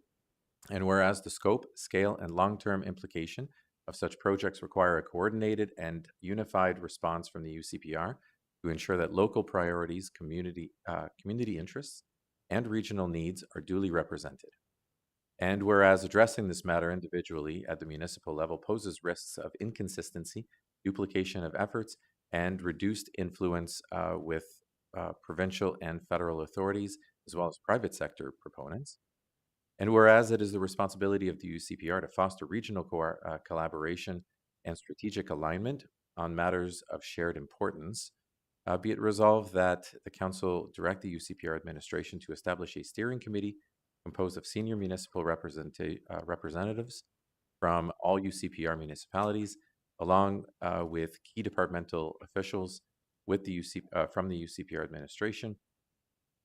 Speaker 1: And whereas the scope, scale, and long-term implication of such projects require a coordinated and unified response from the UCPR to ensure that local priorities, community interests, and regional needs are duly represented. And whereas addressing this matter individually at the municipal level poses risks of inconsistency, duplication of efforts, and reduced influence with provincial and federal authorities, as well as private sector proponents. And whereas it is the responsibility of the UCPR to foster regional collaboration and strategic alignment on matters of shared importance, be it resolved that the Council direct the UCPR administration to establish a steering committee composed of senior municipal representatives from all UCPR municipalities, along with key departmental officials with the from the UCPR administration,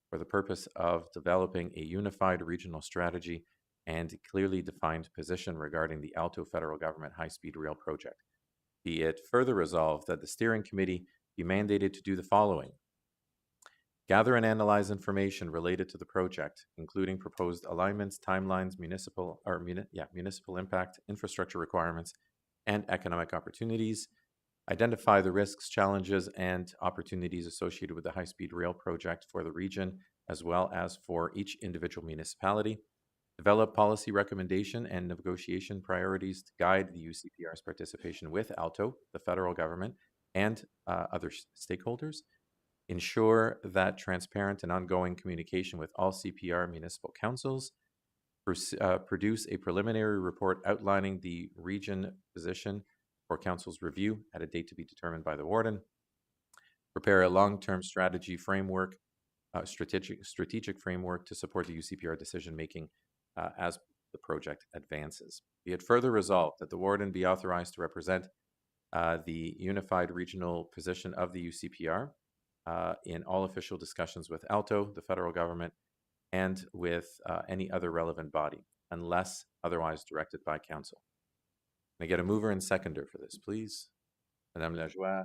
Speaker 1: for the purpose of developing a unified regional strategy and clearly defined position regarding the Alto federal government high-speed rail project. Be it further resolved that the steering committee be mandated to do the following: gather and analyze information related to the project, including proposed alignments, timelines, municipal impact, infrastructure requirements, and economic opportunities. Identify the risks, challenges, and opportunities associated with the high-speed rail project for the region, as well as for each individual municipality. Develop policy recommendation and negotiation priorities to guide the UCPR's participation with Alto, the federal government, and other stakeholders. Ensure that transparent and ongoing communication with all CPR municipal councils. Produce a preliminary report outlining the region position for council's review at a date to be determined by the warden. Prepare a long-term strategy framework, strategic framework to support the UCPR decision-making as the project advances. Be it further resolved that the warden be authorized to represent the unified regional position of the UCPR in all official discussions with Alto, the federal government, and with any other relevant body, unless otherwise directed by council. Can I get a mover and seconder for this, please? Madame Lajoie.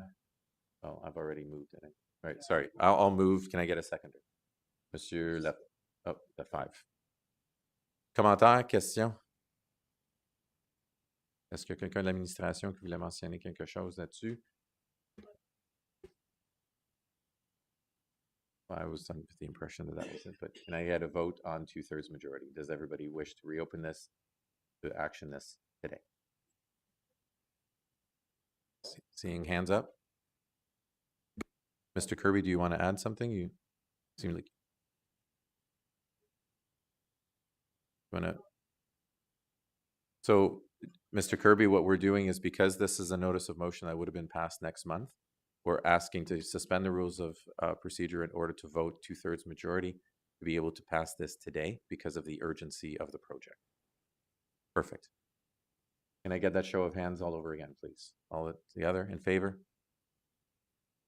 Speaker 1: Oh, I've already moved it. Right, sorry. I'll move. Can I get a seconder? Monsieur Lefebvre. Commentaires, questions? Est-ce qu'il y a quelqu'un de l'administration qui voulait mentionner quelque chose là-dessus? I was under the impression that was it, but can I get a vote on 2/3 majority? Does everybody wish to reopen this, to action this today? Seeing hands up. Mr. Kirby, do you want to add something? You seem like you want to. So, Mr. Kirby, what we're doing is, because this is a notice of motion that would have been passed next month, we're asking to suspend the rules of procedure in order to vote 2/3 majority to be able to pass this today because of the urgency of the project. Perfect. Can I get that show of hands all over again, please? All together in favor?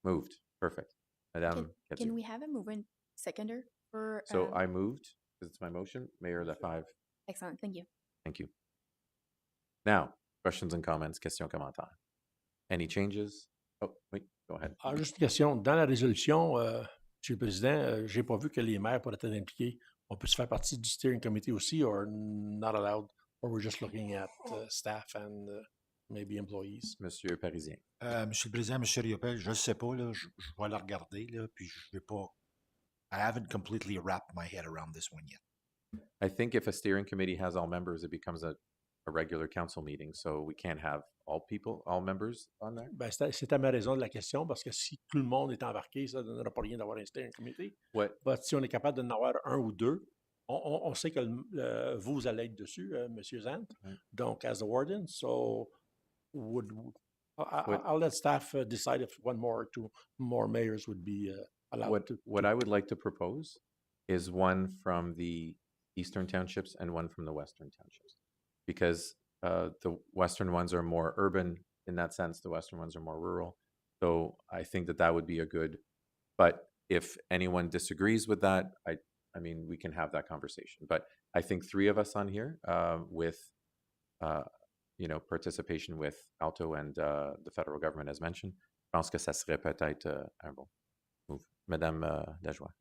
Speaker 1: Moved. Perfect. Madame.
Speaker 18: Can we have a mover and seconder for?
Speaker 1: So I moved. because it's my motion. Mayor Lefebvre,
Speaker 18: Excellent. Thank you.
Speaker 1: thank you. Now, questions and comments, questions, commentaires. Any changes? Oh, oui, go ahead.
Speaker 10: Ah, juste une question. Dans la résolution, Monsieur le Président, j'ai pas vu que les maires pourraient être impliqués. On peut se faire partie du steering committee aussi, or not allowed, or we're just looking at staff and maybe employees?
Speaker 1: Monsieur Parisien.
Speaker 6: Monsieur le Président, Monsieur Riopel, je ne sais pas, là, je vais la regarder, là, puis je vais pas. I haven't completely wrapped my head around this one yet.
Speaker 1: I think if a steering committee has all members, it becomes a regular council meeting, so we can't have all members on there.
Speaker 10: Ben, c'était ma raison de la question, parce que si tout le monde est embarqué, ça ne donnera pas rien d'avoir un steering committee.
Speaker 1: What?
Speaker 10: Si on est capable d'en avoir un ou deux, on sait que vous allez être dessus, Monsieur Zant, donc as the warden, so I'll let staff decide if one more or two more mayors would be allowed to.
Speaker 1: What I would like to propose is one from the eastern townships and one from the western townships, because the western ones are more urban in that sense. The western ones are more rural. So I think that would be a good, but if anyone disagrees with that, I mean, we can have that conversation. But I think 3 of us on here with, participation with Alto and the federal government, as mentioned, je pense que ça serait peut-être un bon move. Madame Lajoie.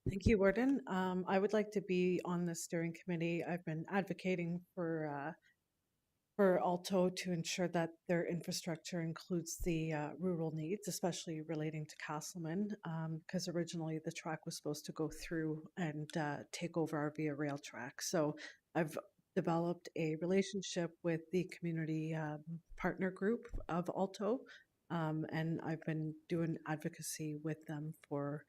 Speaker 11: Thank you, Warden. I would like to be on the steering committee. I've been advocating for Alto to ensure that their infrastructure includes the rural needs, especially relating to Castleman, because originally the track was supposed to go through and take over our Via Rail track. So I've developed a relationship with the community partner group of Alto, and I've been doing advocacy with them for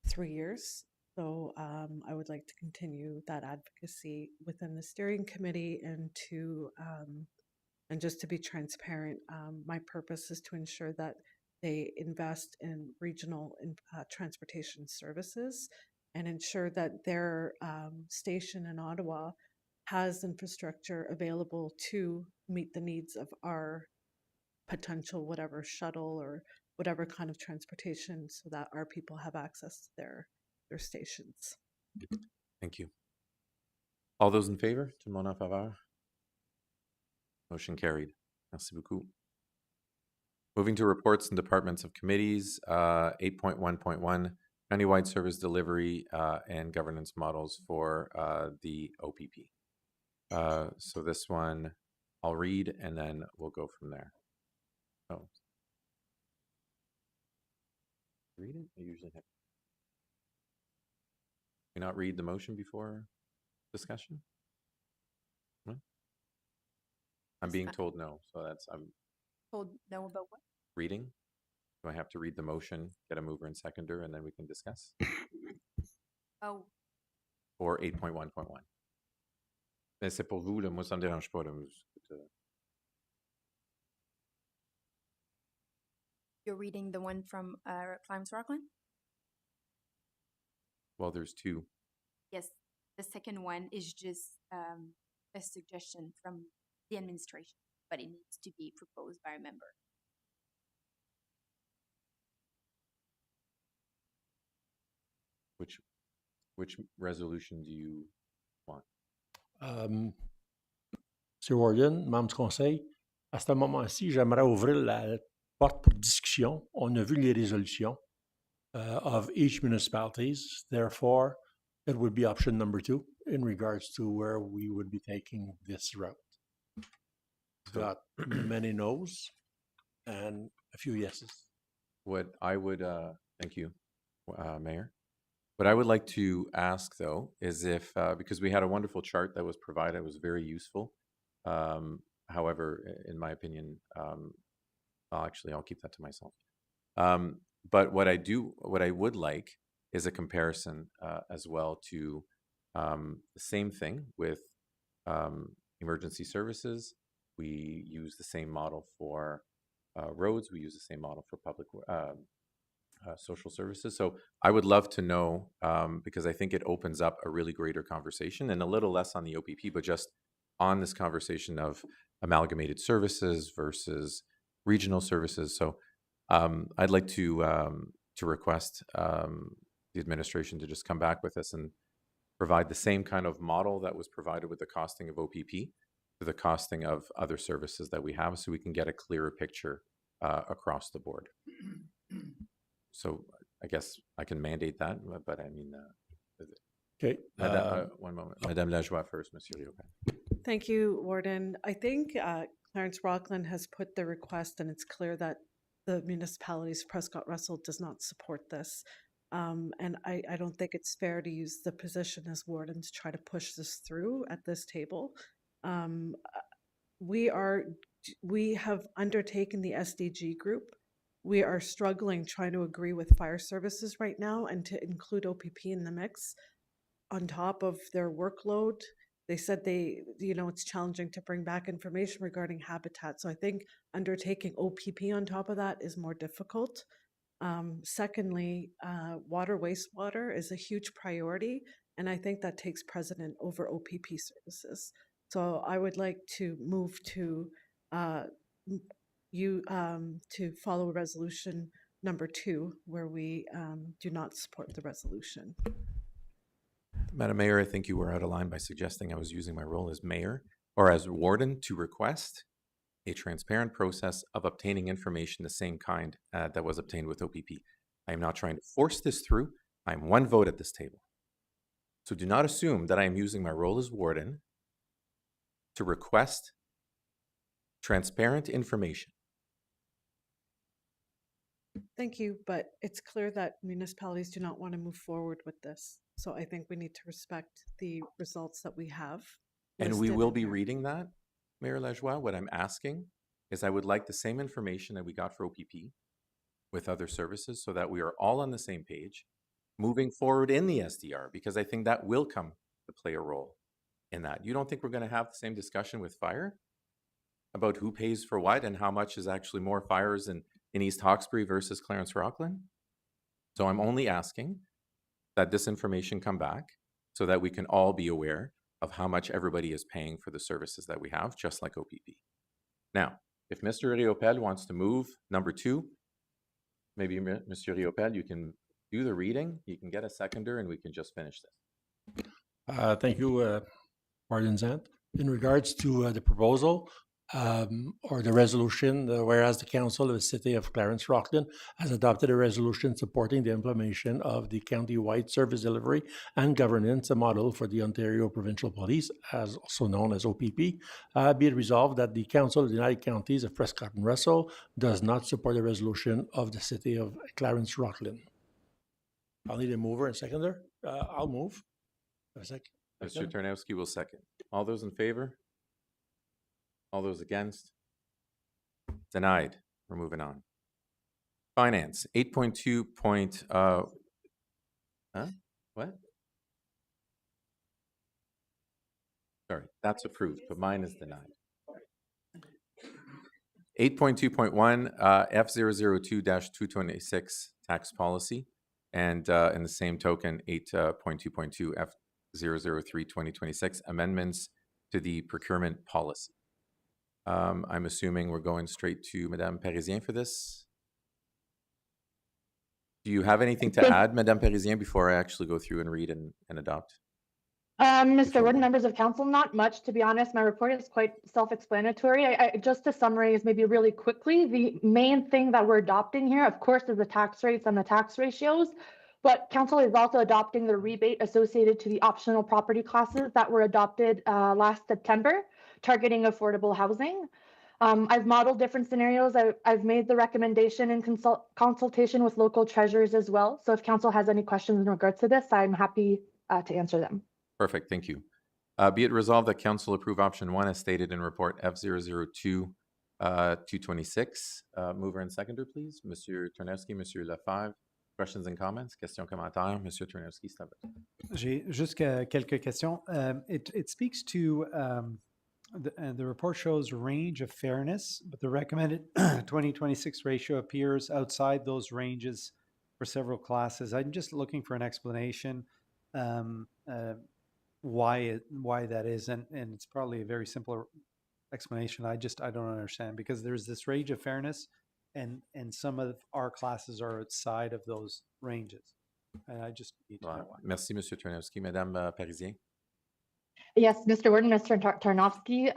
Speaker 11: 3 years. So I would like to continue that advocacy within the steering committee and just to be transparent, my purpose is to ensure that they invest in regional transportation services and ensure that their station in Ottawa has infrastructure available to meet the needs of our potential whatever shuttle or whatever kind of transportation, so that our people have access to their stations.
Speaker 1: Thank you. All those in favor? Tout le monde en faveur? Motion carried. Merci beaucoup. Moving to reports and departments of committees, 8.1.1, countywide service delivery and governance models for the OPP. So this one I'll read and then we'll go from there. Oh. Read it? I usually have. Can you not read the motion before discussion? No? I'm being told no, so I'm
Speaker 18: Told no about what?
Speaker 1: reading. Do I have to read the motion, get a mover and seconder, and then we can discuss?
Speaker 18: Oh.
Speaker 1: Or 8.1.1. Mais c'est pour vous, là, moi ça me dérange pas. Là.
Speaker 18: You're reading the one from Climbs Rockland?
Speaker 1: Well, there's 2.
Speaker 18: Yes, the second one is just a suggestion from the administration, but it needs to be proposed by a member.
Speaker 1: Which resolution do you want?
Speaker 10: Monsieur Warden, membre du Conseil, à ce moment-ci, j'aimerais ouvrir la porte pour discussion. On a vu les résolutions of each municipalities. Therefore, it would be option number 2 in regards to where we would be taking this route. We've got many no's and a few yeses.
Speaker 1: What I would, thank you, Mayor. What I would like to ask, though, is if, because we had a wonderful chart that was provided, it was very useful. However, in my opinion, actually, I'll keep that to myself. But what I would like is a comparison as well to the same thing with emergency services. We use the same model for roads. We use the same model for public social services. So I would love to know, because I think it opens up a really greater conversation and a little less on the OPP, but just on this conversation of amalgamated services versus regional services. So I'd like to request the administration to just come back with us and provide the same kind of model that was provided with the costing of OPP to the costing of other services that we have, so we can get a clearer picture across the board. So I guess I can mandate that, but I mean,
Speaker 10: Okay.
Speaker 1: one moment. Madame Lajoie first, Monsieur Riopel.
Speaker 11: Thank you, Warden. I think Clarence Rockland has put the request, and it's clear that the municipality's Prescott-Russell does not support this. And I don't think it's fair to use the position as warden to try to push this through at this table. We have undertaken the SDG group. We are struggling trying to agree with fire services right now and to include OPP in the mix on top of their workload. They said it's challenging to bring back information regarding habitat. So I think undertaking OPP on top of that is more difficult. Secondly, water wastewater is a huge priority, and I think that takes precedent over OPP services. So I would like to move to to follow resolution number 2, where we do not support the resolution.
Speaker 1: Madam Mayor, I think you were out of line by suggesting I was using my role as mayor or as warden to request a transparent process of obtaining information the same kind that was obtained with OPP. I am not trying to force this through. I am one vote at this table. So do not assume that I am using my role as warden to request transparent information.
Speaker 11: Thank you, but it's clear that municipalities do not want to move forward with this. So I think we need to respect the results that we have.
Speaker 1: And we
Speaker 11: listed
Speaker 1: will
Speaker 11: in
Speaker 1: be
Speaker 11: there.
Speaker 1: reading that, Mayor Lajoie. What I'm asking is I would like the same information that we got for OPP with other services so that we are all on the same page moving forward in the SDR, because I think that will come to play a role in that. You don't think we're going to have the same discussion with fire about who pays for what and how much is actually more fires in East Hawkesbury versus Clarence Rockland? So I'm only asking that this information come back so that we can all be aware of how much everybody is paying for the services that we have, just like OPP. Now, if Mr. Riopel wants to move number 2, maybe Mr. Riopel, you can do the reading, you can get a seconder, and we can just finish this.
Speaker 10: Thank you, Warden Zant. In regards to the proposal, or the resolution, whereas the Council of the City of Clarence Rockland has adopted a resolution supporting the implementation of the county-wide service delivery and governance model for the Ontario Provincial Police, as also known as OPP, be it resolved that the Council of the United Counties of Prescott and Russell does not support the resolution of the City of Clarence Rockland. I'll need a mover and seconder. I'll move. A second.
Speaker 1: Mr. Tarnowski will second. All those in favor? All those against? Denied. We're moving on. Finance, 8.2 point, what? Sorry, that's approved, but mine is denied. 8.2.1, F002-226 tax policy, and in the same token, 8.2.2 F003-2026 amendments to the procurement policy. I'm assuming we're going straight to Madame Parisien for this. Do you have anything to add, Madame Parisien, before I actually go through and read and adopt?
Speaker 15: Mr. Warden, members of council, not much, to be honest. My report is quite self-explanatory. Just to summarize maybe really quickly, the main thing that we're adopting here, of course, is the tax rates and the tax ratios, but council is also adopting the rebate associated to the optional property classes that were adopted last September, targeting affordable housing. I've modeled different scenarios. I've made the recommendation in consultation with local treasurers as well. So if council has any questions in regards to this, I'm happy to answer them.
Speaker 1: Perfect, thank you. Be it resolved that council approve option 1 as stated in report F002-226. Mover and seconder, please. Monsieur Tarnowski, Monsieur Lefebvre. Questions and comments? Questions, commentaires? Monsieur Tarnowski, c'est à vous.
Speaker 3: J'ai juste quelques questions. It speaks to the report shows range of fairness, but the recommended 2026 ratio appears outside those ranges for several classes. I'm just looking for an explanation why that is, and it's probably a very simple explanation. I don't understand, because there's this range of fairness, and some of our classes are outside of those ranges. And I just need to
Speaker 1: Ouais.
Speaker 3: know why.
Speaker 1: Merci, M. Turnowski. Madame Parisien.
Speaker 15: Yes, Mr. Warden, Mr. Tarnowski.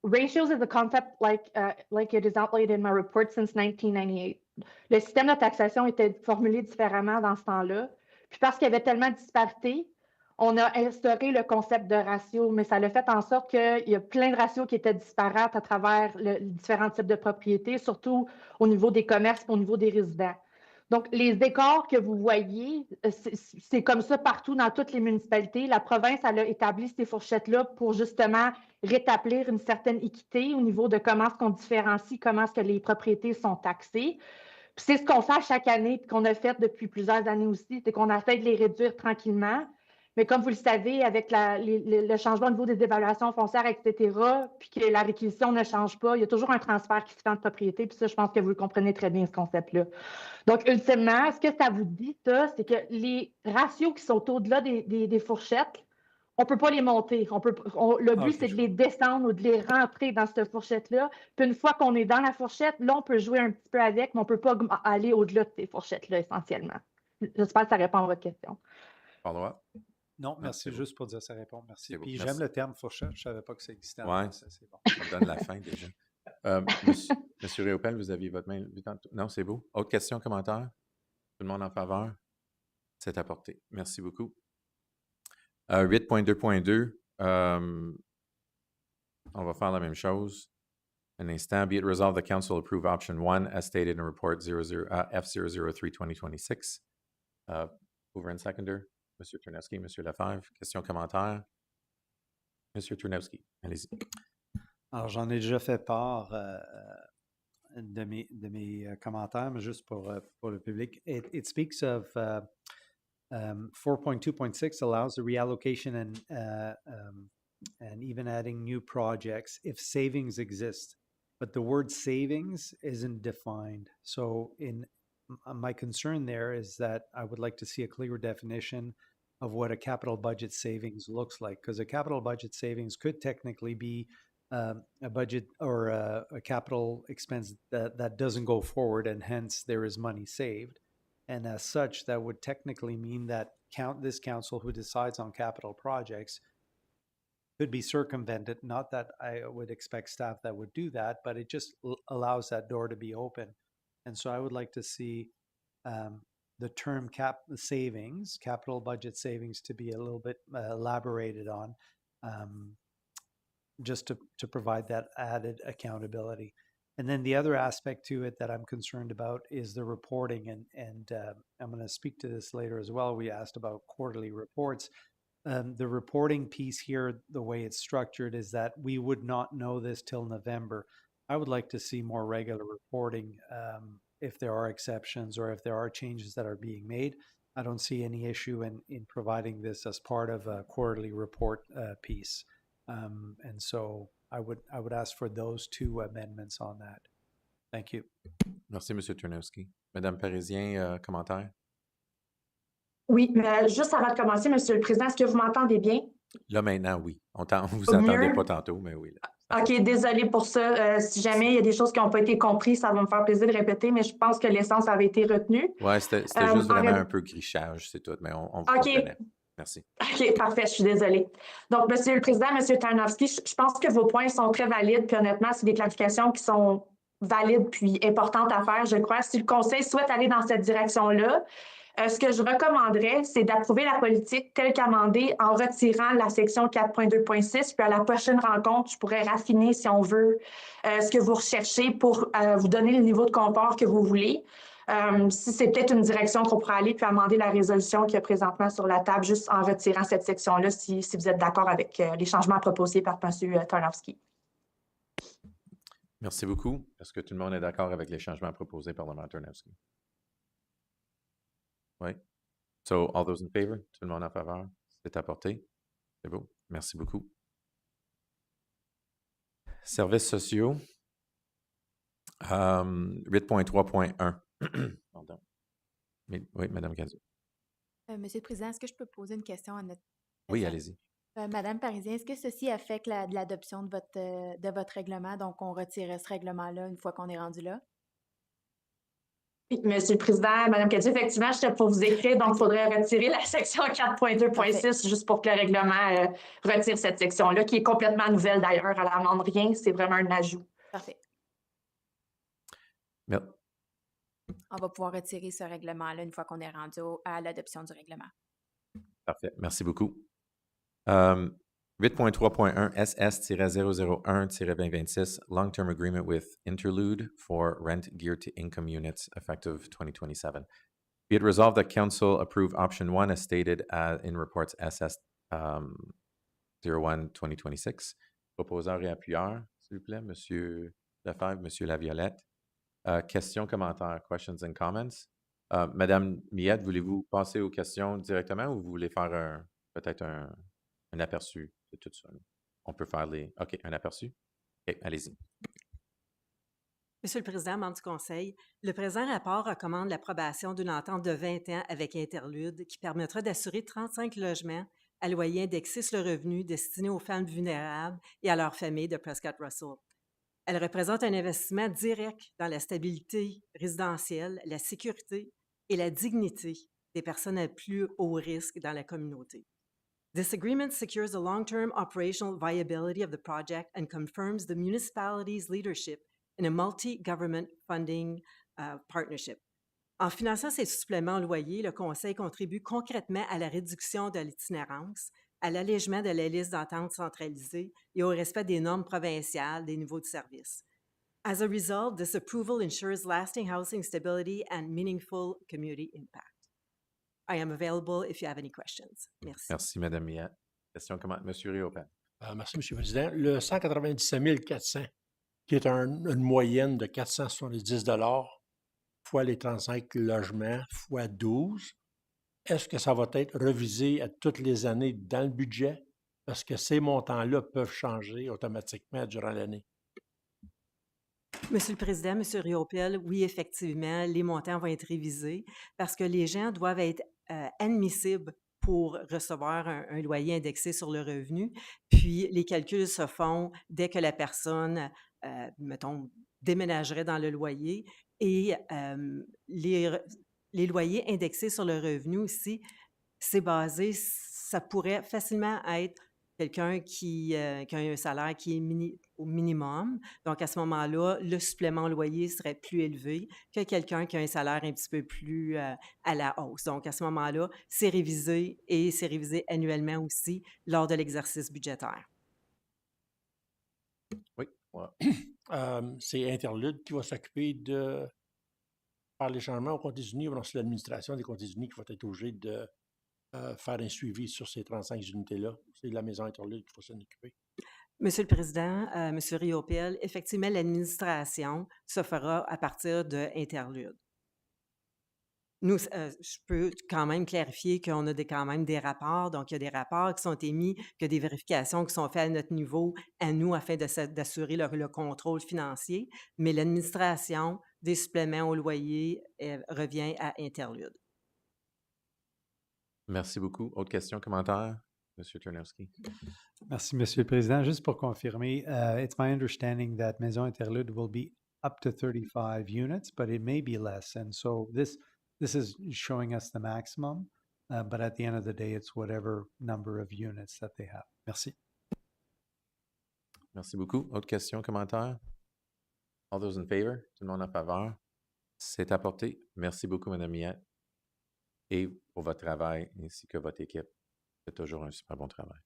Speaker 15: Ratios is a concept like it is outlined in my report since 1998. Le système de taxation était formulé différemment dans ce temps-là. Puis parce qu'il y avait tellement de disparités, on a instauré le concept de ratio, mais ça a fait en sorte qu'il y a plein de ratios qui étaient disparates à travers les différents types de propriétés, surtout au niveau des commerces et au niveau des résidents. Donc, les écarts que vous voyez, c'est comme ça partout dans toutes les municipalités. La province, elle a établi ces fourchettes-là pour justement rétablir une certaine équité au niveau de comment est-ce qu'on différencie, comment est-ce que les propriétés sont taxées. Puis c'est ce qu'on fait à chaque année, puis qu'on a fait depuis plusieurs années aussi, c'est qu'on essaie de les réduire tranquillement. Mais comme vous le savez, avec le changement au niveau des évaluations foncières, etc., puis que la réquisition ne change pas, il y a toujours un transfert qui se fait de propriété, puis ça, je pense que vous le comprenez très bien, ce concept-là. Donc, ultimement, ce que ça vous dit, ça, c'est que les ratios qui sont au-delà des fourchettes, on ne peut pas les monter. Le but, c'est de les descendre ou de les rentrer dans cette fourchette-là. Puis une fois qu'on est dans la fourchette, là, on peut jouer un petit peu avec, mais on ne peut pas aller au-delà de ces fourchettes-là, essentiellement. J'espère que ça répond à votre question.
Speaker 1: Pardon?
Speaker 3: Non, merci, juste pour dire ça répond. Merci. Puis
Speaker 1: Merci.
Speaker 3: j'aime le terme fourchette. Je ne savais pas que ça existait.
Speaker 1: Oui,
Speaker 3: c'est bon.
Speaker 1: ça me donne la fin déjà. Monsieur Réopel, vous aviez votre main. Non, c'est beau. Autre question, commentaire? Tout le monde en faveur? C'est apporté. Merci beaucoup. 8.2.2, on va faire la même chose. Un instant. Be it resolved, the Council approve option 1 as stated in report F003-2026. Mover and seconder, M. Turnowski, M. Lefebvre. Question, commentaire? M. Turnowski, allez-y.
Speaker 3: Alors, j'en ai déjà fait part de mes commentaires, mais juste pour le public. It speaks of 4.2.6 allows the reallocation and even adding new projects if savings exist. But the word savings isn't defined. So my concern there is that I would like to see a clear definition of what a capital budget savings looks like, because a capital budget savings could technically be a budget or a capital expense that doesn't go forward, and hence there is money saved. And as such, that would technically mean that this council who decides on capital projects could be circumvented. Not that I would expect staff that would do that, but it just allows that door to be open. And so I would like to see the term capital budget savings, to be a little bit elaborated on, just to provide that added accountability. And then the other aspect to it that I'm concerned about is the reporting, and I'm going to speak to this later as well. We asked about quarterly reports. The reporting piece here, the way it's structured, is that we would not know this till November. I would like to see more regular reporting if there are exceptions or if there are changes that are being made. I don't see any issue in providing this as part of a quarterly report piece. And so I would ask for those two amendments on that. Thank you.
Speaker 1: Merci, M. Turnowski. Madame Parisien, commentaire?
Speaker 15: Oui, mais juste avant de commencer, Monsieur le Président, est-ce que vous m'entendez bien?
Speaker 1: Là, maintenant, oui. Vous entendait pas tantôt, mais oui. Là.
Speaker 15: OK, désolée pour ça. Si jamais il y a des choses qui n'ont pas été comprises, ça va me faire plaisir de répéter, mais je pense que l'essence avait été retenue.
Speaker 1: Oui, c'était juste vraiment un peu grichage, c'est tout, mais on vous comprenait. Merci.
Speaker 15: OK, parfait, je suis désolée. Donc, Monsieur le Président, Monsieur Tarnowski, je pense que vos points sont très valides, puis honnêtement, c'est des clarifications qui sont valides puis importantes à faire, je crois. Si le Conseil souhaite aller dans cette direction-là, ce que je recommanderais, c'est d'approuver la politique telle qu'amendée en retirant la section 4.2.6, puis à la prochaine rencontre, je pourrais raffiner, si on veut, ce que vous recherchez pour vous donner le niveau de confort que vous voulez. Si c'est peut-être une direction qu'on pourrait aller, puis amender la résolution qui est présentement sur la table, juste en retirant cette section-là, si vous êtes d'accord avec les changements proposés par M. Tarnowski.
Speaker 1: Merci beaucoup. Est-ce que tout le monde est d'accord avec les changements proposés par le maire Tarnowski? Oui. So, all those in favor? Tout le monde en faveur? C'est apporté? C'est beau. Merci beaucoup. Services sociaux. 8.3.1. Pardon. Oui, Mme Cazot.
Speaker 18: Monsieur le Président, est-ce que je peux poser une question à notre...
Speaker 1: Oui, allez-y.
Speaker 18: Madame Parisien, est-ce que ceci affecte l'adoption de votre règlement? Donc, on retirait ce règlement-là une fois qu'on est rendu là?
Speaker 15: Oui, Monsieur le Président, Madame Cadieux, effectivement, j'étais pour vous écrire, donc il faudrait retirer la section 4.2.6 juste pour que le règlement retire cette section-là, qui est complètement nouvelle d'ailleurs. Elle n'amende rien, c'est vraiment un ajout.
Speaker 18: Parfait.
Speaker 1: Mer-
Speaker 18: On va pouvoir retirer ce règlement-là une fois qu'on est rendu à l'adoption du règlement.
Speaker 1: Parfait. Merci beaucoup. 8.3.1 SS-001-2026 Long-Term Agreement with Interlude for Rent Geared to Income Units effective 2027. Be it resolved that Council approve option 1 as stated in reports SS 01-2026. Proposeur et appuyeur, s'il vous plaît, Monsieur Lefebvre, Monsieur Laviolette. Questions, commentaires, questions and comments. Madame Miette, voulez-vous passer aux questions directement ou vous voulez faire peut-être un aperçu de tout ça? On peut faire OK, un aperçu? OK, allez-y.
Speaker 14: Monsieur le Président, membre du Conseil, le présent rapport recommande l'approbation d'une entente de 20 ans avec Interlude qui permettra d'assurer 35 logements à loyer indexé sur le revenu destinés aux femmes vulnérables et à leurs familles de Prescott-Russell. Elle représente un investissement direct dans la stabilité résidentielle, la sécurité et la dignité des personnes à plus haut risque dans la communauté. This agreement secures the long-term operational viability of the project and confirms the municipality's leadership in a multi-government funding partnership. En finançant ces suppléments au loyer, le Conseil contribue concrètement à la réduction de l'itinérance, à l'allègement de la liste d'entente centralisée et au respect des normes provinciales des niveaux de service. As a result, this approval ensures lasting housing stability and meaningful community impact. I am available if you have any questions. Merci.
Speaker 1: Merci, Madame Miette. Question, comment? Monsieur Riopin.
Speaker 10: Merci, Monsieur le Président. Le 197 400, qui est une moyenne de 470 fois les 35 logements, fois 12, est-ce que ça va être revisé à toutes les années dans le budget? Parce que ces montants-là peuvent changer automatiquement durant l'année.
Speaker 14: Monsieur le Président, Monsieur Riopel, oui, effectivement, les montants vont être révisés parce que les gens doivent être admissibles pour recevoir un loyer indexé sur le revenu. Puis, les calculs se font dès que la personne, mettons, déménagerait dans le loyer. Et les loyers indexés sur le revenu aussi, c'est basé, ça pourrait facilement être quelqu'un qui a un salaire qui est au minimum. Donc, à ce moment-là, le supplément au loyer serait plus élevé que quelqu'un qui a un salaire un petit peu plus à la hausse. Donc, à ce moment-là, c'est révisé et c'est révisé annuellement aussi lors de l'exercice budgétaire.
Speaker 1: Oui. Ouais.
Speaker 10: C'est Interlude qui va s'occuper de faire les changements aux Comtés unis, ou c'est l'administration des Comtés unis qui va être obligée de faire un suivi sur ces 35 unités-là. C'est la maison Interlude qu'il faut s'en occuper.
Speaker 14: Monsieur le Président, Monsieur Riopel, effectivement, l'administration se fera à partir de Interlude. Nous, je peux quand même clarifier qu'on a quand même des rapports. Donc, il y a des rapports qui sont émis, qu'il y a des vérifications qui sont faites à notre niveau, à nous, afin d'assurer le contrôle financier. Mais l'administration des suppléments au loyer revient à Interlude.
Speaker 1: Merci beaucoup. Autre question, commentaire? Monsieur Turnowski.
Speaker 3: Merci, Monsieur le Président. Juste pour confirmer, it's my understanding that Maison Interlude will be up to 35 units, but it may be less. And so this is showing us the maximum, but at the end of the day, it's whatever number of units that they have. Merci.
Speaker 1: Merci beaucoup. Autre question, commentaire? All those in favor? Tout le monde en faveur? C'est apporté. Merci beaucoup, Mme Miette, et pour votre travail ainsi que votre équipe. C'est toujours un super bon travail.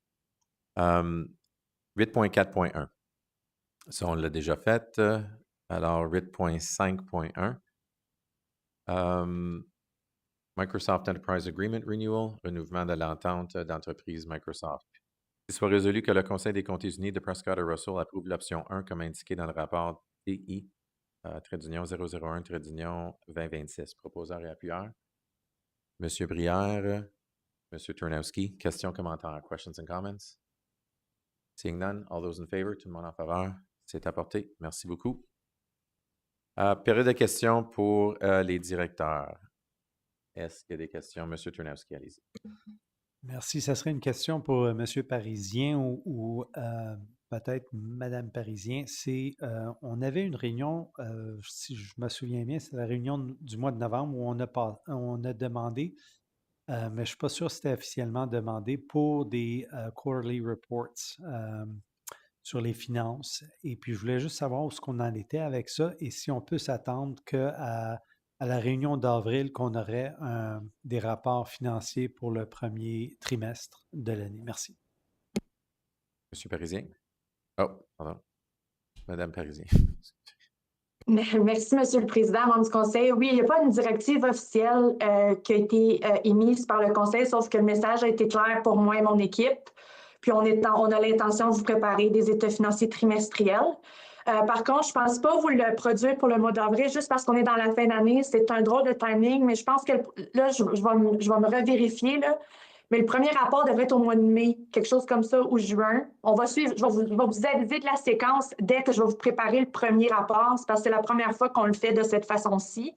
Speaker 1: 8.4.1. Ça, on l'a déjà fait. Alors, 8.5.1. Microsoft Enterprise Agreement Renewal, renouvellement de l'entente d'entreprise Microsoft. Qu'il soit résolu que le Conseil des Comtés unis de Prescott-Russell approuve l'option 1 comme indiqué dans le rapport TI, -001-2026. Proposeur et appuyeur. Monsieur Brière, Monsieur Turnowski, questions, commentaires, questions and comments? Seeing none, all those in favor, tout le monde en faveur, c'est apporté. Merci beaucoup. Période de questions pour les directeurs. Est-ce qu'il y a des questions? Monsieur Turnowski, allez-y.
Speaker 3: Merci. Ça serait une question pour Monsieur Parisien ou peut-être Madame Parisien, c'est on avait une réunion, si je me souviens bien, c'est la réunion du mois de novembre où on a demandé, mais je ne suis pas sûr si c'était officiellement demandé, pour des quarterly reports sur les finances. Et puis, je voulais juste savoir où est-ce qu'on en était avec ça et si on peut s'attendre qu'à la réunion d'avril, qu'on aurait des rapports financiers pour le premier trimestre de l'année. Merci.
Speaker 1: Monsieur Parisien. Oh, pardon. Madame Parisien.
Speaker 15: Merci, Monsieur le Président, membre du Conseil. Oui, il n'y a pas une directive officielle qui a été émise par le Conseil, sauf que le message a été clair pour moi et mon équipe. Puis on a l'intention de vous préparer des états financiers trimestriels. Par contre, je ne pense pas vous le produire pour le mois d'avril, juste parce qu'on est dans la fin d'année. C'est un drôle de timing, mais je pense que là, je vais me revérifier, là. Mais le premier rapport devrait être au mois de mai, quelque chose comme ça, ou juin. On va suivre, je vais vous aviser de la séquence dès que je vais vous préparer le premier rapport. C'est parce que c'est la première fois qu'on le fait de cette façon-ci.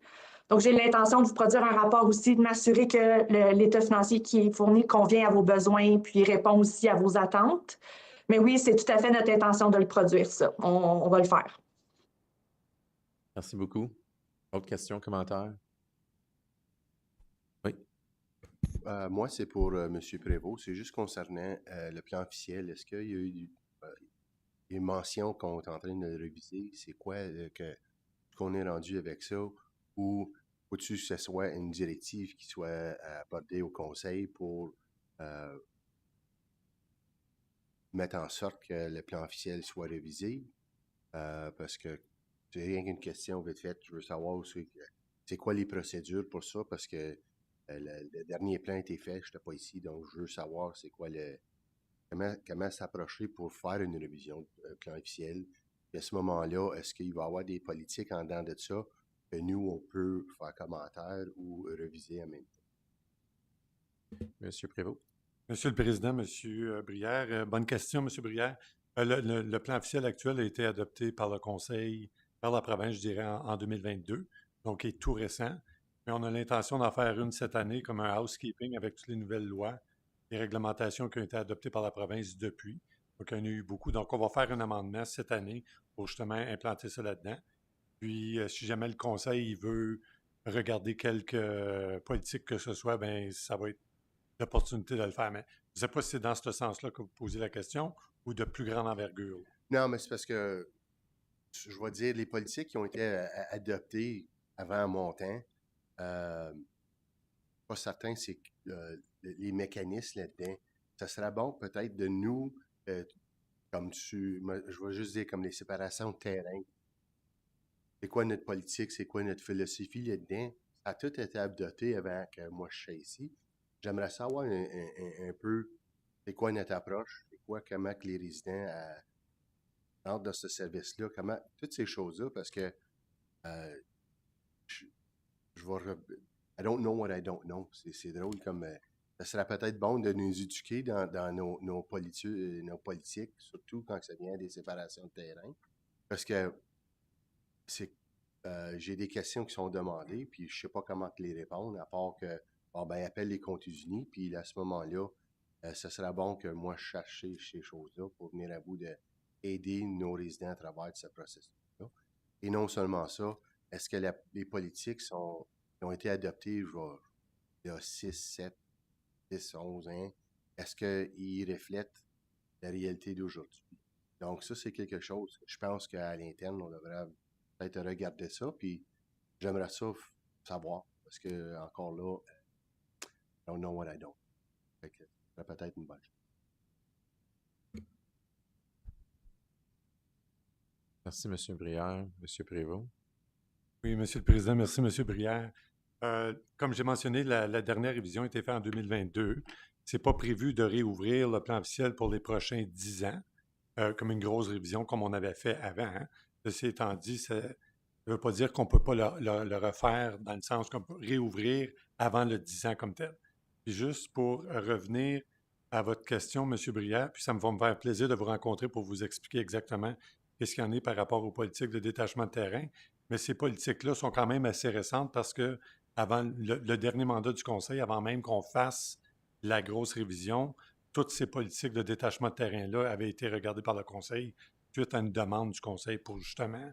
Speaker 15: Donc, j'ai l'intention de vous produire un rapport aussi, de m'assurer que l'état financier qui est fourni convient à vos besoins puis répond aussi à vos attentes. Mais oui, c'est tout à fait notre intention de le produire, ça. On va le faire.
Speaker 1: Merci beaucoup. Autre question, commentaire? Oui.
Speaker 5: Moi, c'est pour M. Prévost. C'est juste concernant le plan officiel. Est-ce qu'il y a eu des mentions qu'on est en train de réviser? C'est quoi qu'on est rendu avec ça? Ou faut-tu que ce soit une directive qui soit abordée au Conseil pour mettre en sorte que le plan officiel soit révisé? Parce que c'est rien qu'une question vite faite. Je veux savoir c'est quoi les procédures pour ça, parce que le dernier plan a été fait, je n'étais pas ici, donc je veux savoir c'est quoi comment s'approcher pour faire une révision du plan officiel. Et à ce moment-là, est-ce qu'il va y avoir des politiques en dedans de ça que nous, on peut faire commentaire ou réviser en même temps?
Speaker 1: Monsieur Prévost.
Speaker 16: Monsieur le Président, Monsieur Brière, bonne question, Monsieur Brière. Le plan officiel actuel a été adopté par le Conseil, par la province, je dirais, en 2022, donc il est tout récent. Mais on a l'intention d'en faire une cette année comme un housekeeping avec toutes les nouvelles lois et réglementations qui ont été adoptées par la province depuis. Donc, il y en a eu beaucoup. Donc, on va faire un amendement cette année pour justement implanter ça là-dedans. Puis, si jamais le Conseil veut regarder quelques politiques que ce soit, bien, ça va être l'opportunité de le faire. Mais je ne sais pas si c'est dans ce sens-là que vous posez la question ou de plus grande envergure.
Speaker 5: Non, mais c'est parce que, je vais dire, les politiques qui ont été adoptées avant mon temps, pas certain, c'est les mécanismes là-dedans. Ça serait bon peut-être de nous, je vais juste dire comme les séparations de terrain. C'est quoi notre politique, c'est quoi notre philosophie là-dedans? Ça a tout été adopté avant que moi je sois ici. J'aimerais savoir un peu c'est quoi notre approche, c'est quoi, comment que les résidents rentrent dans ce service-là, comment, toutes ces choses-là, parce que je vais... I don't know what I don't know. C'est drôle comme... ça serait peut-être bon de nous éduquer dans nos politiques, surtout quand ça vient des séparations de terrain. Parce que j'ai des questions qui sont demandées, puis je ne sais pas comment les répondre, à part que, appelle les comptes unis, puis à ce moment-là, ce serait bon que moi je cherche ces choses-là pour venir à bout d'aider nos résidents à travers ce processus-là. Et non seulement ça, est-ce que les politiques ont été adoptés il y a 6, 7, 10, 11 ans, est-ce qu'ils reflètent la réalité d'aujourd'hui? Donc ça, c'est quelque chose, je pense qu'à l'interne, on devrait peut-être regarder ça, puis j'aimerais ça savoir, parce que encore là, I don't know what I don't. Fait que ça serait peut-être une bonne chose.
Speaker 1: Merci, M. Brière. M. Prévost.
Speaker 16: Oui, M. le Président, merci, M. Brière. Comme j'ai mentionné, la dernière révision a été faite en 2022. Ce n'est pas prévu de réouvrir le plan officiel pour les prochains 10 ans, comme une grosse révision comme on avait fait avant. Hein. Ceci étant dit, ça ne veut pas dire qu'on ne peut pas le refaire dans le sens qu'on peut réouvrir avant le 10 ans comme tel. Puis juste pour revenir à votre question, M. Brière, puis ça me va me faire plaisir de vous rencontrer pour vous expliquer exactement qu'est-ce qu'il y en est par rapport aux politiques de détachement de terrain. Mais ces politiques-là sont quand même assez récentes parce que avant le dernier mandat du Conseil, avant même qu'on fasse la grosse révision, toutes ces politiques de détachement de terrain-là avaient été regardées par le Conseil suite à une demande du Conseil pour justement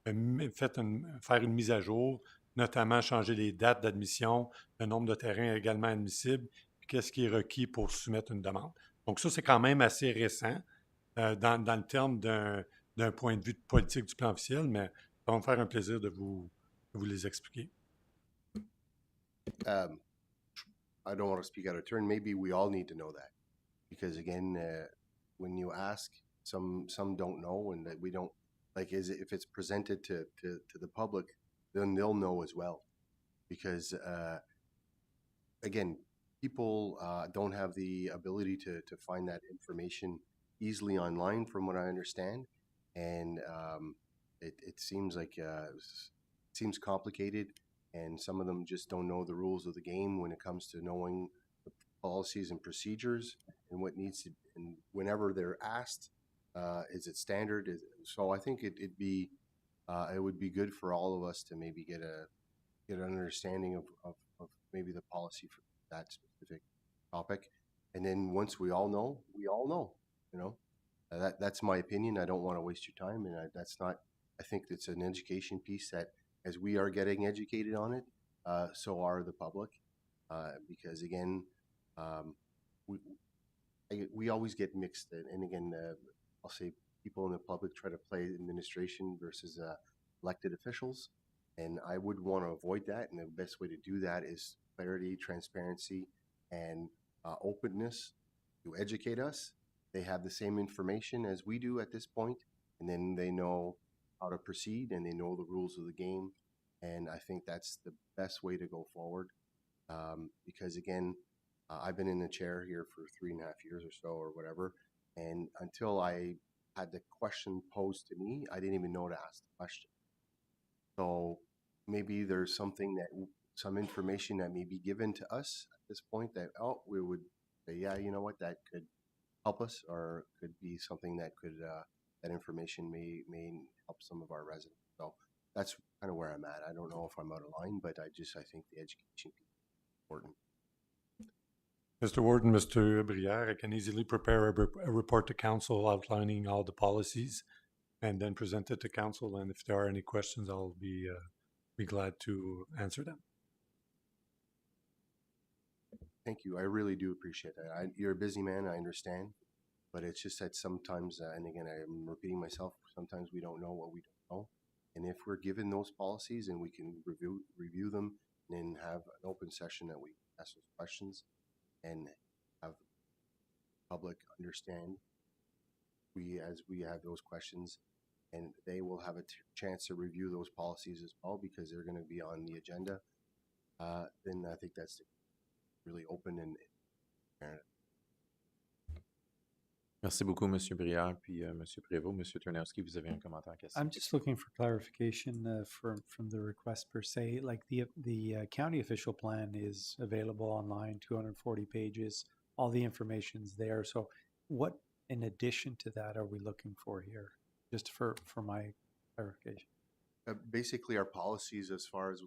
Speaker 16: faire une mise à jour, notamment changer les dates d'admission, le nombre de terrains également admissibles, qu'est-ce qui est requis pour soumettre une demande. Donc ça, c'est quand même assez récent dans le terme d'un point de vue de politique du plan officiel, mais ça va me faire un plaisir de vous les expliquer.
Speaker 5: I don't want to speak out of turn. Maybe we all need to know that, because again, when you ask, some don't know, and that we don't like. If it's presented to the public, then they'll know as well, because again, people don't have the ability to find that information easily online, from what I understand, and it seems like seems complicated. And some of them just don't know the rules of the game when it comes to knowing the policies and procedures and what needs to, and whenever they're asked, is it standard? So I think it would be good for all of us to maybe get an understanding of maybe the policy for that specific topic. And then once we all know, you know, that's my opinion. I don't want to waste your time. And I think it's an education piece that, as we are getting educated on it, so are the public, because again, we always get mixed. And again, I'll say people in the public try to play administration versus elected officials, and I would want to avoid that. And the best way to do that is clarity, transparency, and openness to educate us. They have the same information as we do at this point, and then they know how to proceed, and they know the rules of the game. And I think that's the best way to go forward, because again, I've been in the chair here for 3.5 years or so, or whatever, and until I had the question posed to me, I didn't even know to ask the question. So maybe there's some information that may be given to us at this point that, we would say, yeah, you know what, that could help us, or could be something that could, that information may help some of our residents. So that's kind of where I'm at. I don't know if I'm out of line, but I think the education piece is important.
Speaker 16: Mr. Warden, Mr. Brière, I can easily prepare a report to council outlining all the policies and then present it to council. And if there are any questions, I'll be glad to answer them.
Speaker 5: Thank you. I really do appreciate that. You're a busy man, I understand, but it's just that sometimes, and again, I'm repeating myself, sometimes we don't know what we don't know. And if we're given those policies and we can review them, and then have an open session that we ask those questions and have the public understand, as we have those questions, and they will have a chance to review those policies as well, because they're going to be on the agenda, then I think that's really open and transparent.
Speaker 1: Merci beaucoup, M. Brière. Puis, M. Prévost, M. Ternowski, vous avez un commentaire, question?
Speaker 3: I'm just looking for clarification from the request per se. Like the county official plan is available online, 240 pages. All the information's there. So what, in addition to that, are we looking for here? Just for my clarification.
Speaker 5: Basically, our policies as far as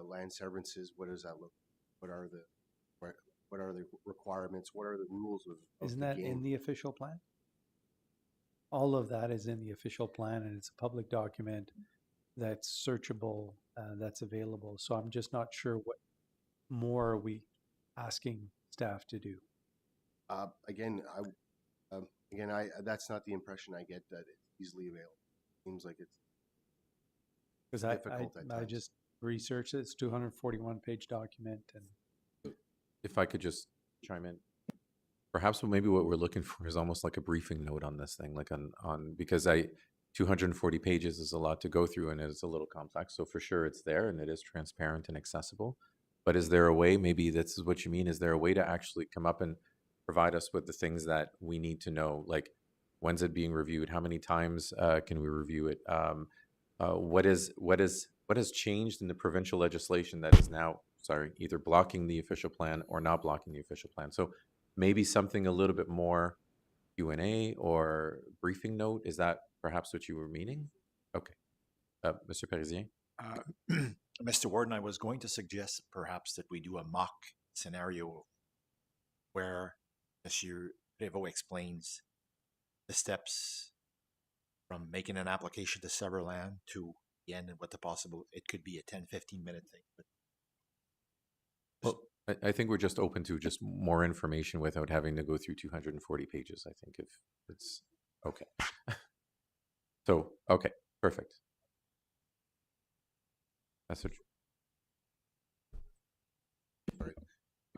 Speaker 5: land severances, what does that look? What are the requirements? What are the rules of
Speaker 3: Isn't
Speaker 5: the
Speaker 3: that
Speaker 5: game?
Speaker 3: in the official plan? All of that is in the official plan, and it's a public document that's searchable, that's available. So I'm just not sure what more are we asking staff to do.
Speaker 5: Again, that's not the impression I get, that it's easily available. Seems like it's difficult at times.
Speaker 3: I just researched it. It's 241-page document, and
Speaker 1: If I could just chime in, perhaps maybe what we're looking for is almost like a briefing note on this thing, like on because 240 pages is a lot to go through, and it's a little complex. So for sure it's there, and it is transparent and accessible. But is there a way, maybe this is what you mean, is there a way to actually come up and provide us with the things that we need to know? Like, when's it being reviewed? How many times can we review it? What has changed in the provincial legislation that is now, either blocking the official plan or not blocking the official plan? So maybe something a little bit more Q&A or briefing note. Is that perhaps what you were meaning? Okay. Mr. Parisien?
Speaker 6: Mr. Warden, I was going to suggest perhaps that we do a mock scenario where Monsieur Prévost explains the steps from making an application to sever land to the end and what the possible, it could be a 10, 15-minute thing. But
Speaker 1: Well, I think we're just open to just more information without having to go through 240 pages, I think, if it's okay. So, okay, perfect. That's what.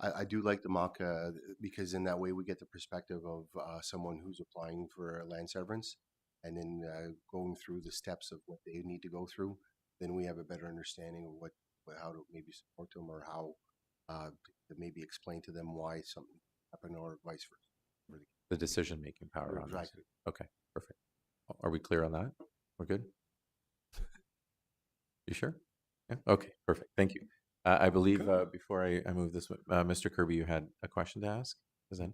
Speaker 5: I do like the mock because in that way we get the perspective of someone who's applying for a land severance and then going through the steps of what they need to go through. Then we have a better understanding of how to maybe support them or how to maybe explain to them why something happened or vice versa.
Speaker 1: The decision-making power on this.
Speaker 5: Exactly.
Speaker 1: Okay, perfect. Are we clear on that? We're good? You sure? Yeah. Okay, perfect. Thank you. I believe before I move this, Mr. Kirby, you had a question to ask. Is that?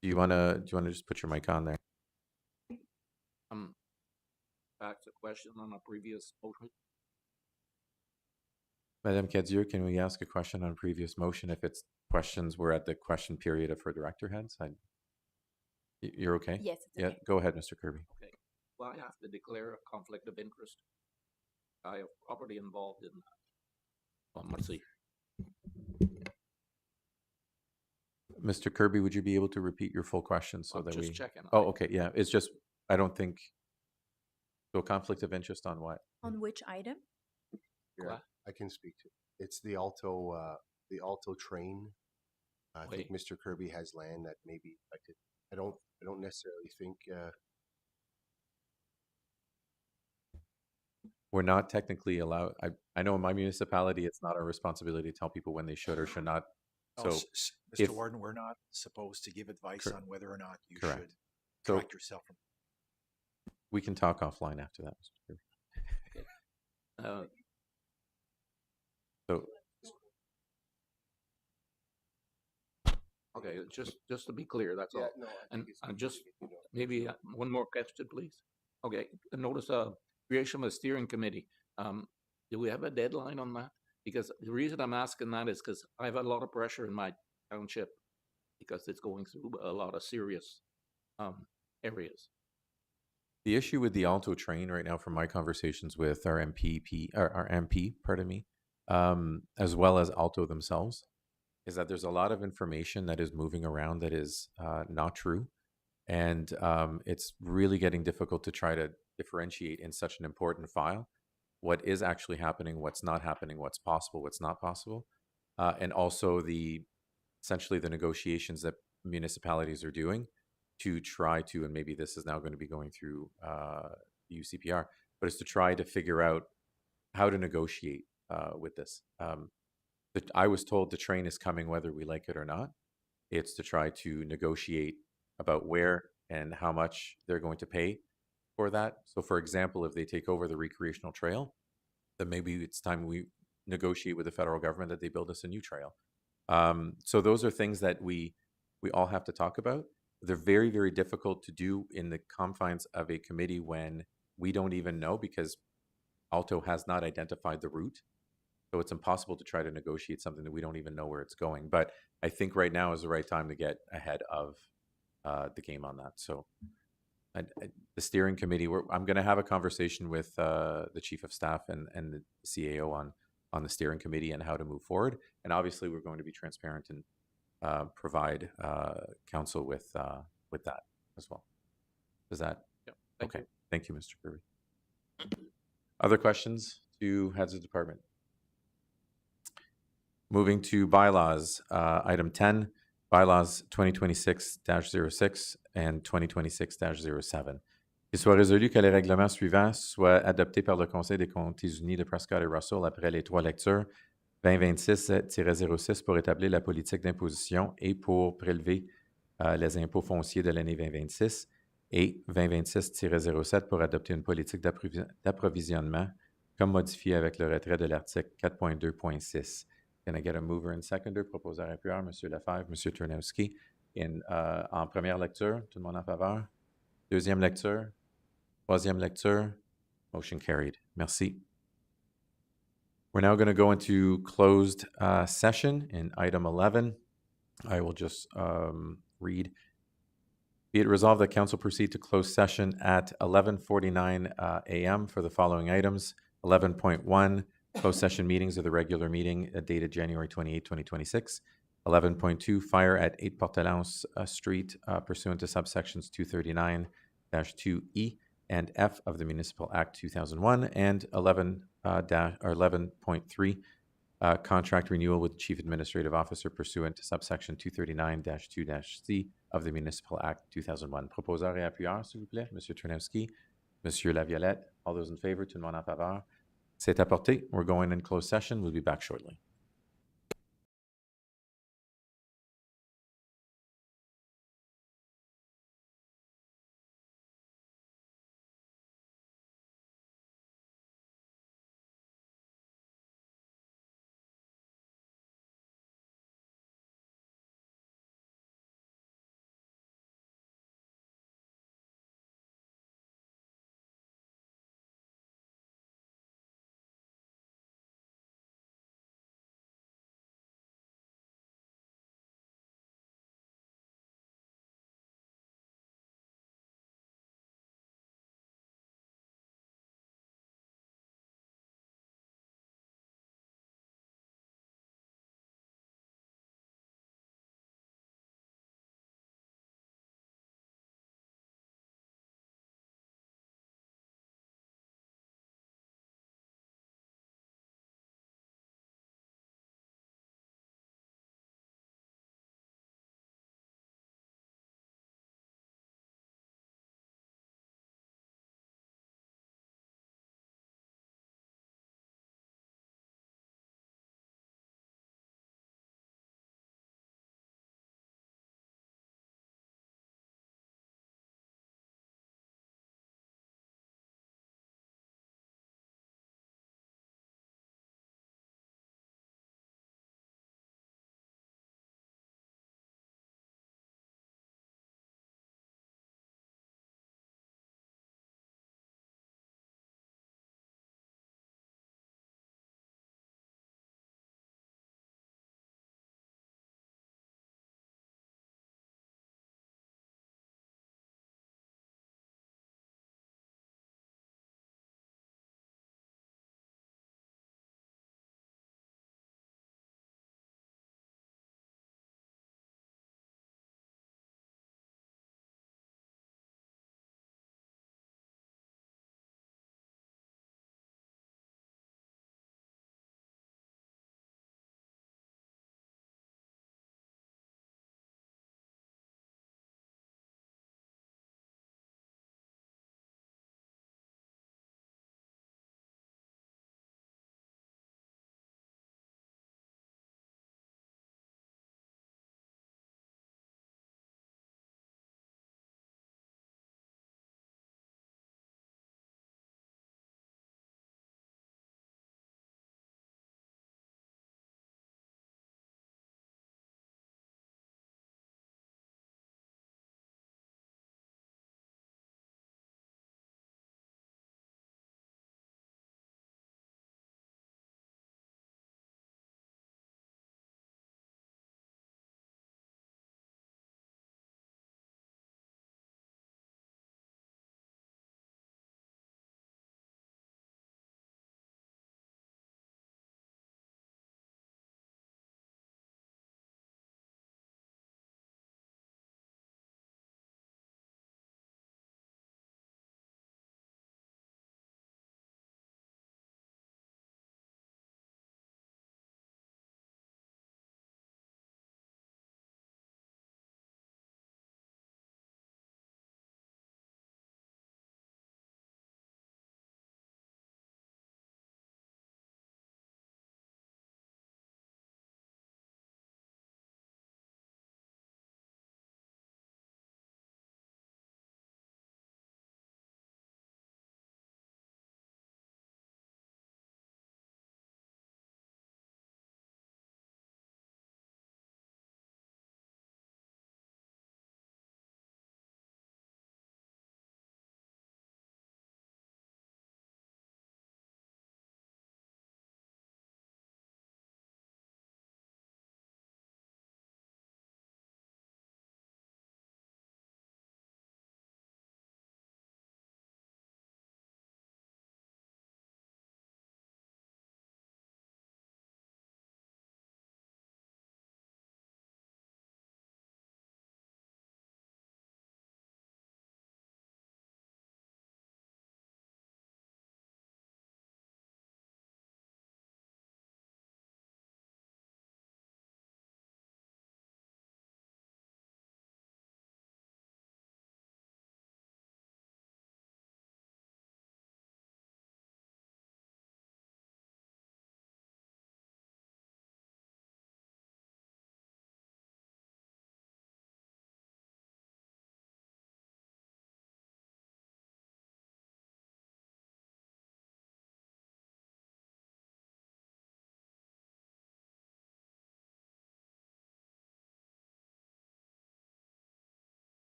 Speaker 1: Do you wanna just put your mic on there?
Speaker 19: Back to question on a previous motion.
Speaker 1: Madame Cadieux, can we ask a question on previous motion? If it's questions, we're at the question period of her director heads. You're okay?
Speaker 18: Yes, it's
Speaker 1: Yeah,
Speaker 18: okay.
Speaker 1: go ahead, Mr. Kirby.
Speaker 19: Okay. Well, I have to declare a conflict of interest. I have property involved in that. Let's see.
Speaker 1: Mr. Kirby, would you be able to repeat your full question so
Speaker 19: I'm
Speaker 1: that
Speaker 19: just
Speaker 1: we?
Speaker 19: checking.
Speaker 1: Oh, okay, yeah. It's just I don't think. So conflict of interest on what?
Speaker 18: On which item?
Speaker 5: Yeah, I can speak to it. It's the Alto train. I think Mr. Kirby has land that may be affected. I don't necessarily think.
Speaker 1: We're not technically allowed. I know in my municipality, it's not our responsibility to tell people when they should or should not. So,
Speaker 6: Mr. Warden, we're not supposed to give advice on whether or not you should correct yourself.
Speaker 1: We can talk offline after that, Mr. Kirby. So,
Speaker 19: okay, just to be clear, that's all.
Speaker 5: No,
Speaker 19: and just maybe one more question, please. Okay, notice creation of a steering committee. Do we have a deadline on that? Because the reason I'm asking that is because I have a lot of pressure in my township because it's going through a lot of serious areas.
Speaker 1: the issue with the Alto train right now, from my conversations with our MP, pardon me, as well as Alto themselves, is that there's a lot of information that is moving around that is not true. And it's really getting difficult to try to differentiate in such an important file what is actually happening, what's not happening, what's possible, what's not possible. And also essentially the negotiations that municipalities are doing to try to, and maybe this is now going to be going through the UCPR, but it's to try to figure out how to negotiate with this. I was told the train is coming whether we like it or not. It's to try to negotiate about where and how much they're going to pay for that. So, for example, if they take over the recreational trail, then maybe it's time we negotiate with the federal government that they build us a new trail. So those are things that we all have to talk about. They're very, very difficult to do in the confines of a committee when we don't even know, because Alto has not identified the route. So it's impossible to try to negotiate something that we don't even know where it's going. But I think right now is the right time to get ahead of the game on that. So the steering committee, I'm going to have a conversation with the chief of staff and the CAO on the steering committee and how to move forward. And obviously, we're going to be transparent and provide council with that as well. Is that okay? Thank you, Mr. Kirby. Other questions to heads of department? Moving to bylaws, item 10, bylaws 2026-06 and 2026-07. Il soit résolu que les règlements suivants soient adoptés par le Conseil des comtés unis de Prescott-Russell après les trois lectures 2026-06 pour établir la politique d'imposition et pour prélever les impôts fonciers de l'année 2026 et 2026-07 pour adopter une politique d'approvisionnement comme modifiée avec le retrait de l'article 4.2.6. Can I get a mover and seconder? Proposeur appuyeur, M. Lefebvre, M. Turnowski. En première lecture, tout le monde en faveur? Deuxième lecture? Troisième lecture? Motion carried. Merci. We're now going to go into closed session in item 11. I will just read. Be it resolved that council proceed to closed session at 11:49 a.m. for the following items. 11.1, closed session meetings of the regular meeting dated January 28, 2026. 11.2, fire at 8 Portelance Street pursuant to subsections 239-2E and F of the Municipal Act 2001, and 11.3, contract renewal with the Chief Administrative Officer pursuant to subsection 239-2-C of the Municipal Act 2001. Proposeur et appuyeur, s'il vous plaît. Monsieur Czerniawski, Monsieur Laviolette, all those in favor, tout le monde en faveur. C'est apporté. We're going in closed session. We'll be back shortly.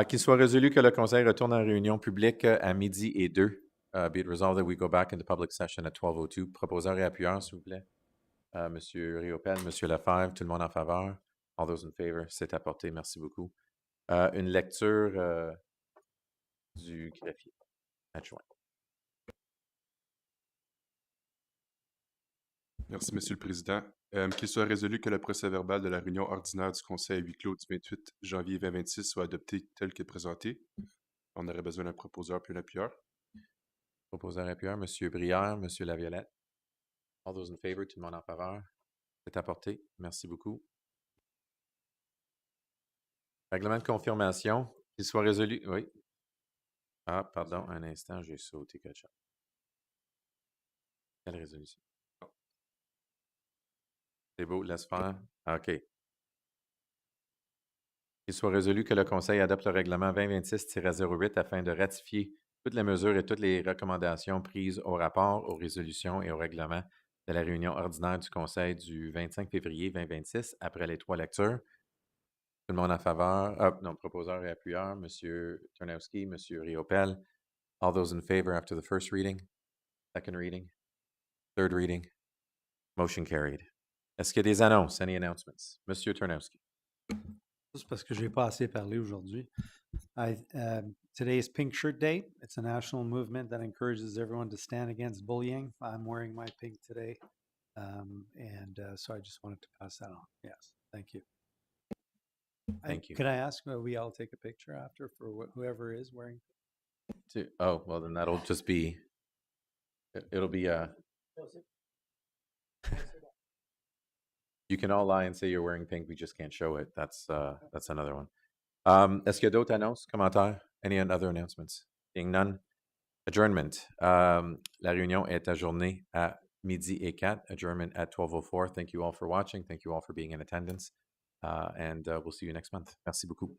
Speaker 1: Qu'il soit résolu que le Conseil retourne en réunion publique à 12h02. Be it resolved that we go back into public session at 12:02. Proposeur et appuyeur, s'il vous plaît. Monsieur Riopel, Monsieur Lefebvre, tout le monde en faveur. All those in favor, c'est apporté. Merci beaucoup. Une lecture du greffier adjoint.
Speaker 20: Merci, Monsieur le Président. Qu'il soit résolu que le procès-verbal de la réunion ordinaire du Conseil à huis clos du 28 janvier 2026 soit adopté tel que présenté. On aurait besoin d'un proposeur puis un appuyeur.
Speaker 1: Proposeur et appuyeur, Monsieur Brière, Monsieur Laviolette. All those in favor, tout le monde en faveur. C'est apporté. Merci beaucoup. Règlement de confirmation. Qu'il soit résolu. Oui. Ah, pardon, un instant, j'ai sauté quelque chose. Quelle résolution? C'est beau, laisse faire. OK. Qu'il soit résolu que le Conseil adopte le règlement 2026-08 afin de ratifier toutes les mesures et toutes les recommandations prises au rapport, aux résolutions et au règlement de la réunion ordinaire du Conseil du 25 février 2026 après les 3 lectures. Tout le monde en faveur. Non, proposeur et appuyeur, M. Turnowski, M. Riopel. All those in favor after the first reading, second reading, third reading. Motion carried. Est-ce qu'il y a des annonces? Any announcements? M. Turnowski.
Speaker 3: Juste parce que je n'ai pas assez parlé aujourd'hui. Today is Pink Shirt Day. It's a national movement that encourages everyone to stand against bullying. I'm wearing my pink today. So I just wanted to pass that on. Yes, thank you.
Speaker 1: Thank you.
Speaker 3: Could I ask we all take a picture after for whoever is wearing?
Speaker 1: Oh, well, then that'll just be, it'll be, you can all lie and say you're wearing pink, we just can't show it. That's another one. Est-ce qu'il y a d'autres annonces, commentaires? Any other announcements? Being none. Adjournment. La réunion est ajournée à 12:04. Adjournment at 12:04. Thank you all for watching. Thank you all for being in attendance. And we'll see you next month. Merci beaucoup.